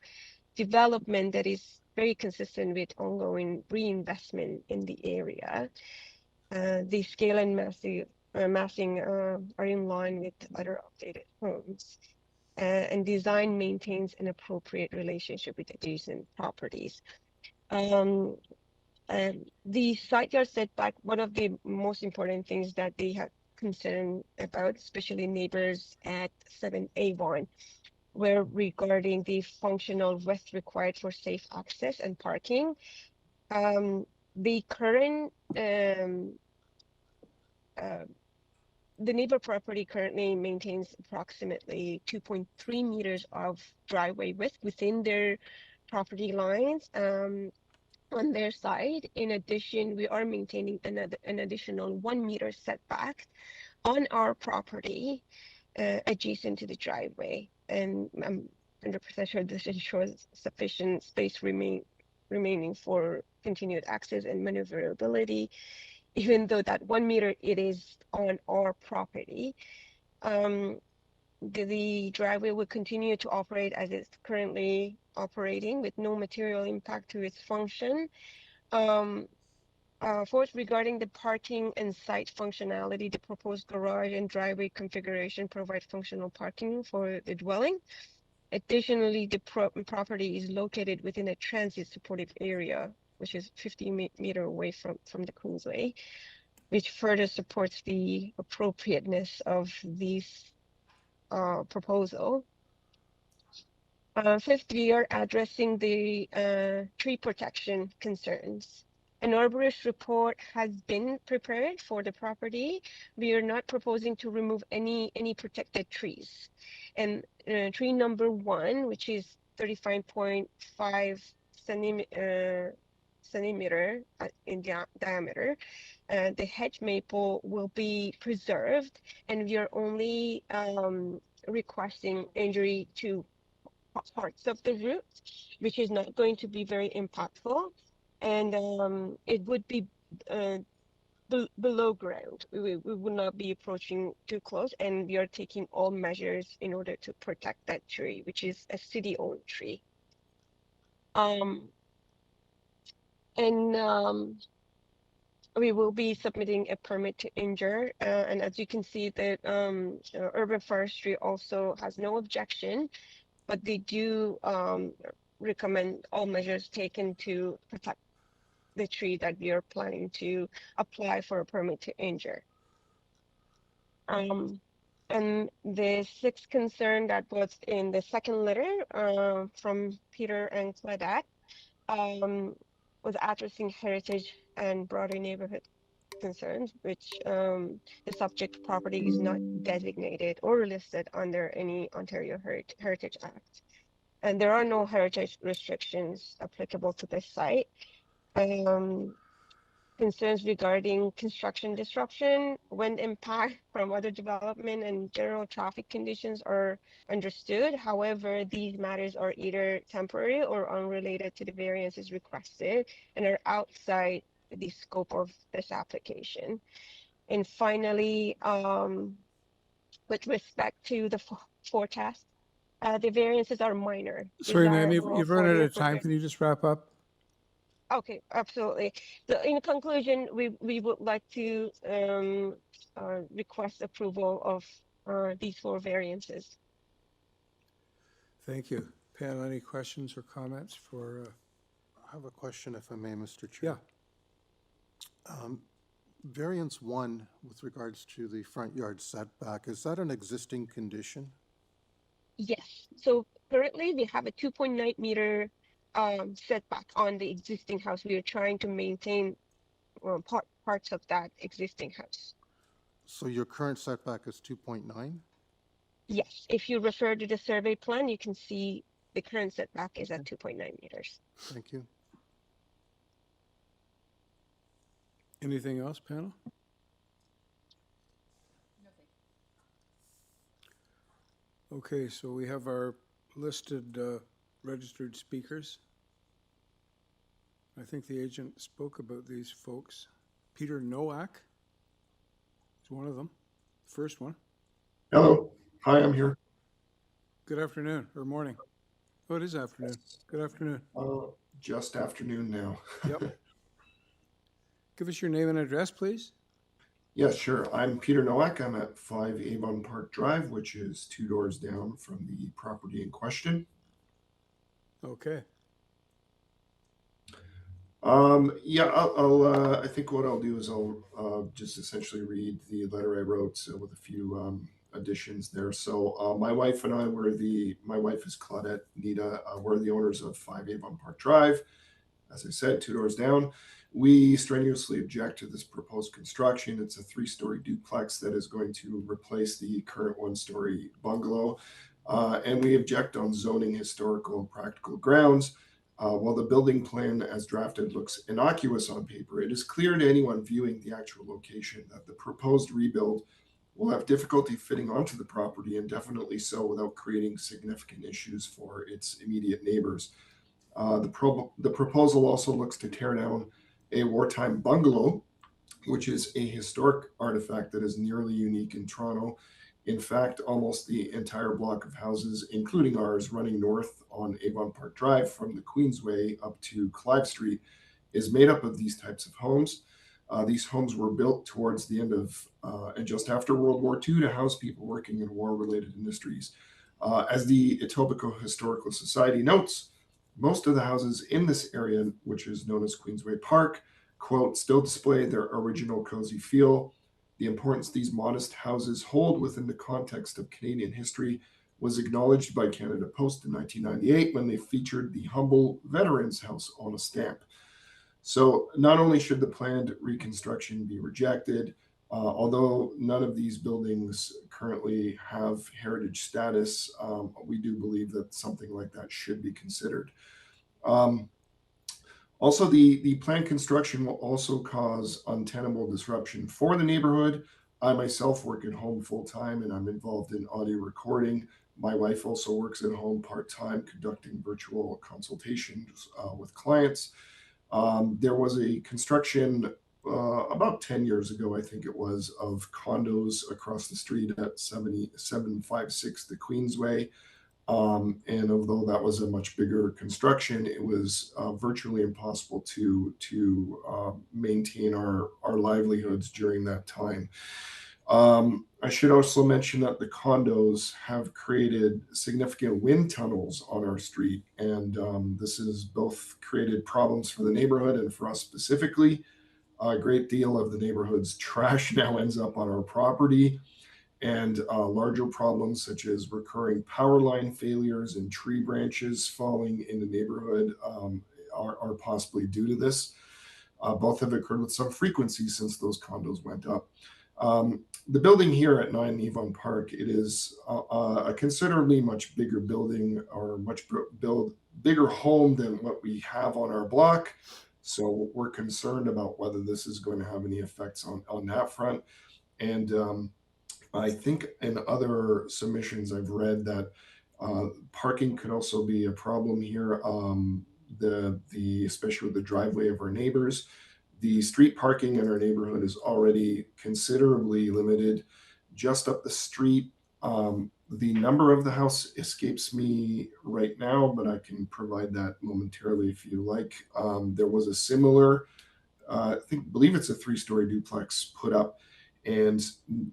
development that is very consistent with ongoing reinvestment in the area. The scale and massing are in line with other updated homes, and design maintains an appropriate relationship with adjacent properties. The side yard setback, one of the most important things that they have concern about, especially neighbors at 7 Avon, were regarding the functional width required for safe access and parking. The current the neighbor property currently maintains approximately 2.3 meters of driveway width within their property lines on their side. In addition, we are maintaining an additional 1 meter setback on our property adjacent to the driveway. And I'm 100% sure this ensures sufficient space remaining for continued access and maneuverability, even though that 1 meter, it is on our property. The driveway will continue to operate as it's currently operating with no material impact to its function. Fourth, regarding the parking and site functionality, the proposed garage and driveway configuration provide functional parking for the dwelling. Additionally, the property is located within a transit supportive area, which is 50 meters away from the Queensway, which further supports the appropriateness of this proposal. Fifth, we are addressing the tree protection concerns. An arborist report has been prepared for the property. We are not proposing to remove any protected trees. And tree number 1, which is 35.5 centimeter in diameter, the hedge maple will be preserved, and we are only requesting injury to parts of the root, which is not going to be very impactful, and it would be below ground. We would not be approaching too close, and we are taking all measures in order to protect that tree, which is a city-owned tree. We will be submitting a permit to injure, and as you can see, that urban forestry also has no objection, but they do recommend all measures taken to protect the tree that we are planning to apply for a permit to injure. And the sixth concern that was in the second letter from Peter and Claudette was addressing heritage and broader neighborhood concerns, which the subject property is not designated or listed under any Ontario Heritage Act. And there are no heritage restrictions applicable to this site. Concerns regarding construction disruption, wind impact from other development, and general traffic conditions are understood. However, these matters are either temporary or unrelated to the variances requested and are outside the scope of this application. And finally, with respect to the forecast. The variances are minor. Sorry, ma'am, desirable you've for run the out of time. appropriate- Can you just wrap up? Okay, absolutely. So in conclusion, we would like to request approval of these 4 variances. Thank you. Panel, any questions or comments for? I have a question, if I may, Mr. Chair. Yeah. Variance 1 with regards to the front yard setback, is that an existing condition? Yes. So currently we have a 2.9 meter setback on the existing house. We are trying to maintain parts of that existing house. So your current setback is 2.9? Yes. If you refer to the survey plan, you can see the current setback is at 2.9 meters. Thank you. Anything else, panel? Okay, so we have our listed registered speakers. I think the agent spoke about these folks. Peter Nowak is one of them, first one. Hello. Hi, I'm here. Good afternoon, or morning. Oh, it is afternoon. Good afternoon. Just afternoon now. Yep. Give us your name and address, please. Yes, sure. I'm Peter Nowak. I'm at 5 Avon Park Drive, which is 2 doors down from the property in question. Okay. Yeah, I think what I'll do is I'll just essentially read the letter I wrote with a few additions there. So my wife and I my wife is Claudette Nita. We're the owners of 5 Avon Park Drive. As I said, 2 doors down. We strenuously object to this proposed construction. It's a 3-story duplex that is going to replace the current 1-story bungalow. And we object on zoning, historical, and practical grounds. While the building plan as drafted looks innocuous on paper, it is clear to anyone viewing the actual location that the proposed rebuild will have difficulty fitting onto the property, and definitely so without creating significant issues for its immediate neighbors. The proposal also looks to tear down a wartime bungalow, which is a historic artifact that is nearly unique in Toronto. In fact, almost the entire block of houses, including ours, running north on Avon Park Drive from the Queensway up to Clive Street, is made up of these types of homes. These homes were built towards the end of and just after World War II to house people working in war-related industries. As the Etobicoke Historical Society notes, most of the houses in this area, which is known as Queensway Park, quote, still display their original cozy feel. The importance these modest houses hold within the context of Canadian history was acknowledged by Canada Post in 1998 when they featured the humble Veterans House on a stamp. So not only should the planned reconstruction be rejected, although none of these buildings currently have heritage status, we do believe that something like that should be considered. Also, the planned construction will also cause untenable disruption for the neighborhood. I myself work at home full-time and I'm involved in audio recording. My wife also works at home part-time conducting virtual consultations with clients. There was a construction about 10 years ago, I think it was, of condos across the street at 756 the Queensway. And although that was a much bigger construction, it was virtually impossible to maintain our livelihoods during that time. I should also mention that the condos have created significant wind tunnels on our street, and this has both created problems for the neighborhood and for us specifically. A great deal of the neighborhood's trash now ends up on our property, and larger problems such as recurring power line failures and tree branches falling in the neighborhood are possibly due to this. Both have occurred with some frequency since those condos went up. The building here at 9 Avon Park, it is a considerably much bigger building or much bigger home than what we have on our block. So we're concerned about whether this is going to have any effects on that front. And I think in other submissions I've read that parking could also be a problem here, especially with the driveway of our neighbors. The street parking in our neighborhood is already considerably limited. Just up the street The number of the house escapes me right now, but I can provide that momentarily if you like. There was a similar, believe it's a 3-story duplex put up, and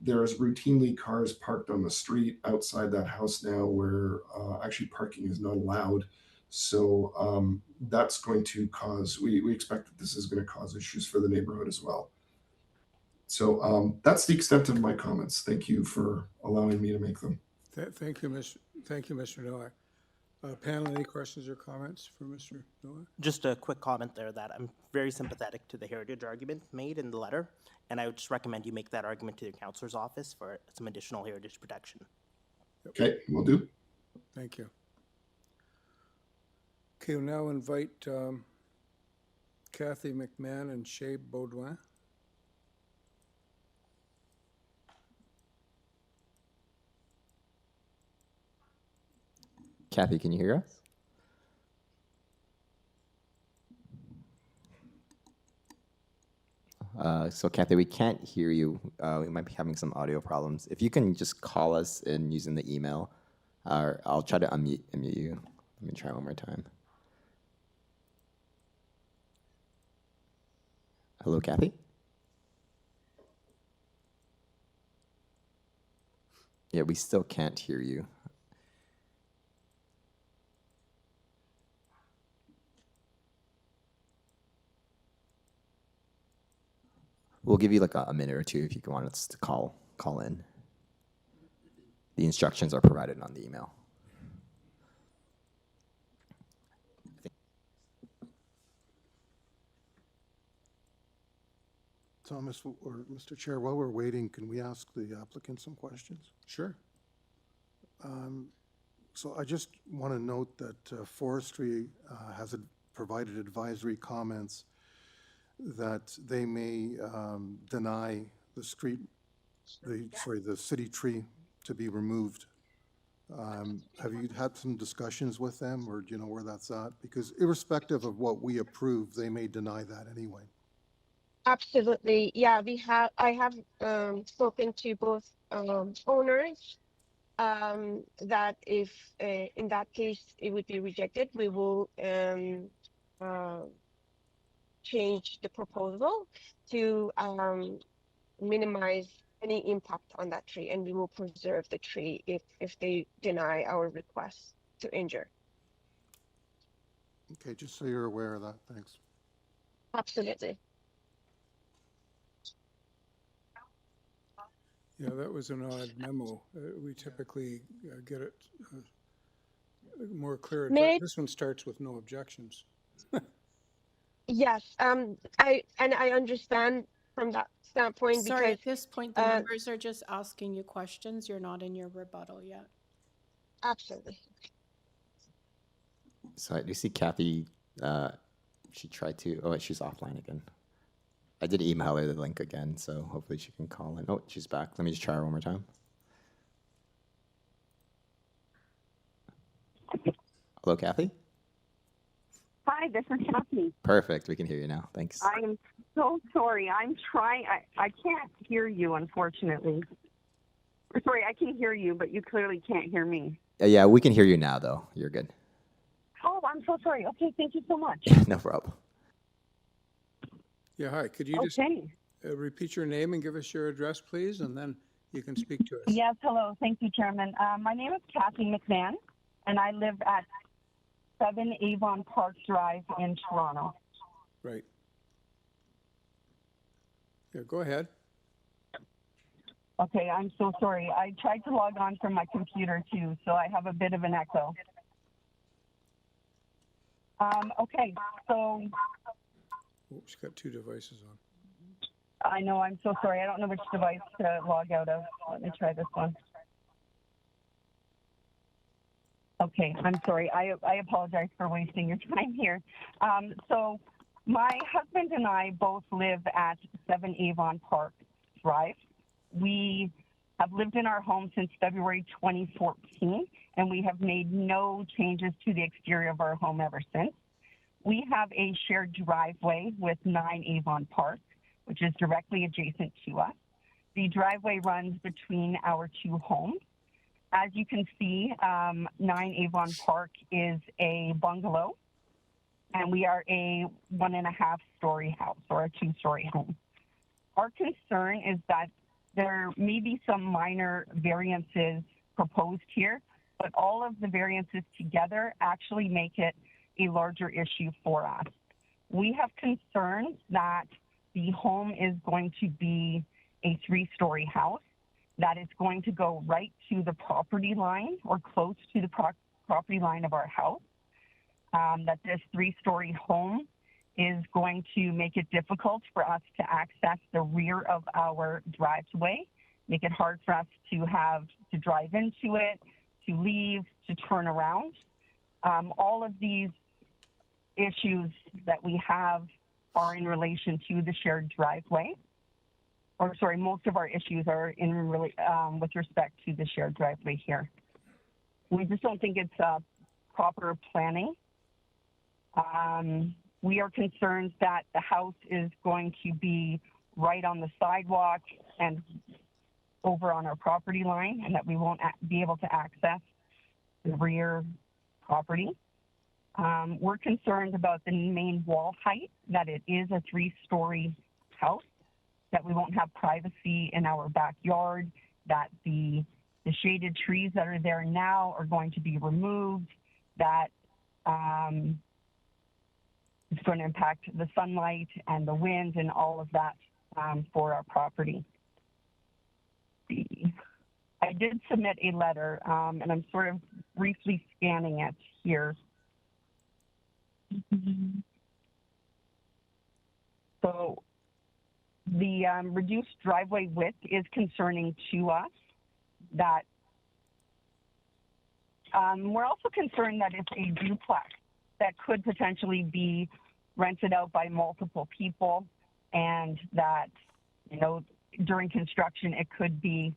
there's routinely cars parked on the street outside that house now where actually parking is not allowed. So that's going to cause, we expect that this is going to cause issues for the neighborhood as well. So that's the extent of my comments. Thank you for allowing me to make them. Thank you, Mr. Miller. Panel, any questions or comments for Mr. Miller? Just a quick comment there that I'm very sympathetic to the heritage argument made in the letter, and I would just recommend you make that argument to your counselor's office for some additional heritage protection. Okay, will do. Thank you. Okay, we'll now invite Kathy McMahon and Shay Baudouin. Kathy, can you hear us? So Kathy, we can't hear you. We might be having some audio problems. If you can just call us in using the email, or I'll try to unmute you. Let me try one more time. Hello, Kathy? Yeah, we still can't hear you. We'll give you like a minute or two if you want us to call in. The instructions are provided on the email. Thomas, or Mr. Chair, while we're waiting, can we ask the applicant some questions? Sure. So I just want to note that Forestry has provided advisory comments that they may deny the city tree to be removed. Have you had some discussions with them, or do you know where that's at? Because irrespective of what we approve, they may deny that anyway. Absolutely. Yeah, I have spoken to both owners that if in that case it would be rejected, we will change the proposal to minimize any impact on that tree, and we will preserve the tree if they deny our request to injure. Okay, just so you're aware of that. Thanks. Absolutely. Yeah, that was an odd memo. We typically get it more clear. This one starts with no objections. Yes, I understand from that standpoint. Sorry, because at this point, the members are just asking you questions. You're not in your rebuttal yet. Absolutely. So I do see Kathy, she tried to, oh, she's offline again. I did email her the link again, so hopefully she can call in. Oh, she's back. Let me just try her one more time. Hello, Kathy? Hi, this is Kathy. Perfect. We can hear you now. Thanks. I'm so sorry. I'm trying. I can't hear you, unfortunately. Or sorry, I can hear you, but you clearly can't hear me. Yeah, we can hear you now, though. You're good. Oh, I'm so sorry. Okay, thank you so much. No problem. Yeah, hi. Could you just repeat your name and give us your address, please, and then you can speak to us. Yes, hello. Thank you, Chairman. My name is Kathy McMahon, and I live at 7 Avon Park Drive in Toronto. Right. Yeah, go ahead. Okay, I'm so sorry. I tried to log on from my computer too, so I have a bit of an echo. Okay, so... Oh, she's got two devices on. I know, I'm so sorry. I don't know which device to log out of. Let me try this one. Okay, I'm sorry. I apologize for wasting your time here. So my husband and I both live at 7 Avon Park Drive. We have lived in our home since February 2014, and we have made no changes to the exterior of our home ever since. We have a shared driveway with 9 Avon Park, which is directly adjacent to us. The driveway runs between our two homes. as you can see, 9 Avon Park is a bungalow, and we are a 1.5-story house or a 2-story home. Our concern is that there may be some minor variances proposed here, but all of the variances together actually make it a larger issue for us. We have concerns that the home is going to be a 3-story house, that it's going to go right to the property line or close to the property line of our house, that this 3-story home is going to make it difficult for us to access the rear of our driveway, make it hard for us to drive into it, to leave, to turn around. All of these issues that we have are in relation to the shared driveway. Or sorry, most of our issues are with respect to the shared driveway here. We just don't think it's proper planning. We are concerned that the house is going to be right on the sidewalk and over on our property line, and that we won't be able to access the rear property. We're concerned about the main wall height, that it is a 3-story house, that we won't have privacy in our backyard, that the shaded trees that are there now are going to be removed, that it's going to impact the sunlight and the wind and all of that for our property. I did submit a letter, and I'm sort of briefly scanning it here. So the reduced driveway width is concerning to us. That we're also concerned that it's a duplex that could potentially be rented out by multiple people, and that, you know, during construction it could be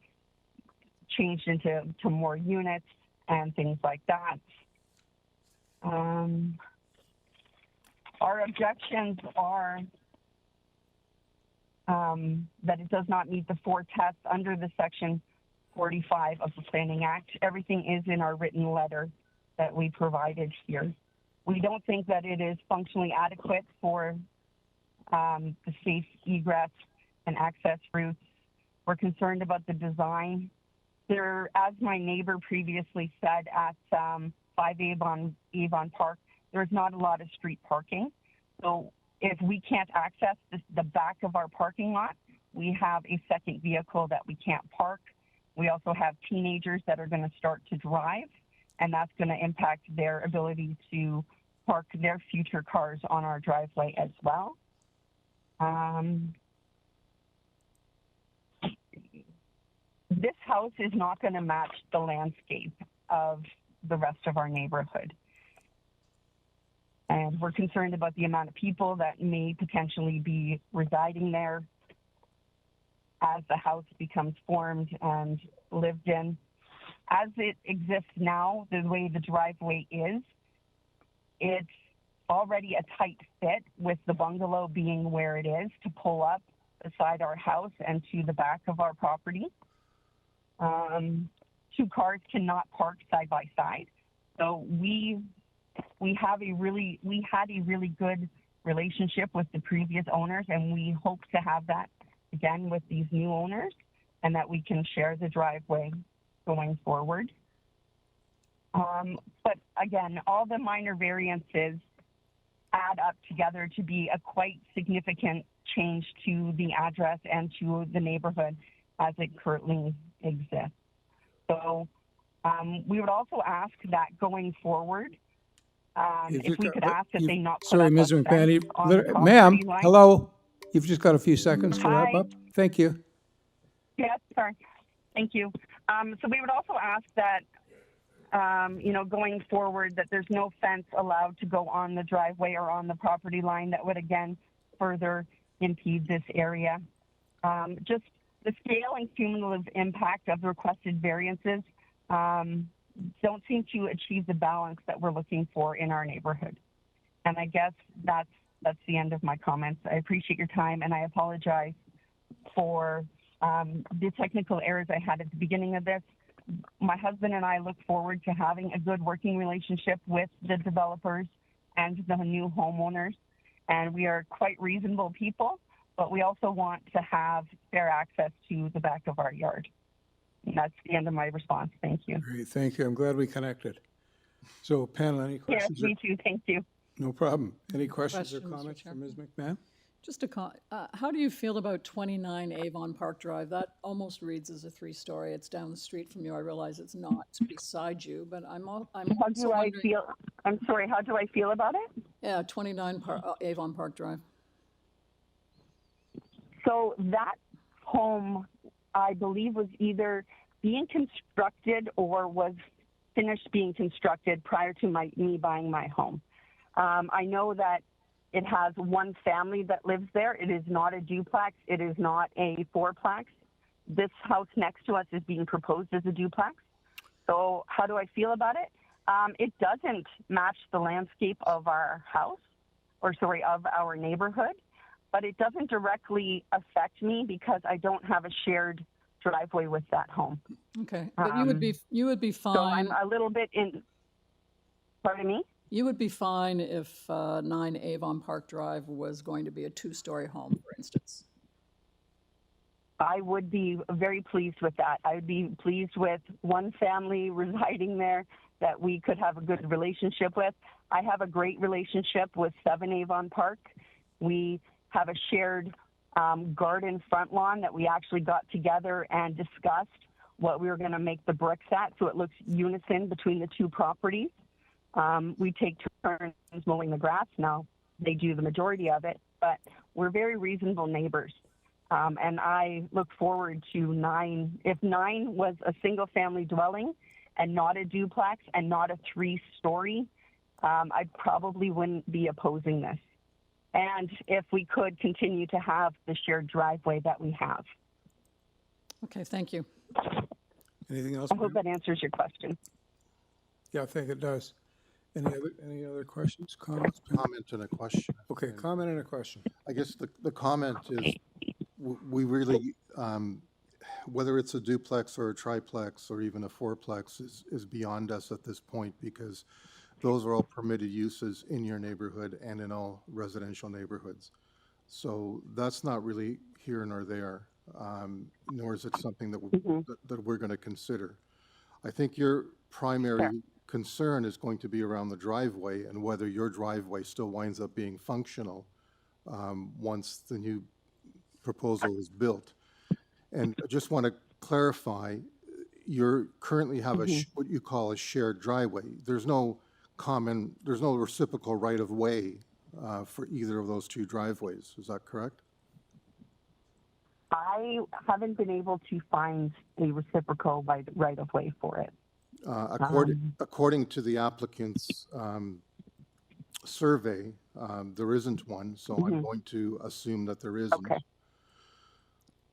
changed into more units and things like that. Our objections are that it does not meet the 4 tests under the Section 45 of the Planning Act. Everything is in our written letter that we provided here. We don't think that it is functionally adequate for the safe egress and access routes. We're concerned about the design. There, as my neighbor previously said, at 5 Avon Park, there's not a lot of street parking. So if we can't access the back of our parking lot, we have a second vehicle that we can't park. We also have teenagers that are going to start to drive, and that's going to impact their ability to park their future cars on our driveway as well. This house is not going to match the landscape of the rest of our neighborhood. And we're concerned about the amount of people that may potentially be residing there as the house becomes formed and lived in. As it exists now, the way the driveway is, it's already a tight fit with the bungalow being where it is to pull up beside our house and to the back of our property. 2 cars cannot park side by side. So we had a really good relationship with the previous owners, and we hope to have that again with these new owners, and that we can share the driveway going forward. But again, all the minor variances add up together to be a quite significant change to the address and to the neighborhood as it currently exists. So we would also ask that going forward, if we could ask that they not put Sorry, up Ms. a McBanny. fence on the property Ma'am, line. hello? You've just got a few seconds to wrap Hi. up. Thank you. Yes, sorry. Thank you. So we would also ask that, going forward, that there's no fence allowed to go on the driveway or on the property line that would, again, further impede this area. Just the scale and cumulative impact of the requested variances don't seem to achieve the balance that we're looking for in our neighborhood. And I guess that's the end of my comments. I appreciate your time, and I apologize for the technical errors I had at the beginning of this. my husband and I look forward to having a good working relationship with the developers and the new homeowners. And we are quite reasonable people, but we also want to have fair access to the back of our yard. And that's the end of my response. Thank you. Great, thank you. I'm glad we connected. So panel, any Yes, questions? me too. Thank you. No problem. Any questions or Question, Mr. comments Chair. for Ms. McMahon? Just how do you feel about 29 Avon Park Drive? That almost reads as a 3-story. It's down the street from you. I realize it's not. It's beside you, but I'm How also do I wondering. feel? I'm sorry. How do I feel about it? Yeah, 29 Avon Park Drive. So that home, I believe, was either being constructed or was finished being constructed prior to me buying my home. I know that it has one family that lives there. It is not a duplex. It is not a fourplex. This house next to us is being proposed as a duplex. So how do I feel about it? It doesn't match the landscape of our house, of our neighborhood, but it doesn't directly affect me because I don't have a shared driveway with that home. Okay, but you would be fine. So I'm a little bit in. Pardon me? You would be fine if 9 Avon Park Drive was going to be a 2-story home, for instance. I would be very pleased with that. I would be pleased with one family residing there that we could have a good relationship with. I have a great relationship with 7 Avon Park. We have a shared garden front lawn that we actually got together and discussed what we were going to make the bricks at, so it looks unison between the two properties. We take turns mowing the grass. Now they do the majority of it, but we're very reasonable neighbors. And I look forward to 9. If 9 was a single family dwelling and not a duplex and not a 3-story, I probably wouldn't be opposing this. And if we could continue to have the shared driveway that we have. Okay, thank you. Anything else? I hope that answers your question. Yeah, I think it does. Any other questions, comments? Comment and a question. Okay, comment and a question. I guess the comment is, we really, whether it's a duplex or a triplex or even a fourplex is beyond us at this point, because those are all permitted uses in your neighborhood and in all residential neighborhoods. So that's not really here nor there, nor is it something that we're going to consider. I think your primary concern is going to be around the driveway and whether your driveway still winds up being functional once the new proposal is built. And I just want to clarify, you currently have what you call a shared driveway. There's no reciprocal right of way for either of those two driveways. Is that correct? I haven't been able to find a reciprocal right of way for it. According to the applicant's survey, there isn't one, so I'm going to assume that there isn't. Okay.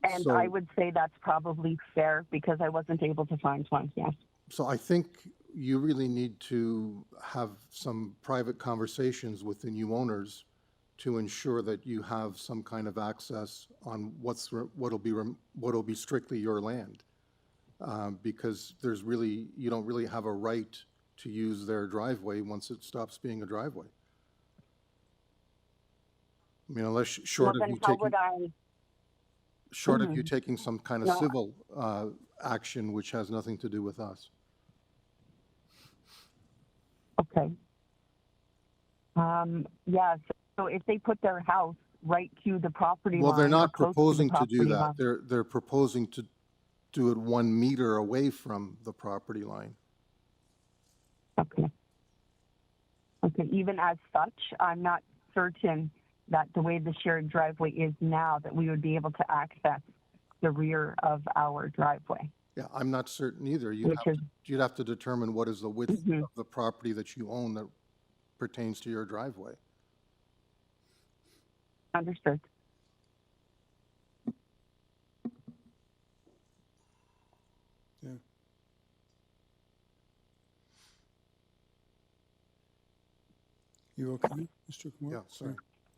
And I would say that's probably fair because I wasn't able to find one, yes. So I think you really need to have some private conversations with the new owners to ensure that you have some kind of access on what'll be strictly your land. Because you don't really have a right to use their driveway once it stops being a driveway. I mean, unless short of you taking some kind of civil action, which has nothing to do with us. Okay. Yeah, so if they put their house right to the property line. Well, they're not proposing to do line. that. They're proposing to do it 1 meter away from the property line. Okay. Okay, even as such, I'm not certain that the way the shared driveway is now, that we would be able to access the rear of our driveway. Yeah, I'm not certain either. You'd have to determine what is the width of the property that you own that pertains to your driveway. Understood. Yeah. You okay, Mr. Kumar? Yeah, sorry.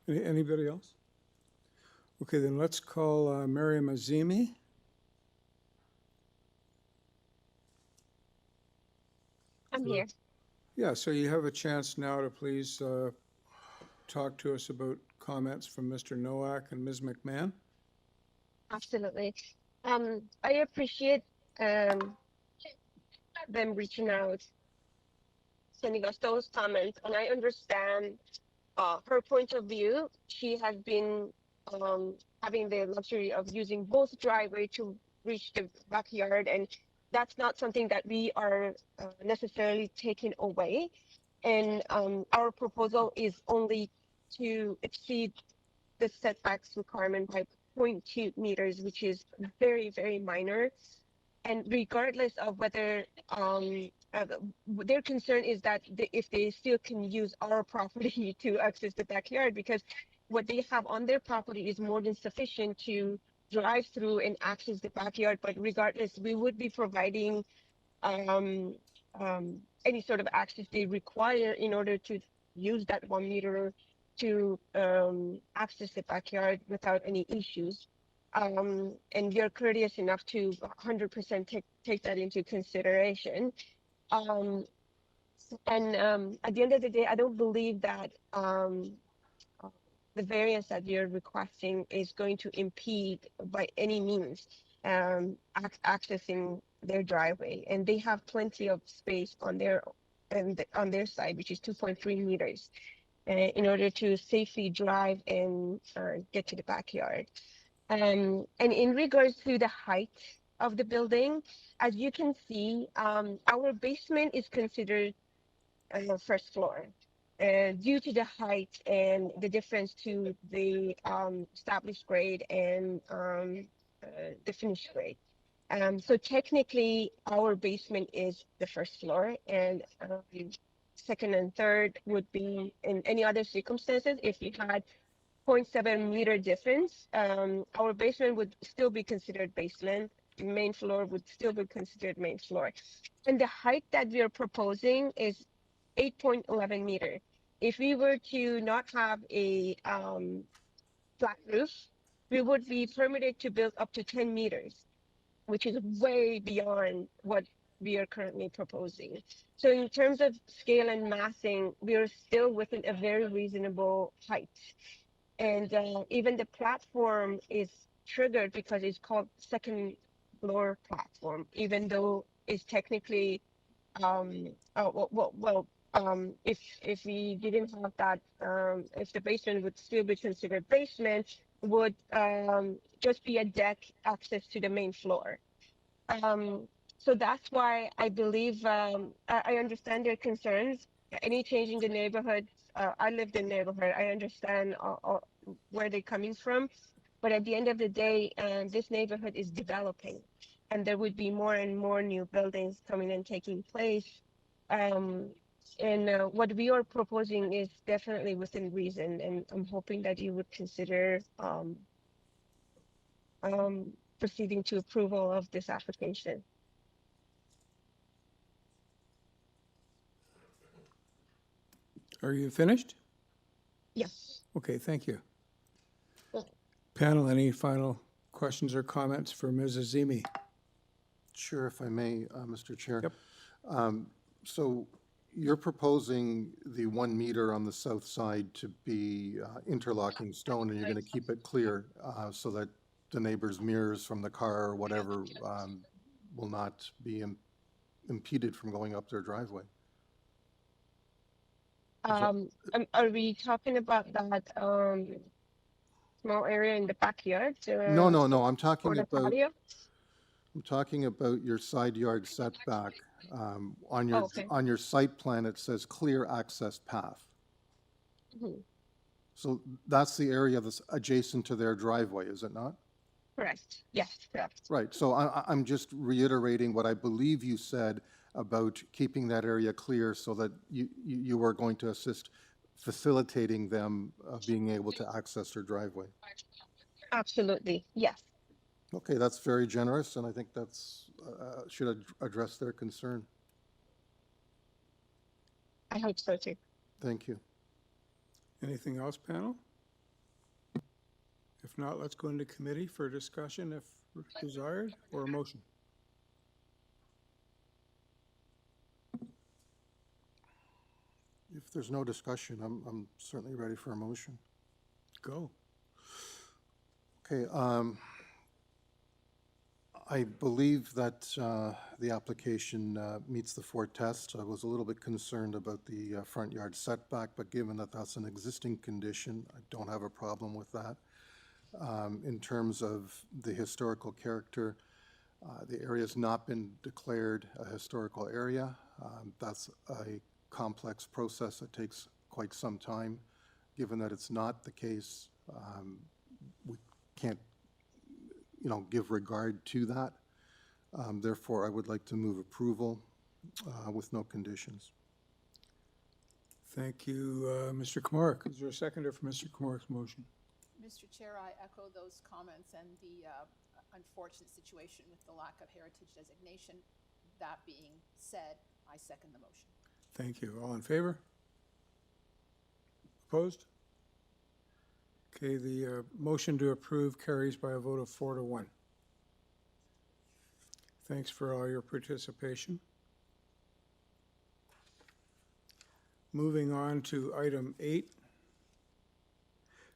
Anybody else? Okay, then let's call Miriam Azimi. here. Yeah, so you have a chance now to please talk to us about comments from Mr. Nowak and Ms. McMahon. Absolutely. I appreciate them reaching out, sending us those comments, and I understand her point of view. She has been having the luxury of using both driveway to reach the backyard, and that's not something that we are necessarily taking away. And our proposal is only to exceed the setbacks requirement by 0.2 meters, which is very, very minor. And regardless of whether their concern is that if they still can use our property to access the backyard, because what they have on their property is more than sufficient to drive through and access the backyard. But regardless, we would be providing any sort of access they require in order to use that 1 meter to access the backyard without any issues. And you're courteous enough to 100% take that into consideration. And at the end of the day, I don't believe that the variance that you're requesting is going to impede by any means accessing their driveway. And they have plenty of space on their side, which is 2.3 meters, in order to safely drive and get to the backyard. And in regards to the height of the building, as you can see, our basement is considered first floor due to the height and the difference to the established grade and the finished grade. So technically, our basement is the first floor, and second and third would be in any other circumstances. If you had 0.7 meter difference, our basement would still be considered basement. Main floor would still be considered main floor. And the height that we are proposing is 8.11 meter. If we were to not have a flat roof, we would be permitted to build up to 10 meters, which is way beyond what we are currently proposing. So in terms of scale and massing, we are still within a very reasonable height. And even the platform is triggered because it's called second floor platform, even though it's technically, if we didn't have that, if the basement would still be considered basement, would just be a deck access to the main floor. So that's why I believe I understand their concerns. Any change in the neighborhood, I live in the neighborhood. I understand where they're coming from, but at the end of the day, this neighborhood is developing, and there would be more and more new buildings coming and taking place. And what we are proposing is definitely within reason, and I'm hoping that you would consider proceeding to approval of this application. Are you finished? Yes. Okay, thank you. Panel, any final questions or comments for Ms. Azimi? Sure, if I may, Mr. Chair. Yep. So you're proposing the 1 meter on the south side to be interlocking stone, and you're going to keep it clear so that the neighbor's mirrors from the car or whatever will not be impeded from going up their driveway. Are we talking about that small area in the backyard? No. I'm talking the about. patio? I'm talking about your side yard setback. On your Okay. on your site plan, it says clear access path. Mhm. So that's the area that's adjacent to their driveway, is it not? Correct. Yes, correct. Right. So I'm just reiterating what I believe you said about keeping that area clear so that you are going to assist facilitating them being able to access their driveway. Absolutely. Yes. Okay, that's very generous, and I think that's should address their concern. I hope so too. Thank you. Anything else, panel? If not, let's go into committee for discussion if desired, or a motion. If there's no discussion, I'm certainly ready for a motion. Go. Okay, I believe that the application meets the 4 tests. I was a little bit concerned about the front yard setback, but given that that's an existing condition, I don't have a problem with that. In terms of the historical character, the area has not been declared a historical area. That's a complex process that takes quite some time. Given that it's not the case, we can't, give regard to that. Therefore, I would like to move approval with no conditions. Thank you, Mr. Kamarick. Is there a seconder for Mr. Kamarick's motion? Mr. Chair, I echo those comments and the unfortunate situation with the lack of heritage designation. That being said, I second the motion. Thank you. All in favor? Opposed? Okay, the motion to approve carries by a vote of 4-1. Thanks for all your participation. Moving on to item 8,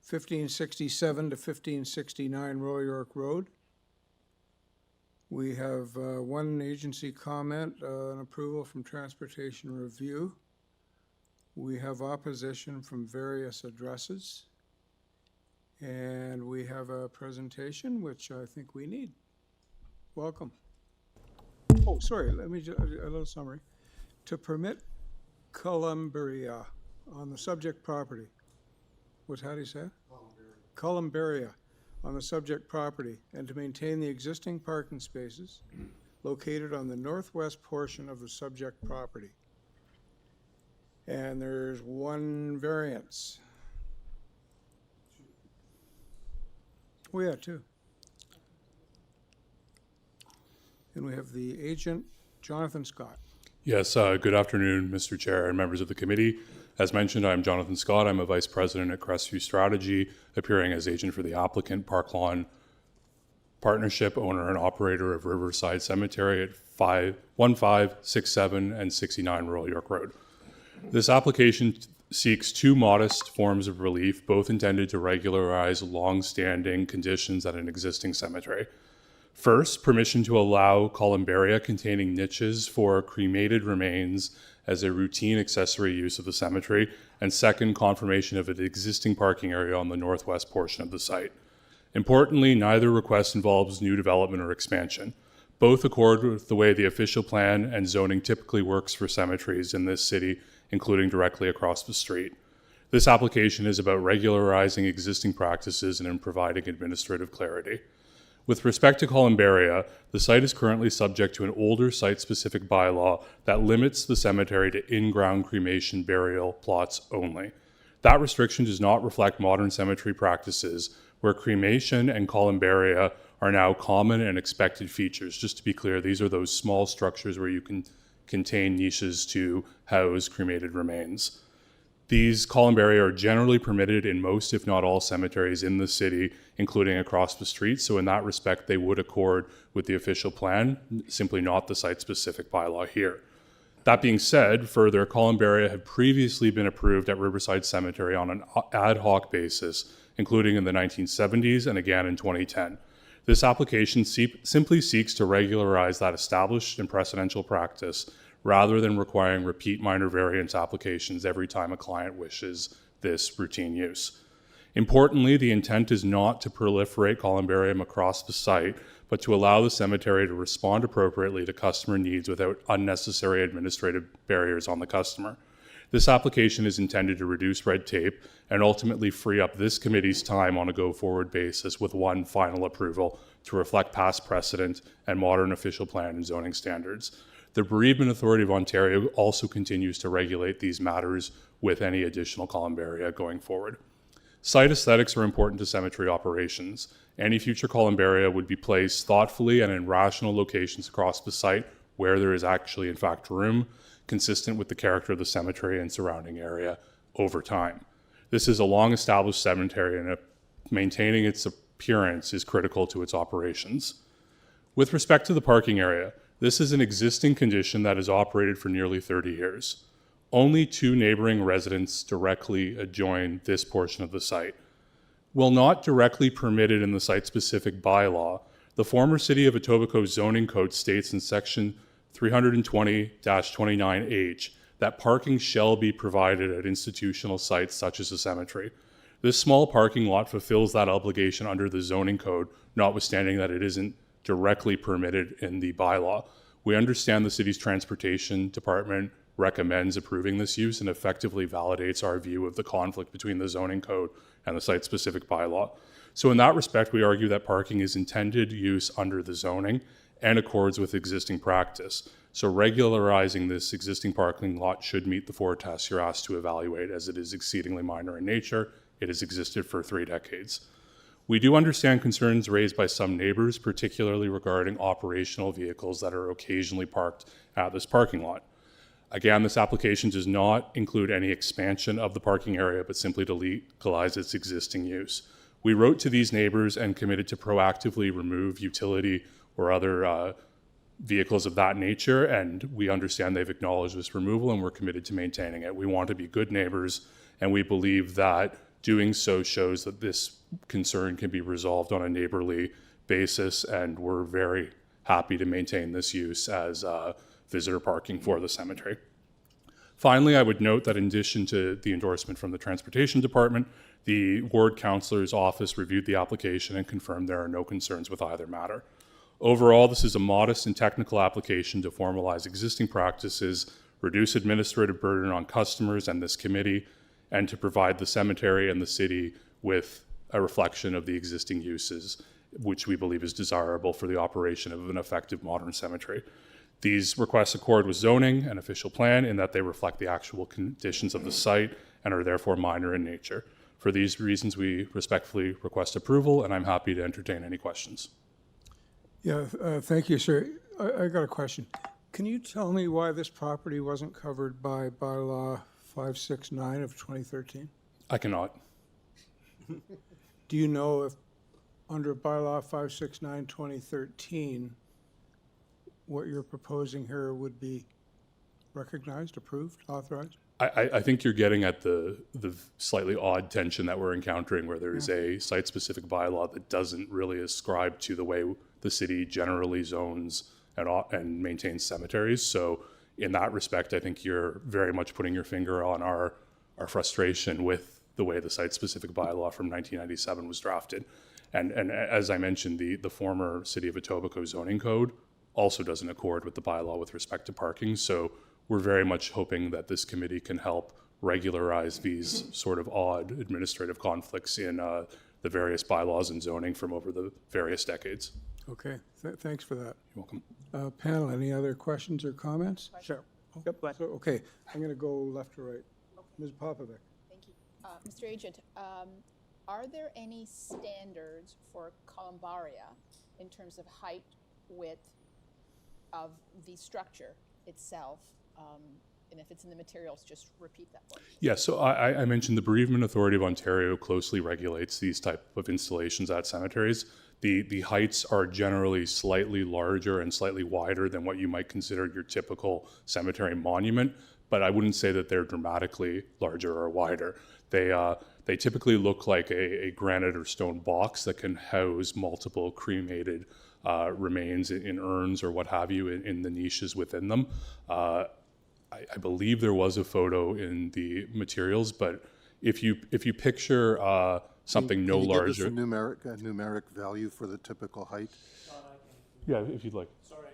1567 to 1569 Royal York Road. We have one agency comment, an approval from Transportation Review. We have opposition from various addresses. And we have a presentation, which I think we need. Welcome. Oh, sorry, let me just, a little summary. To permit Columbaria on the subject property. How do you say it? Columbaria on the subject property, and to maintain the existing parking spaces located on the northwest portion of the subject property. And there's one variance. Oh, yeah, 2. And we have the agent, Jonathan Scott. Yes, good afternoon, Mr. Chair and members of the committee. As mentioned, I'm Jonathan Scott. I'm a vice president at Crestview Strategy, appearing as agent for the applicant, Park Lawn Partnership, owner and operator of Riverside Cemetery at 1567 and 69 Royal York Road. This application seeks 2 modest forms of relief, both intended to regularize long-standing conditions at an existing cemetery. First, permission to allow columbaria containing niches for cremated remains as a routine accessory use of the cemetery, and second, confirmation of an existing parking area on the northwest portion of the site. Importantly, neither request involves new development or expansion. Both accord with the way the official plan and zoning typically works for cemeteries in this city, including directly across the street. This application is about regularizing existing practices and in providing administrative clarity. With respect to columbaria, the site is currently subject to an older site-specific bylaw that limits the cemetery to in-ground cremation burial plots only. That restriction does not reflect modern cemetery practices, where cremation and columbaria are now common and expected features. Just to be clear, these are those small structures where you can contain niches to house cremated remains. These columbaria are generally permitted in most, if not all, cemeteries in the city, including across the street. So in that respect, they would accord with the official plan, simply not the site-specific bylaw here. That being said, further, columbaria have previously been approved at Riverside Cemetery on an ad hoc basis, including in the 1970s and again in 2010. This application simply seeks to regularize that established and precedential practice, rather than requiring repeat minor variance applications every time a client wishes this routine use. Importantly, the intent is not to proliferate columbarium across the site, but to allow the cemetery to respond appropriately to customer needs without unnecessary administrative barriers on the customer. This application is intended to reduce red tape and ultimately free up this committee's time on a go-forward basis with one final approval to reflect past precedent and modern official plan and zoning standards. The Bereavement Authority of Ontario also continues to regulate these matters with any additional columbaria going forward. Site aesthetics are important to cemetery operations. Any future columbaria would be placed thoughtfully and in rational locations across the site where there is actually, in fact, room, consistent with the character of the cemetery and surrounding area over time. This is a long-established cemetery, and maintaining its appearance is critical to its operations. With respect to the parking area, this is an existing condition that has operated for nearly 30 years. Only 2 neighboring residents directly adjoin this portion of the site. While not directly permitted in the site-specific bylaw, the former City of Etobicoke zoning code states in section 320-29H that parking shall be provided at institutional sites such as a cemetery. This small parking lot fulfills that obligation under the zoning code, notwithstanding that it isn't directly permitted in the bylaw. We understand the city's transportation department recommends approving this use and effectively validates our view of the conflict between the zoning code and the site-specific bylaw. So in that respect, we argue that parking is intended use under the zoning and accords with existing practice. So regularizing this existing parking lot should meet the 4 tests you're asked to evaluate, as it is exceedingly minor in nature. It has existed for 3 decades. We do understand concerns raised by some neighbors, particularly regarding operational vehicles that are occasionally parked at this parking lot. Again, this application does not include any expansion of the parking area, but simply to legalize its existing use. We wrote to these neighbors and committed to proactively remove utility or other vehicles of that nature, and we understand they've acknowledged this removal, and we're committed to maintaining it. We want to be good neighbors, and we believe that doing so shows that this concern can be resolved on a neighborly basis, and we're very happy to maintain this use as visitor parking for the cemetery. Finally, I would note that in addition to the endorsement from the Transportation Department, the Ward Councillor's Office reviewed the application and confirmed there are no concerns with either matter. Overall, this is a modest and technical application to formalize existing practices, reduce administrative burden on customers and this committee, and to provide the cemetery and the city with a reflection of the existing uses, which we believe is desirable for the operation of an effective modern cemetery. These requests accord with zoning and official plan in that they reflect the actual conditions of the site and are therefore minor in nature. For these reasons, we respectfully request approval, and I'm happy to entertain any questions. Yeah, thank you, sir. I got a question. Can you tell me why this property wasn't covered by bylaw 569 of 2013? I cannot. Do you know if under bylaw 569 2013, what you're proposing here would be recognized, approved, authorized? I think you're getting at the slightly odd tension that we're encountering, where there is a site-specific bylaw that doesn't really ascribe to the way the city generally zones and maintains cemeteries. So in that respect, I think you're very much putting your finger on our frustration with the way the site-specific bylaw from 1997 was drafted. And as I mentioned, the former City of Etobicoke zoning code also doesn't accord with the bylaw with respect to parking. So we're very much hoping that this committee can help regularize these sort of odd administrative conflicts in the various bylaws and zoning from over the various decades. Okay, thanks for that. You're welcome. Panel, any other questions or comments? Sure. Yep. So, okay, I'm going to go left to right. Ms. Popovic. Thank you. Mr. Agent, are there any standards for columbaria in terms of height, width of the structure itself? And if it's in the materials, just repeat that for me. Yeah, so I mentioned the Bereavement Authority of Ontario closely regulates these type of installations at cemeteries. The heights are generally slightly larger and slightly wider than what you might consider your typical cemetery monument, but I wouldn't say that they're dramatically larger or wider. They typically look like a granite or stone box that can house multiple cremated remains in urns or what have you in the niches within them. I believe there was a photo in the materials, but if you picture something no larger. Can you give us a numeric value for the typical height? Yeah, if you'd like. Sorry,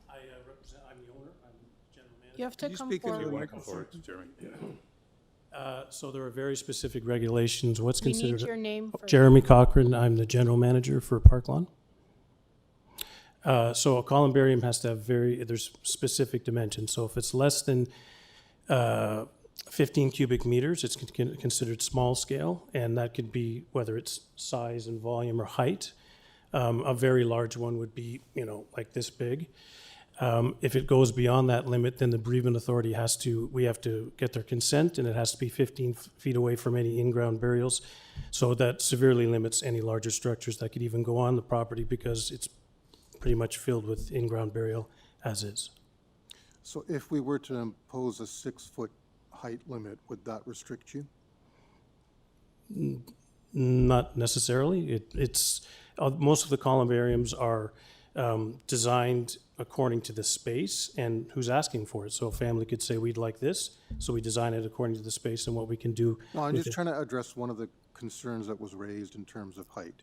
I represent. I'm the owner. I'm general manager. You have to come forward. Jeremy. So there are very specific regulations. What's We need considered? your name first. Jeremy Cochran. I'm the general manager for Park Lawn. So a columbarium has to have there's specific dimensions. So if it's less than 15 cubic meters, it's considered small scale, and that could be whether it's size and volume or height. A very large one would be, like this big. If it goes beyond that limit, then the Bereavement Authority we have to get their consent, and it has to be 15 feet away from any in-ground burials. So that severely limits any larger structures that could even go on the property, because it's pretty much filled with in-ground burial as is. So if we were to impose a 6-foot height limit, would that restrict you? Not necessarily. It's most of the columbariums are designed according to the space and who's asking for it. So a family could say, we'd like this, so we design it according to the space and what we can do. No, I'm with just it. trying to address one of the concerns that was raised in terms of height.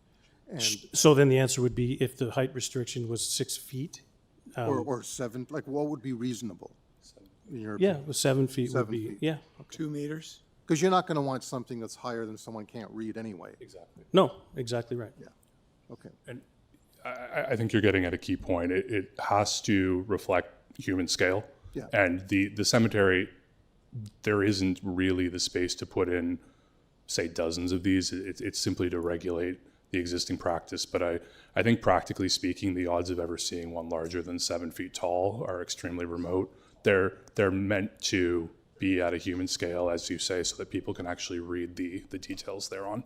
And So then the answer would be if the height restriction was 6 feet. or 7, like what would be reasonable? In your Yeah, opinion? well, 7 feet would 7 be, feet. yeah. 2 meters? Because you're not going to want something that's higher than someone can't read anyway. Exactly. No, exactly right. Yeah. Okay. And I think you're getting at a key point. It has to reflect human scale. Yeah. And the cemetery, there isn't really the space to put in, say, dozens of these. It's simply to regulate the existing practice. But I think practically speaking, the odds of ever seeing one larger than 7 feet tall are extremely remote. They're meant to be at a human scale, as you say, so that people can actually read the details thereon.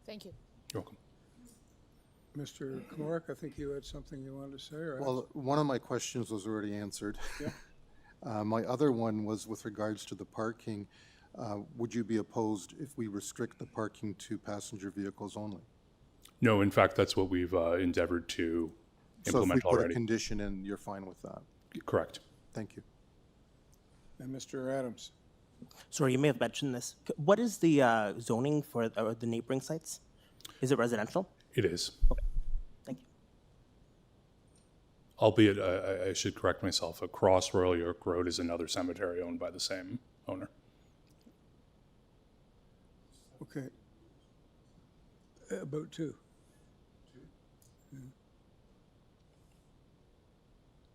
Thank you. You're welcome. Mr. Clark, I think you had something you wanted to say, or ask? Well, one of my questions was already answered. Yeah. My other one was with regards to the parking. Would you be opposed if we restrict the parking to passenger vehicles only? No, in fact, that's what we've endeavored to implement So if we put a already. condition in, you're fine with that? Correct. Thank you. And Mr. Adams? Sorry, you may have mentioned this. What is the zoning for the neighboring sites? Is it residential? It is. Okay. Thank you. Albeit, I should correct myself, across Royal York Road is another cemetery owned by the same owner. Okay. About 2.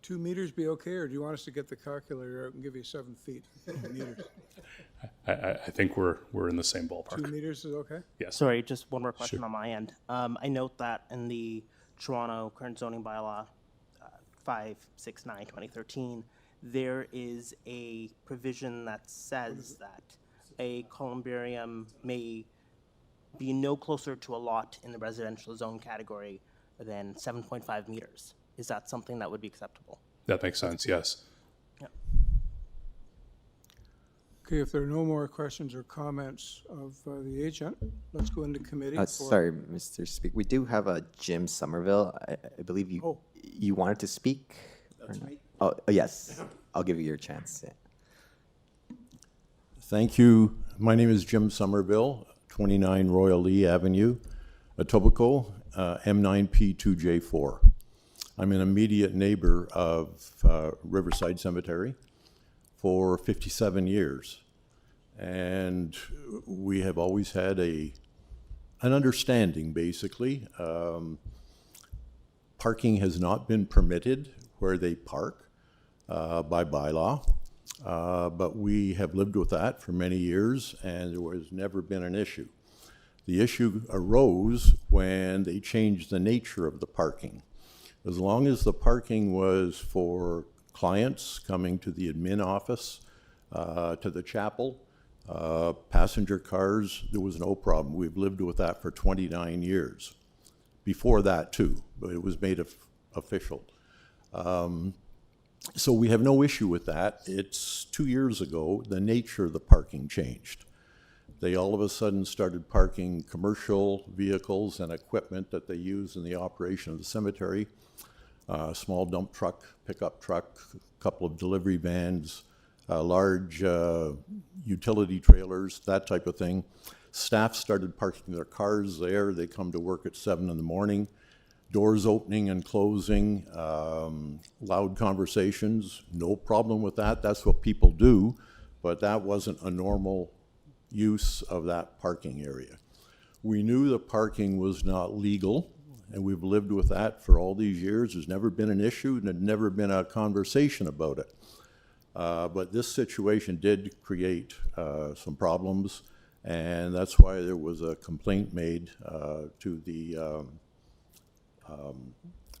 2 meters be okay, or do you want us to get the calculator out and give you 7 feet in meters? I think we're in the same ballpark. 2 meters is okay? Yes. Sorry, just one more question Sure. on my end. I note that in the Toronto current zoning bylaw 569/2013, there is a provision that says that a columbarium may be no closer to a lot in the residential zone category than 7.5 meters. Is that something that would be acceptable? That makes sense, yes. Okay, if there are no more questions or comments of the agent, let's go into committee. Sorry, Mr. Speaker. We do have a Jim Somerville. I believe you you wanted to speak? That's me. Oh, yes. I'll give you your chance. Yeah. Thank you. My name is Jim Somerville, 29 Royal Lee Avenue, Etobicoke, M9P2J4. I'm an immediate neighbor of Riverside Cemetery for 57 years. And we have always had an understanding, basically. Parking has not been permitted where they park by bylaw. But we have lived with that for many years, and there has never been an issue. The issue arose when they changed the nature of the parking. As long as the parking was for clients coming to the admin office, to the chapel, passenger cars, there was no problem. We've lived with that for 29 years. Before that, too, but it was made official. So we have no issue with that. It's 2 years ago, the nature of the parking changed. They all of a sudden started parking commercial vehicles and equipment that they use in the operation of the cemetery. Small dump truck, pickup truck, a couple of delivery vans, large utility trailers, that type of thing. Staff started parking their cars there. They come to work at 7 in the morning. Doors opening and closing, loud conversations, no problem with that. That's what people do, but that wasn't a normal use of that parking area. We knew the parking was not legal, and we've lived with that for all these years. There's never been an issue, and there's never been a conversation about it. But this situation did create some problems, and that's why there was a complaint made to the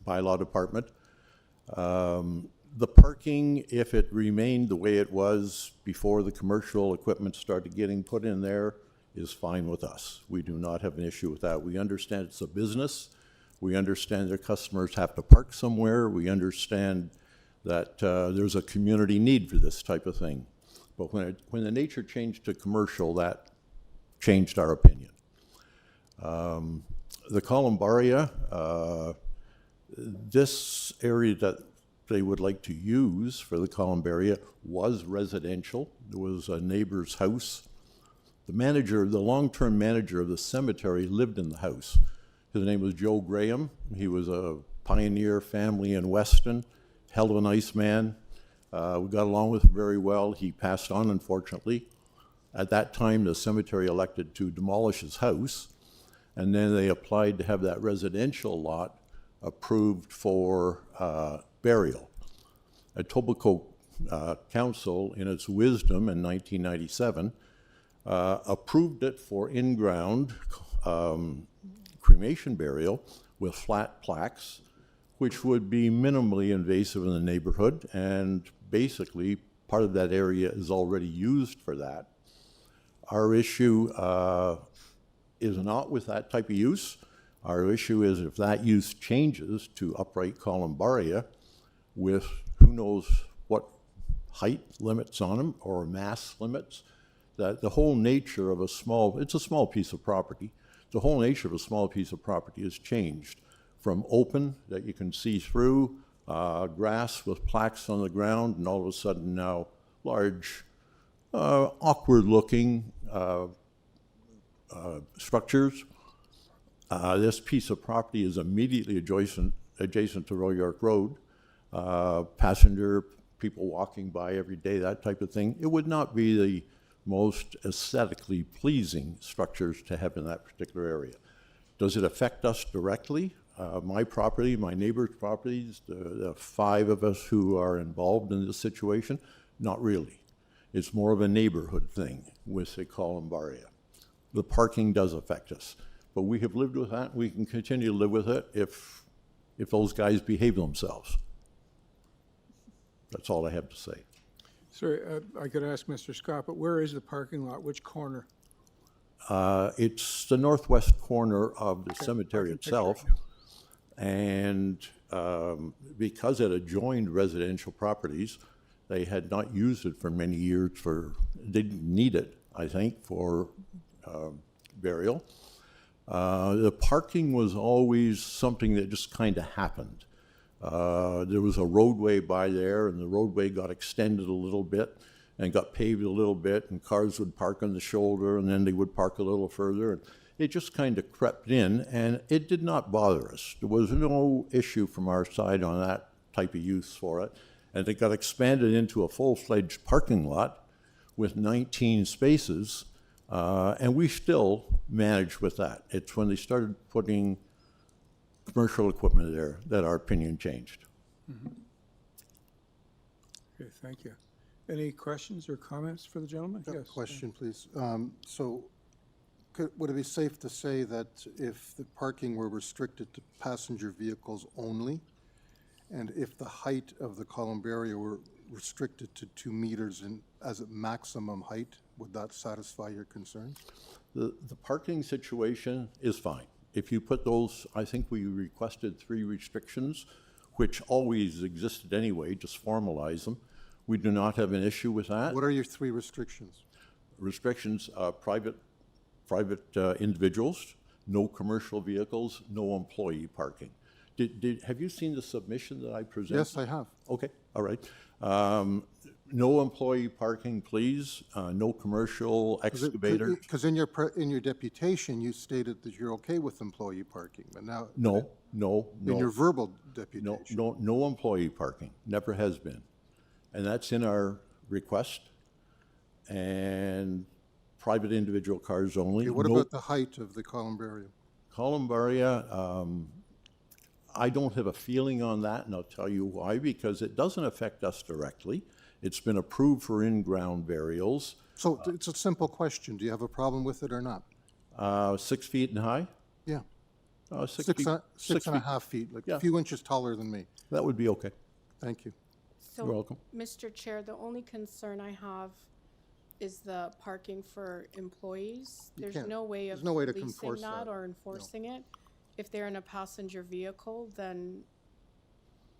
bylaw department. The parking, if it remained the way it was before the commercial equipment started getting put in there, is fine with us. We do not have an issue with that. We understand it's a business. We understand their customers have to park somewhere. We understand that there's a community need for this type of thing. But when the nature changed to commercial, that changed our opinion. The Columbaria, this area that they would like to use for the Columbaria was residential. There was a neighbor's house. The manager, the long-term manager of the cemetery lived in the house. His name was Joe Graham. He was a pioneer family in Weston, hell of a nice man. We got along with him very well. He passed on, unfortunately. At that time, the cemetery elected to demolish his house, and then they applied to have that residential lot approved for burial. Etobicoke Council, in its wisdom in 1997, approved it for in-ground cremation burial with flat plaques, which would be minimally invasive in the neighborhood, and basically part of that area is already used for that. Our issue is not with that type of use. Our issue is if that use changes to upright columbaria with who knows what height limits on them or mass limits, that the whole nature of it's a small piece of property. The whole nature of a small piece of property has changed from open that you can see through, grass with plaques on the ground, and all of a sudden now large, awkward looking structures. This piece of property is immediately adjacent to Royal York Road. Passenger, people walking by every day, that type of thing. It would not be the most aesthetically pleasing structures to have in that particular area. Does it affect us directly? My property, my neighbor's properties, the 5 of us who are involved in this situation? Not really. It's more of a neighborhood thing with the columbaria. The parking does affect us, but we have lived with that. We can continue to live with it if those guys behave themselves. That's all I have to say. Sorry, I could ask Mr. Scott, but where is the parking lot? Which corner? It's the northwest corner of the cemetery itself. And because it adjoined residential properties, they had not used it for many years they didn't need it, I think, for burial. The parking was always something that just kind of happened. There was a roadway by there, and the roadway got extended a little bit and got paved a little bit, and cars would park on the shoulder, and then they would park a little further. And it just kind of crept in, and it did not bother us. There was no issue from our side on that type of use for it. And it got expanded into a full-fledged parking lot with 19 spaces, and we still managed with that. It's when they started putting commercial equipment there that our opinion changed. Mm-hmm. Okay, thank you. Any questions or comments for the gentleman? Yes. Yes. Question, please. Would it be safe to say that if the parking were restricted to passenger vehicles only, and if the height of the columbaria were restricted to 2 meters as a maximum height, would that satisfy your concerns? The parking situation is fine. If you put those, I think we requested 3 restrictions, which always existed anyway, just formalize them. We do not have an issue with that. What are your 3 restrictions? Restrictions, private individuals, no commercial vehicles, no employee parking. Have you seen the submission that I presented? Yes, I have. Okay, all right. No employee parking, please. No commercial excavators. Because in your deputation, you stated that you're okay with employee parking, but now... No. In your verbal deputation. No employee parking. Never has been. And that's in our request. And private individual cars only. Okay, what about the height of the columbaria? Columbaria, I don't have a feeling on that, and I'll tell you why, because it doesn't affect us directly. It's been approved for in-ground burials. So it's a simple question. Do you have a problem with it or not? 6 feet and high? Yeah. 6 six feet. and a half feet, like Yeah. a few inches taller than me. That would be okay. Thank you. So, You're welcome. Mr. Chair, the only concern I have is the parking for employees. You There's can't. no way of There's no way to policing enforce that. or enforcing it. If they're in a passenger vehicle, then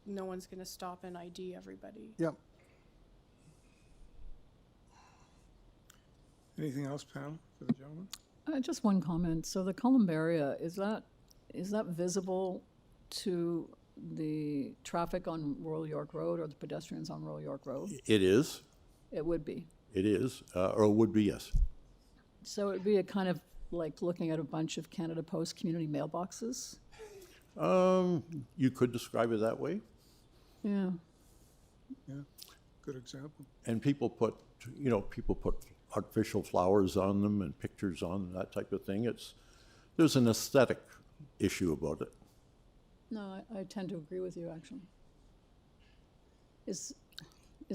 no one's gonna stop and ID everybody. Yep. Anything else, panel, for the gentleman? Just one comment. So the Columbaria, is that visible to the traffic on Royal York Road or the pedestrians on Royal York Road? It is. It would be. It is, or would be, yes. So it'd be a kind of like looking at a bunch of Canada Post community mailboxes? You could describe it that way. Yeah. Yeah, good example. And people put artificial flowers on them and pictures on them, that type of thing. There's an aesthetic issue about it. No, I tend to agree with you, actually. Is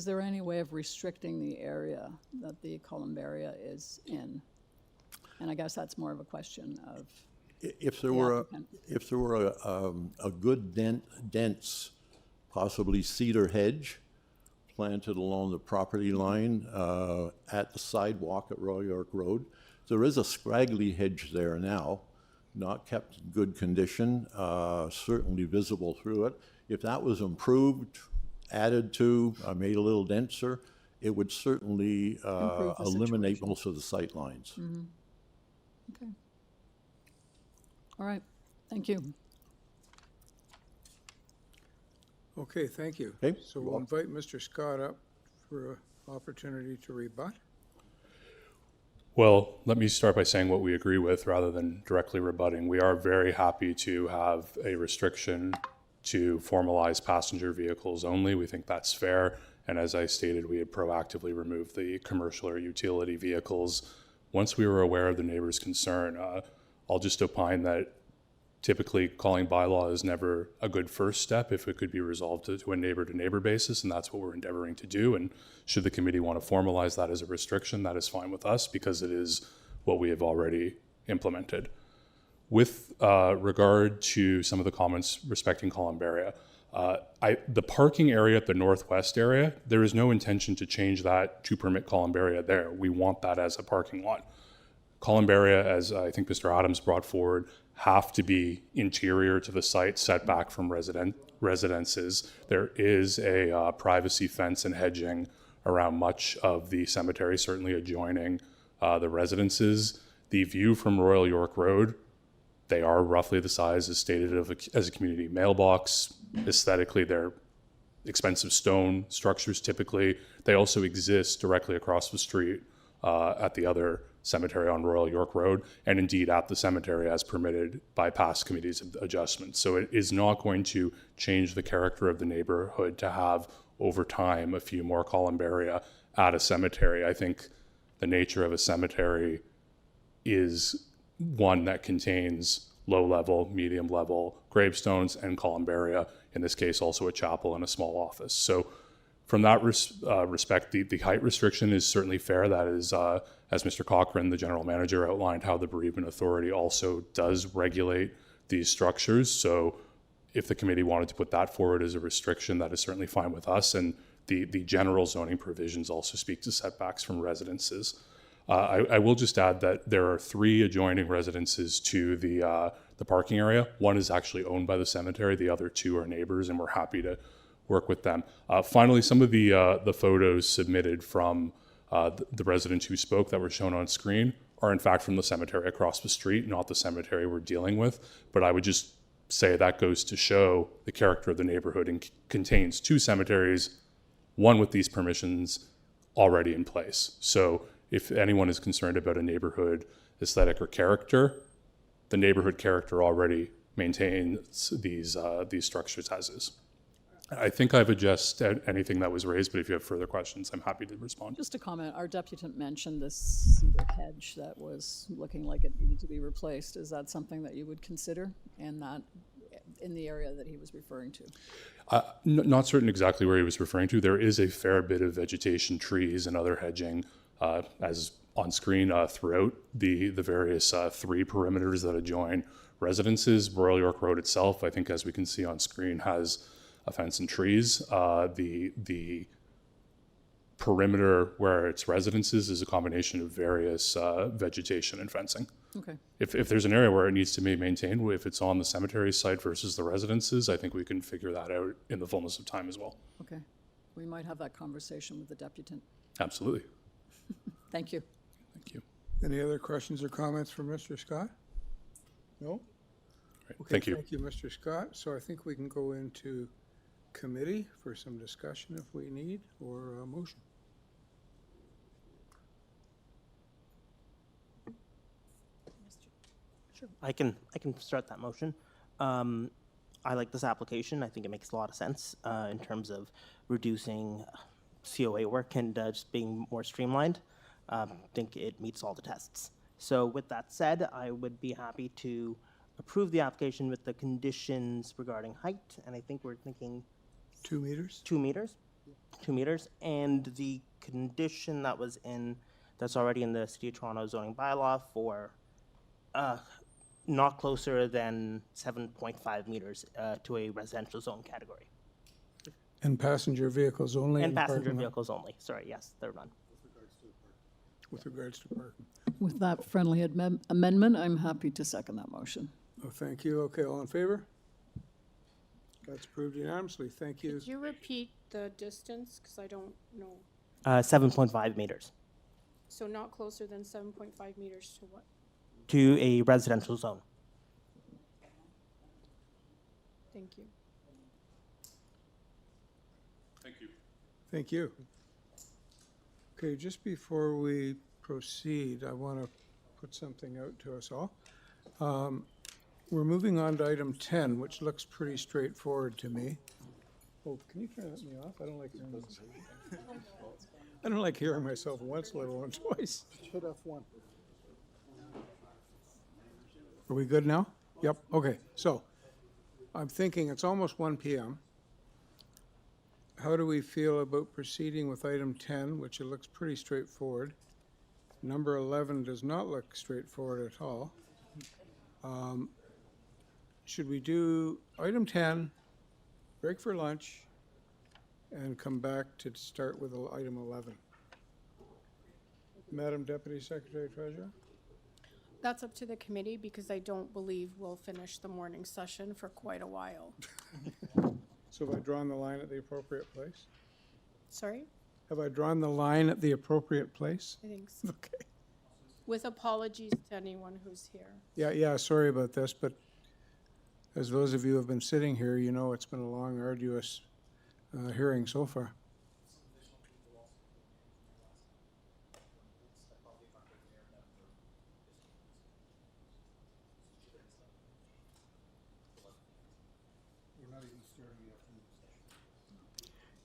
there any way of restricting the area that the Columbaria is in? And I guess that's more of a question of If there were a good dense, possibly cedar hedge planted along the property line at the sidewalk at Royal York Road. There is a scraggly hedge there now, not kept in good condition, certainly visible through it. If that was improved, added to, made a little denser, it would certainly eliminate most of the sight lines. Mm-hmm. Okay. All right. Thank you. Okay, thank you. Okay. So we'll invite Mr. Scott up for an opportunity to rebut. Well, let me start by saying what we agree with rather than directly rebutting. We are very happy to have a restriction to formalize passenger vehicles only. We think that's fair. And as I stated, we had proactively removed the commercial or utility vehicles once we were aware of the neighbor's concern. I'll just opine that typically calling bylaw is never a good first step if it could be resolved to a neighbor-to-neighbor basis, and that's what we're endeavoring to do. And should the committee want to formalize that as a restriction, that is fine with us because it is what we have already implemented. With regard to some of the comments respecting Columbaria, the parking area at the northwest area, there is no intention to change that to permit Columbaria there. We want that as a parking lot. Columbaria, as I think Mr. Adams brought forward, have to be interior to the site, set back from residences. There is a privacy fence and hedging around much of the cemetery, certainly adjoining the residences. The view from Royal York Road, they are roughly the size as stated as a community mailbox. Aesthetically, they're expensive stone structures typically. They also exist directly across the street at the other cemetery on Royal York Road, and indeed at the cemetery as permitted by past committees of adjustment. So it is not going to change the character of the neighborhood to have over time a few more Columbaria at a cemetery. I think the nature of a cemetery is one that contains low-level, medium-level gravestones and Columbaria, in this case also a chapel and a small office. So from that respect, the height restriction is certainly fair. That is, as Mr. Cochran, the general manager, outlined, how the bereavement authority also does regulate these structures. So if the committee wanted to put that forward as a restriction, that is certainly fine with us. And the general zoning provisions also speak to setbacks from residences. I will just add that there are 3 adjoining residences to the parking area. One is actually owned by the cemetery. The other 2 are neighbors, and we're happy to work with them. Finally, some of the photos submitted from the resident who spoke that were shown on screen are in fact from the cemetery across the street, not the cemetery we're dealing with. But I would just say that goes to show the character of the neighborhood and contains 2 cemeteries, one with these permissions already in place. So if anyone is concerned about a neighborhood aesthetic or character, the neighborhood character already maintains these structures as is. I think I've addressed anything that was raised, but if you have further questions, I'm happy to respond. Just a comment. Our deputant mentioned this cedar hedge that was looking like it needed to be replaced. Is that something that you would consider in the area that he was referring to? Not certain exactly where he was referring to. There is a fair bit of vegetation, trees, and other hedging, as on screen, throughout the various 3 perimeters that adjoin residences. Royal York Road itself, I think, as we can see on screen, has a fence and trees. The perimeter where it's residences is a combination of various vegetation and fencing. Okay. If there's an area where it needs to be maintained, if it's on the cemetery site versus the residences, I think we can figure that out in the fullness of time as well. Okay. We might have that conversation with the deputant. Absolutely. Thank you. Thank you. Any other questions or comments for Mr. Scott? No? Great. Okay, Thank you. Thank you, Mr. Scott. So I think we can go into committee for some discussion if we need, or a motion. Sure. I can start that motion. I like this application. I think it makes a lot of sense in terms of reducing COA work and just being more streamlined. I think it meets all the tests. So with that said, I would be happy to approve the application with the conditions regarding height, and I think we're thinking 2 meters? 2 meters. 2 meters, and the condition that's already in the City of Toronto zoning bylaw for not closer than 7.5 meters to a residential zone category. And passenger vehicles only? And in the passenger parking lot? vehicles only. Sorry, yes, third one. With regards to parking. With that friendly amendment, I'm happy to second that motion. Oh, thank you. Okay, all in favor? That's approved unanimously. Thank you. Could you repeat the distance, because I don't know. 7.5 meters So not closer than 7.5 meters to what? to a residential zone. Thank you. Thank you. Thank you. Okay, just before we proceed, I want to put something out to us all. We're moving on to item 10, which looks pretty straightforward to me. Oh, can you turn me off? I don't like hearing myself. I don't like hearing myself once, let alone twice. Hit F1. Are we good now? Yep, okay. So I'm thinking it's almost 1 p.m. How do we feel about proceeding with item 10, which it looks pretty straightforward? Number 11 does not look straightforward at all. Should we do item 10, break for lunch, and come back to start with item 11? Madam Deputy Secretary Treasurer? That's up to the committee, because I don't believe we'll finish the morning session for quite a while. So have I drawn the line at the appropriate place? Sorry? Have I drawn the line at the appropriate place? I think so. Okay. With apologies to anyone who's here. Yeah, sorry about this, but as those of you who have been sitting here, you know it's been a long, arduous hearing so far.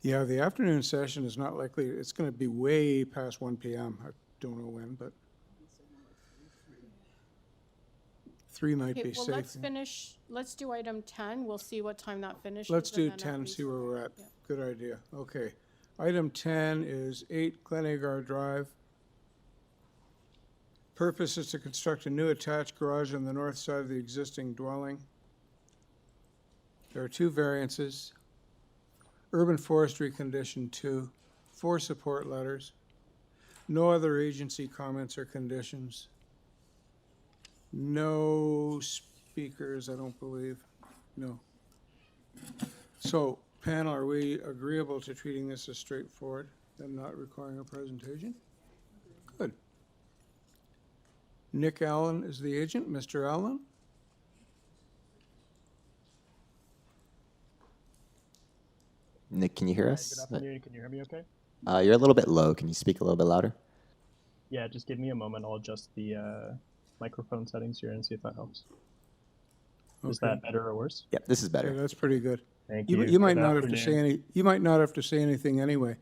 Yeah, the afternoon session is not likely, it's going to be way past 1 p.m. I don't know when, but 3 might Okay, be well, safe. let's do item 10. We'll see what time that finishes. Let's and do then at 10, least- see where we're at. Yeah. Good idea. Okay. Item 10 is 8 Glen AGAR Drive. Purpose is to construct a new attached garage on the north side of the existing dwelling. There are 2 variances. Urban Forestry Condition 2, 4 support letters. No other agency comments or conditions. No speakers, I don't believe. No. So, panel, are we agreeable to treating this as straightforward and not requiring a presentation? Good. Nick Allen is the agent. Mr. Allen? Nick, can you hear us? Good afternoon. Can you hear me okay? You're a little bit low. Can you speak a little bit louder? Yeah, just give me a moment. I'll adjust the microphone settings here and see if that helps. Is Okay. that better or worse? Yep, this is Yeah, better. that's pretty good. Thank You you. might Good not have to say afternoon. you might not have to say anything anyway.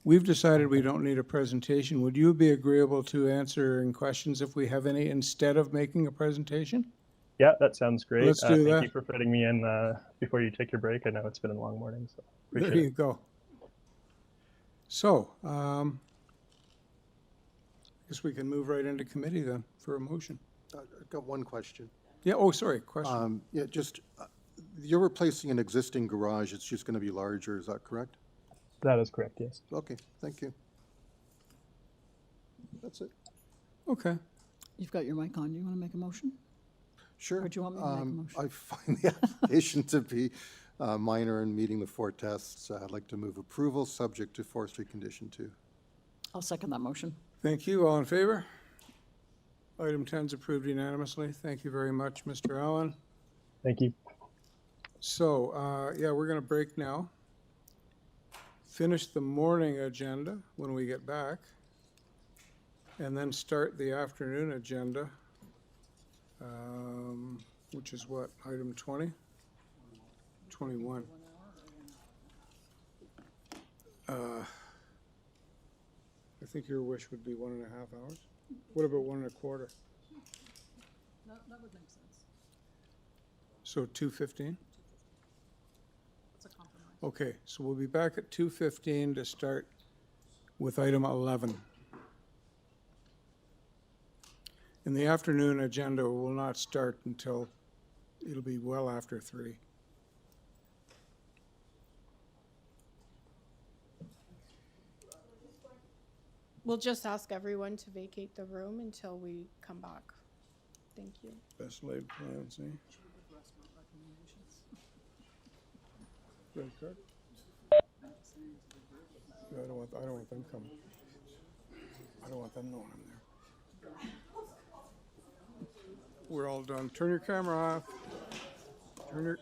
We've decided we don't need a presentation. Would you be agreeable to answering questions if we have any instead of making a presentation? Yeah, that sounds great. Let's do Thank that. you for fitting me in before you take your break. I know it's been a long morning, so There appreciate you it. go. So, I guess we can move right into committee then for a motion. I've got one question. Yeah, oh, sorry, question. Yeah, just, you're replacing an existing garage, it's just going to be larger, is that correct? That is correct, yes. Okay, thank you. That's it. Okay. You've got your mic on. Do you want to make a motion? Sure. Or do you want me to make a motion? I find the application to be minor and meeting the 4 tests. I'd like to move approval, subject to forestry condition 2. I'll second that motion. Thank you. All in favor? Item 10 is approved unanimously. Thank you very much, Mr. Allen. Thank you. So, yeah, we're going to break now. Finish the morning agenda when we get back, and then start the afternoon agenda, which is what, item 20? 21. I think your wish would be 1.5 hours. What about 1.25? That would make sense. So 2:15? That's a compromise. Okay, so we'll be back at 2:15 to start with item 11. And the afternoon agenda will not start until, it'll be well after 3. We'll just ask everyone to vacate the room until we come back. Thank you. Best laid plans, eh? Red card? Yeah, I don't want them coming. I don't want them knowing I'm there. We're all done. Turn your camera off. Turn your...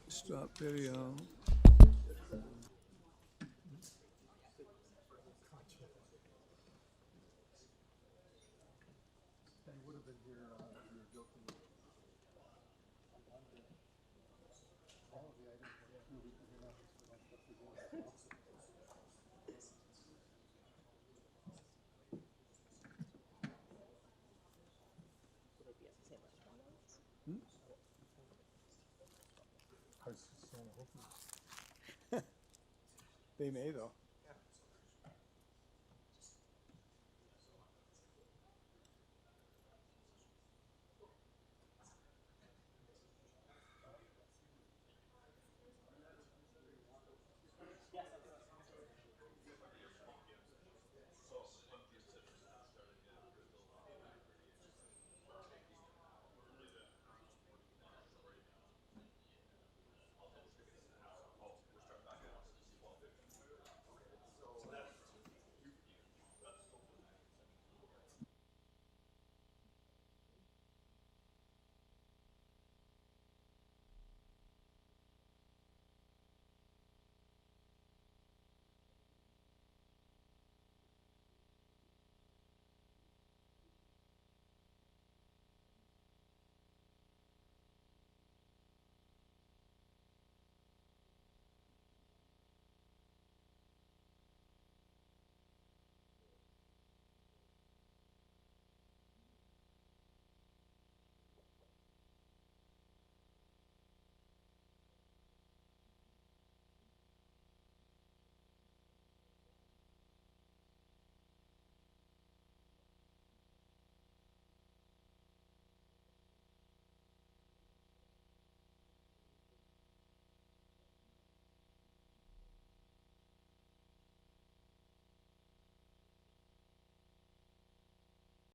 Stop video. They may, though.